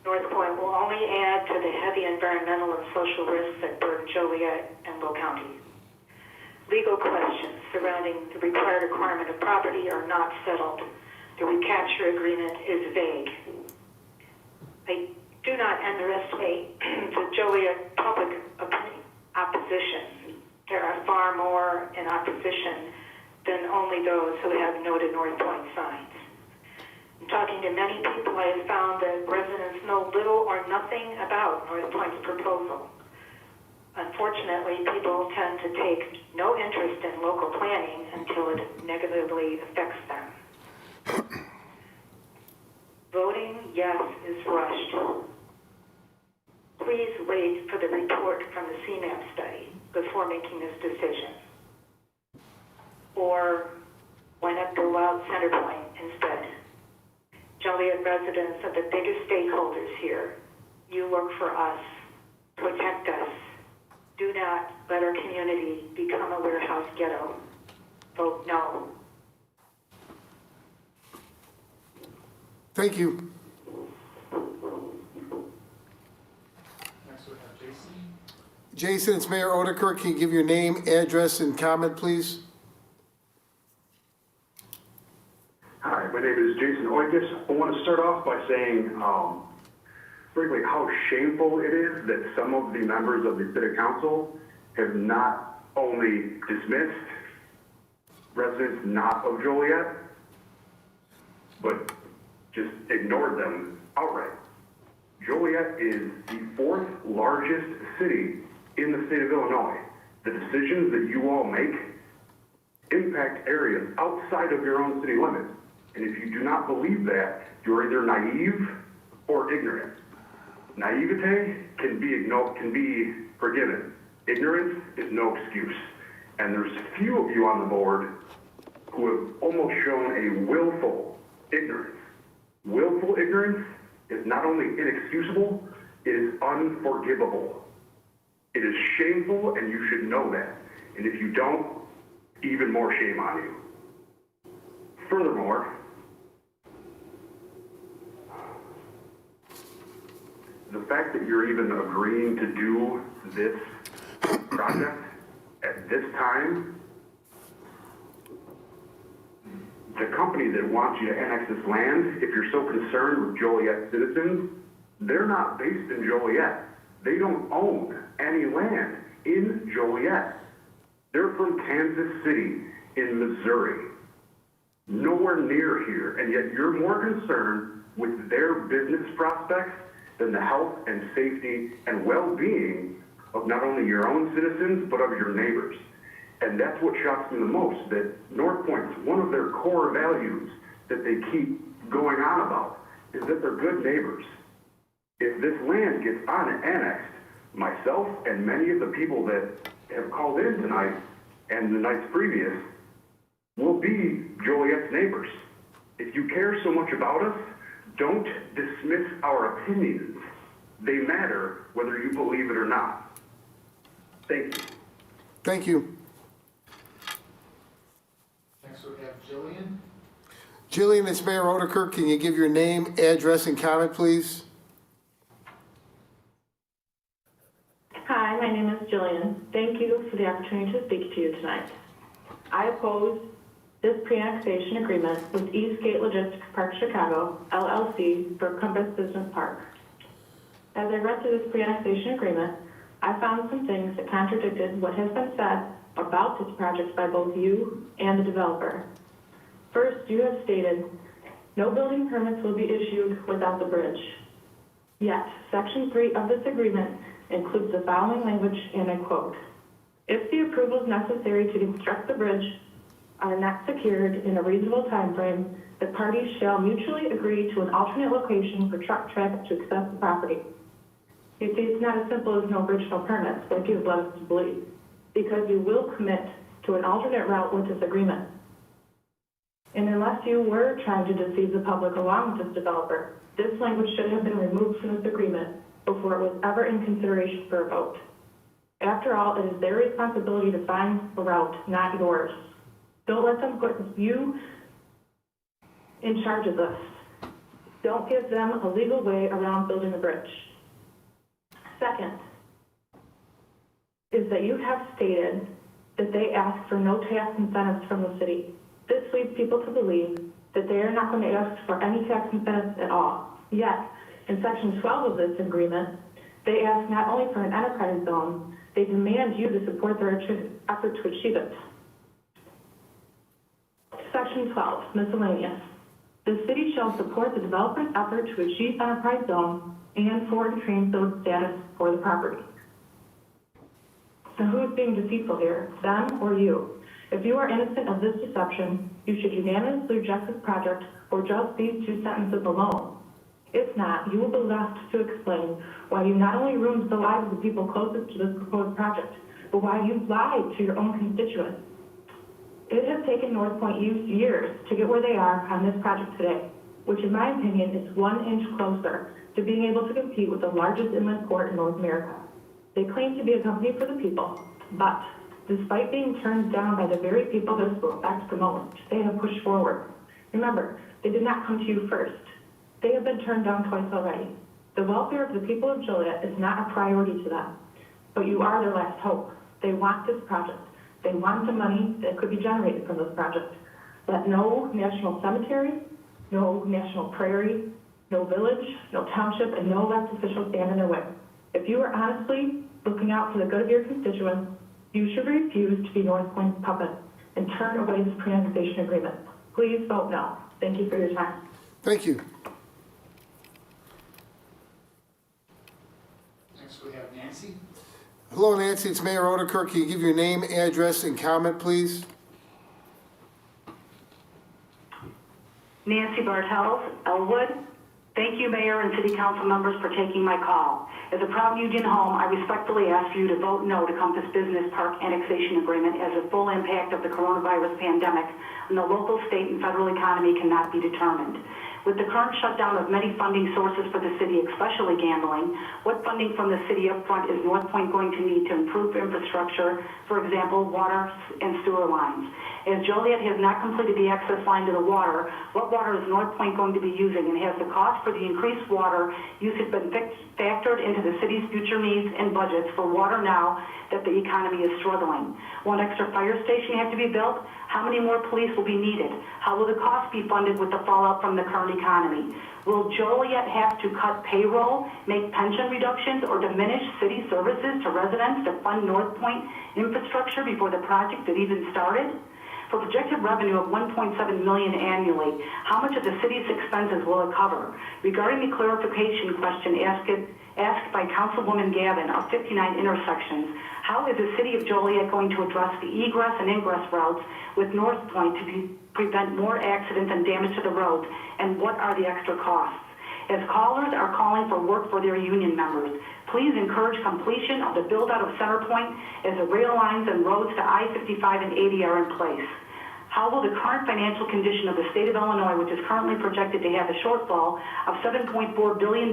North Point will only add to the heavy environmental and social risks that burden Joliet and Will County. Legal questions surrounding the required requirement of property are not settled. The recapture agreement is vague. I do not underestimate the Joliet public opposition. There are far more in opposition than only those who have noted North Point signs. In talking to many people, I have found that residents know little or nothing about North Point's proposal. Unfortunately, people tend to take no interest in local planning until it negatively affects them. Voting yes is rushed. Please wait for the report from the CMAP study before making this decision. Or why not go out Centerpoint instead? Joliet residents are the biggest stakeholders here. You work for us. Protect us. Do not let our community become a warehouse ghetto. Vote no. Thank you. Next we have Jason. Jason, it's Mayor Oedekerk. Can you give your name, address, and comment, please? Hi, my name is Jason Oedekerk. I want to start off by saying, frankly, how shameful it is that some of the members of the City Council have not only dismissed residents not of Joliet, but just ignored them outright. Joliet is the fourth largest city in the state of Illinois. The decisions that you all make impact areas outside of your own city limits. And if you do not believe that, you're either naive or ignorant. Naivete can be forgiven. Ignorance is no excuse. And there's few of you on the board who have almost shown a willful ignorance. Willful ignorance is not only inexcusable, it is unforgivable. It is shameful, and you should know that. And if you don't, even more shame on you. Furthermore, the fact that you're even agreeing to do this project at this time, the company that wants you to annex this land, if you're so concerned with Joliet citizens, they're not based in Joliet. They don't own any land in Joliet. They're from Kansas City in Missouri. Nowhere near here, and yet you're more concerned with their business prospects than the health and safety and well-being of not only your own citizens, but of your neighbors. And that's what shocks me the most, that North Point's one of their core values that they keep going on about is that they're good neighbors. If this land gets annexed, myself and many of the people that have called in tonight and the nights previous will be Joliet's neighbors. If you care so much about us, don't dismiss our opinions. They matter whether you believe it or not. Thank you. Thank you. Next we have Julian. Julian, it's Mayor Oedekerk. Can you give your name, address, and comment, please? Hi, my name is Julian. Thank you for the opportunity to speak to you tonight. I oppose this pre-annexation agreement with Eastgate Logistics Park Chicago, LLC, for Compass Business Park. As I read through this pre-annexation agreement, I found some things that contradicted what has been said about this project by both you and the developer. First, you have stated, no building permits will be issued without the bridge. Yet, Section 3 of this agreement includes the following language, and I quote, if the approvals necessary to construct the bridge are not secured in a reasonable time frame, the parties shall mutually agree to an alternate location for truck traffic to access the property. You see, it's not as simple as no bridge, no permits, like you've led us to believe, because you will commit to an alternate route with this agreement. And unless you were trying to deceive the public along with this developer, this language should have been removed from this agreement before it was ever in consideration for a vote. After all, it is their responsibility to find a route, not yours. Don't let them put you in charge of this. Don't give them a legal way around building a bridge. Second, is that you have stated that they ask for no tax incentives from the city. This leads people to believe that they are not going to ask for any tax incentives at all. Yet, in Section 12 of this agreement, they ask not only for an enterprise zone, they demand you to support their effort to achieve it. Section 12, miscellaneous. The city shall support the developer's effort to achieve enterprise zone and foreign train zone status for the property. So who is being deceitful here, them or you? If you are innocent of this deception, you should unanimously reject this project or just these two sentences alone. If not, you will be left to explain why you not only ruined the lives of the people closest to this proposed project, but why you lied to your own constituents. It has taken North Point Youth years to get where they are on this project today, which in my opinion is 1 inch closer to being able to compete with the largest inland port in North America. They claim to be a company for the people, but despite being turned down by the very people they're supposed to promote, they have pushed forward. Remember, they did not come to you first. They have been turned down twice already. The welfare of the people of Joliet is not a priority to them, but you are their last hope. They want this project. They want the money that could be generated from this project. Let no national cemetery, no national prairie, no village, no township, and no elected official stand in their way. If you are honestly looking out for the good of your constituents, you should refuse to be North Point's puppet and turn away this pre-annexation agreement. Please vote no. Thank you for your time. Thank you. Next we have Nancy. Hello, Nancy. It's Mayor Oedekerk. Can you give your name, address, and comment, please? Nancy Bartels, Elwood. Thank you, Mayor and City Council members, for taking my call. As a proud Union home, I respectfully ask you to vote no to Compass Business Park Annexation Agreement, as the full impact of the coronavirus pandemic on the local, state, and federal economy cannot be determined. With the current shutdown of many funding sources for the city, especially gambling, what funding from the city up front is North Point going to need to improve infrastructure, for example, water and sewer lines? As Joliet has not completed the access line to the water, what water is North Point going to be using, and has the cost for the increased water usage been factored into the city's future needs and budgets for water now that the economy is struggling? Will an extra fire station have to be built? How many more police will be needed? How will the cost be funded with the fallout from the current economy? Will Joliet have to cut payroll, make pension reductions, or diminish city services to residents to fund North Point infrastructure before the project had even started? For projected revenue of $1.7 million annually, how much of the city's expenses will it cover? Regarding the clarification question asked by Councilwoman Gavin of 59 intersections, how is the city of Joliet going to address the egress and ingress routes with North Point to prevent more accidents and damage to the roads, and what are the extra costs? As callers are calling for work for their union members, please encourage completion of the build-out of Center Point as the rail lines and roads to I-55 and 80 are in place. How will the current financial condition of the state of Illinois, which is currently projected to have a shortfall of $7.4 billion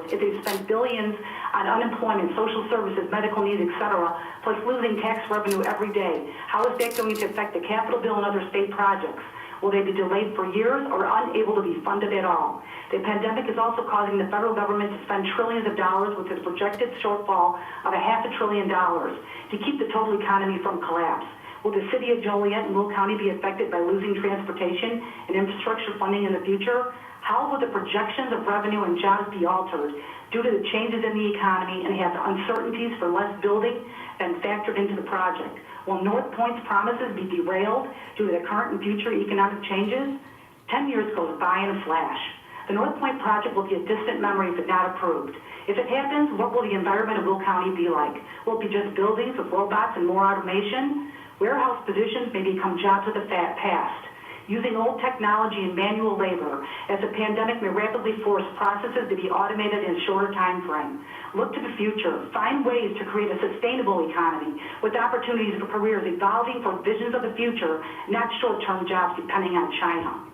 if they spent billions on unemployment, social services, medical needs, etc., plus losing tax revenue every day, how is that going to affect the Capitol bill and other state projects? Will they be delayed for years or unable to be funded at all? The pandemic is also causing the federal government to spend trillions of dollars with its projected shortfall of $500 billion to keep the total economy from collapse. Will the city of Joliet and Will County be affected by losing transportation and infrastructure funding in the future? How will the projections of revenue and jobs be altered due to the changes in the economy and have uncertainties for less building than factored into the project? Will North Point's promises be derailed due to the current and future economic changes? 10 years goes by in a flash. The North Point project will be a distant memory if it's not approved. If it happens, what will the environment of Will County be like? Will it be just buildings with robots and more automation? Warehouse positions may become jobs of the past. using old technology and manual labor, as the pandemic may rapidly force processes to be automated in a shorter time frame. Look to the future. Find ways to create a sustainable economy with opportunities for careers evolving for visions of the future, not short-term jobs depending on China.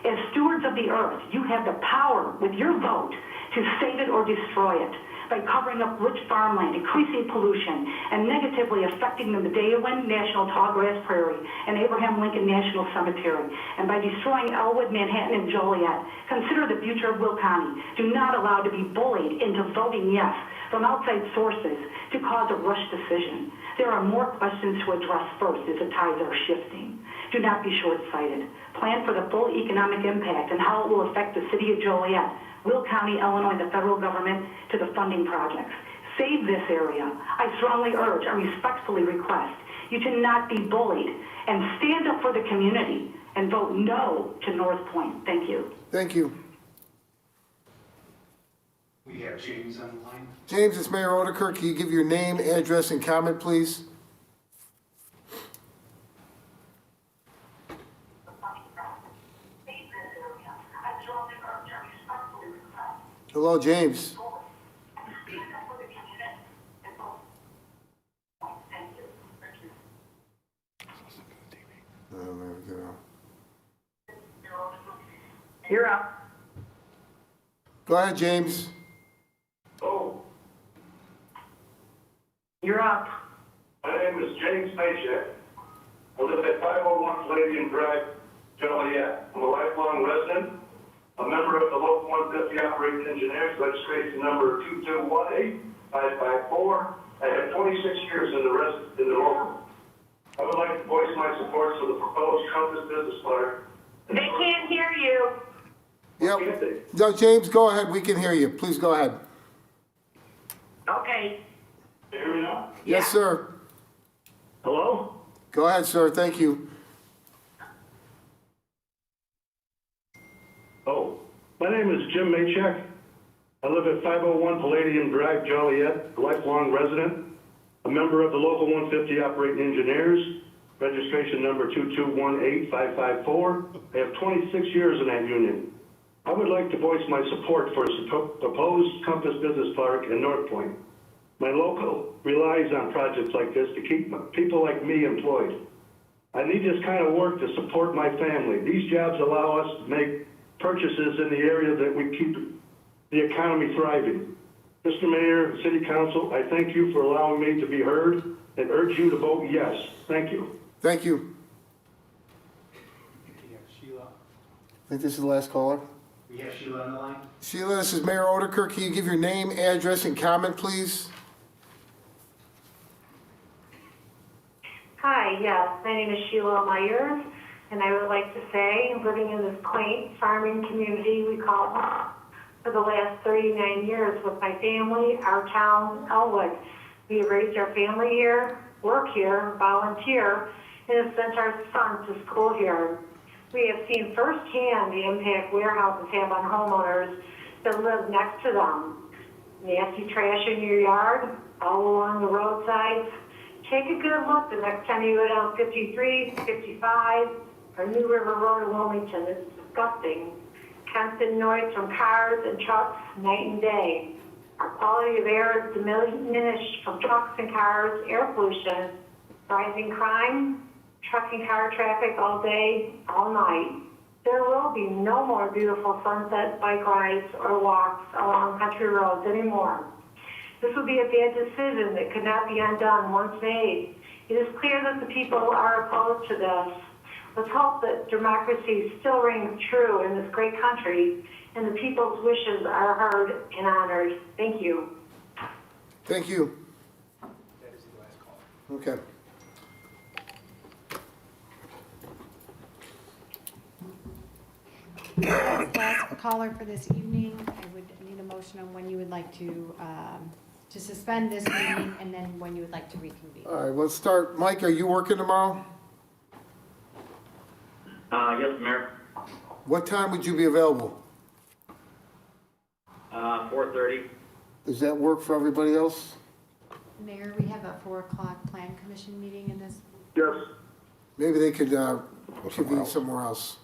As stewards of the earth, you have the power with your vote to save it or destroy it by covering up rich farmland, increasing pollution, and negatively affecting the Medeawan National Tallgrass Prairie and Abraham Lincoln National Cemetery, and by destroying Elwood, Manhattan, and Joliet. Consider the future of Will County. Do not allow to be bullied into voting yes from outside sources to cause a rush decision. There are more questions to address first as the tides are shifting. Do not be short-sighted. Plan for the full economic impact and how it will affect the city of Joliet, Will County, Illinois, the federal government, to the funding projects. Save this area. I strongly urge and respectfully request you to not be bullied and stand up for the community and vote no to North Point. Thank you. Thank you. We have James on the line. James, it's Mayor Oedekerk. Can you give your name, address, and comment, please? Hello, James. You're up. Go ahead, James. Oh, You're up. my name is James Maycheck. I live at 501 Palladium Drive, Joliet. I'm a lifelong resident, a member of the Local 150 Operating Engineers, registration number 2218554. I have 26 years in the local. I would like to voice my support for the proposed Compass Business Park. They can't hear you. Yep. No, James, go ahead. We can hear you. Please go ahead. Okay. Can you hear me now? Yes, sir. Hello? Go ahead, sir. Thank you. Oh, my name is Jim Maycheck. I live at 501 Palladium Drive, Joliet, a lifelong resident, a member of the Local 150 Operating Engineers, registration number 2218554. I have 26 years in that union. I would like to voice my support for a proposed Compass Business Park in North Point. My local relies on projects like this to keep people like me employed. I need this kind of work to support my family. These jobs allow us to make purchases in the area that we keep the economy thriving. Mr. Mayor, City Council, I thank you for allowing me to be heard and urge you to vote yes. Thank you. Thank you. We have Sheila. I think this is the last caller. We have Sheila on the line. Sheila, this is Mayor Oedekerk. Can you give your name, address, and comment, please? Hi, yes, my name is Sheila Myers, and I would like to say, living in this quaint farming community we call home for the last 39 years with my family, our town, Elwood. We have raised our family here, work here, volunteer, and have sent our sons to school here. We have seen firsthand the impact warehouses have on homeowners that live next to them. Nasty trash in your yard, all along the roadsides. Take a good look the next time you go down 53, 55, or New River Road in Wilmington. It's disgusting. Constant noise from cars and trucks night and day. Our quality of air is diminished from trucks and cars, air pollution, rising crime, truck and car traffic all day, all night. There will be no more beautiful sunset bike rides or walks along country roads anymore. This would be a bad decision that could not be undone once made. It is clear that the people are opposed to this. Let's hope that democracy still reigns true in this great country and the people's wishes are heard and honored. Thank you. Thank you. That is the last call. Okay. Last caller for this evening, I would need a motion on when you would like to suspend this meeting and then when you would like to reconvene. All right, let's start. Mike, are you working tomorrow? Yes, Mayor. What time would you be available? 4:30. Does that work for everybody else? Mayor, we have a 4 o'clock plan commission meeting in this. Yes. Maybe they could Go somewhere convene else. somewhere else.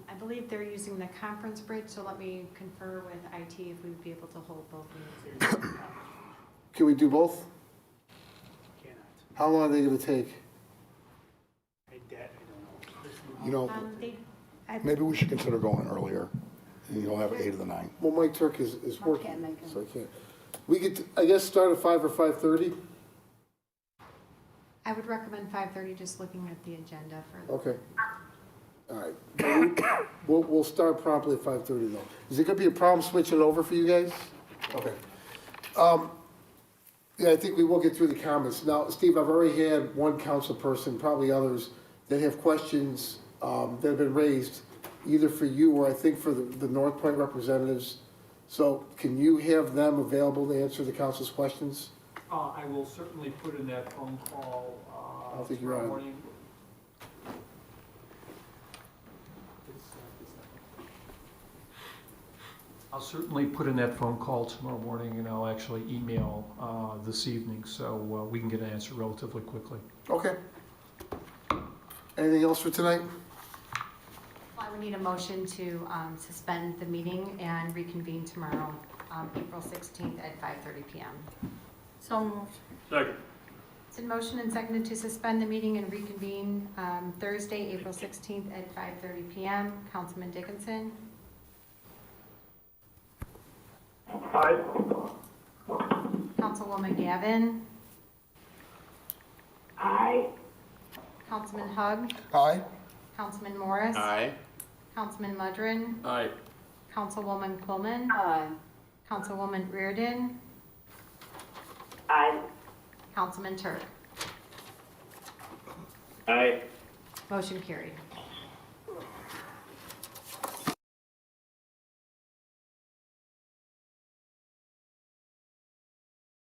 I believe they're using the conference bridge, so let me confer with IT if we would be able to hold both meetings. Can we do both? Cannot. How long are they gonna take? I don't know. You know, maybe we should consider going earlier. And you'll have 8 of the 9. Well, Mike Turk is working, can't make it. so I can't. We could, I guess, start at 5 or 5:30? I would recommend 5:30, just looking at the agenda for. Okay. All right. We'll start promptly at 5:30 though. Is it gonna be a problem switching over for you guys? Okay. Yeah, I think we will get through the comments. Now, Steve, I've already had one council person, probably others, that have questions that have been raised, either for you or I think for the North Point representatives. So can you have them available to answer the council's questions? I will certainly put in that phone call I don't think you're tomorrow on. morning. I'll certainly put in that phone call tomorrow morning, and I'll actually email this evening, so we can get an answer relatively quickly. Okay. Anything else for tonight? Well, I would need a motion to suspend the meeting and reconvene tomorrow, April 16th at 5:30 PM. So moved. Second. It's in motion and seconded to suspend the meeting and reconvene Thursday, April 16th at 5:30 PM. Councilman Dickinson? Aye. Councilwoman Gavin? Aye. Councilman Hug? Aye. Councilman Morris? Aye. Councilman Mudrin? Aye. Councilwoman Coleman? Aye. Councilwoman Reardon? Aye. Councilman Turk? Aye. Motion carried.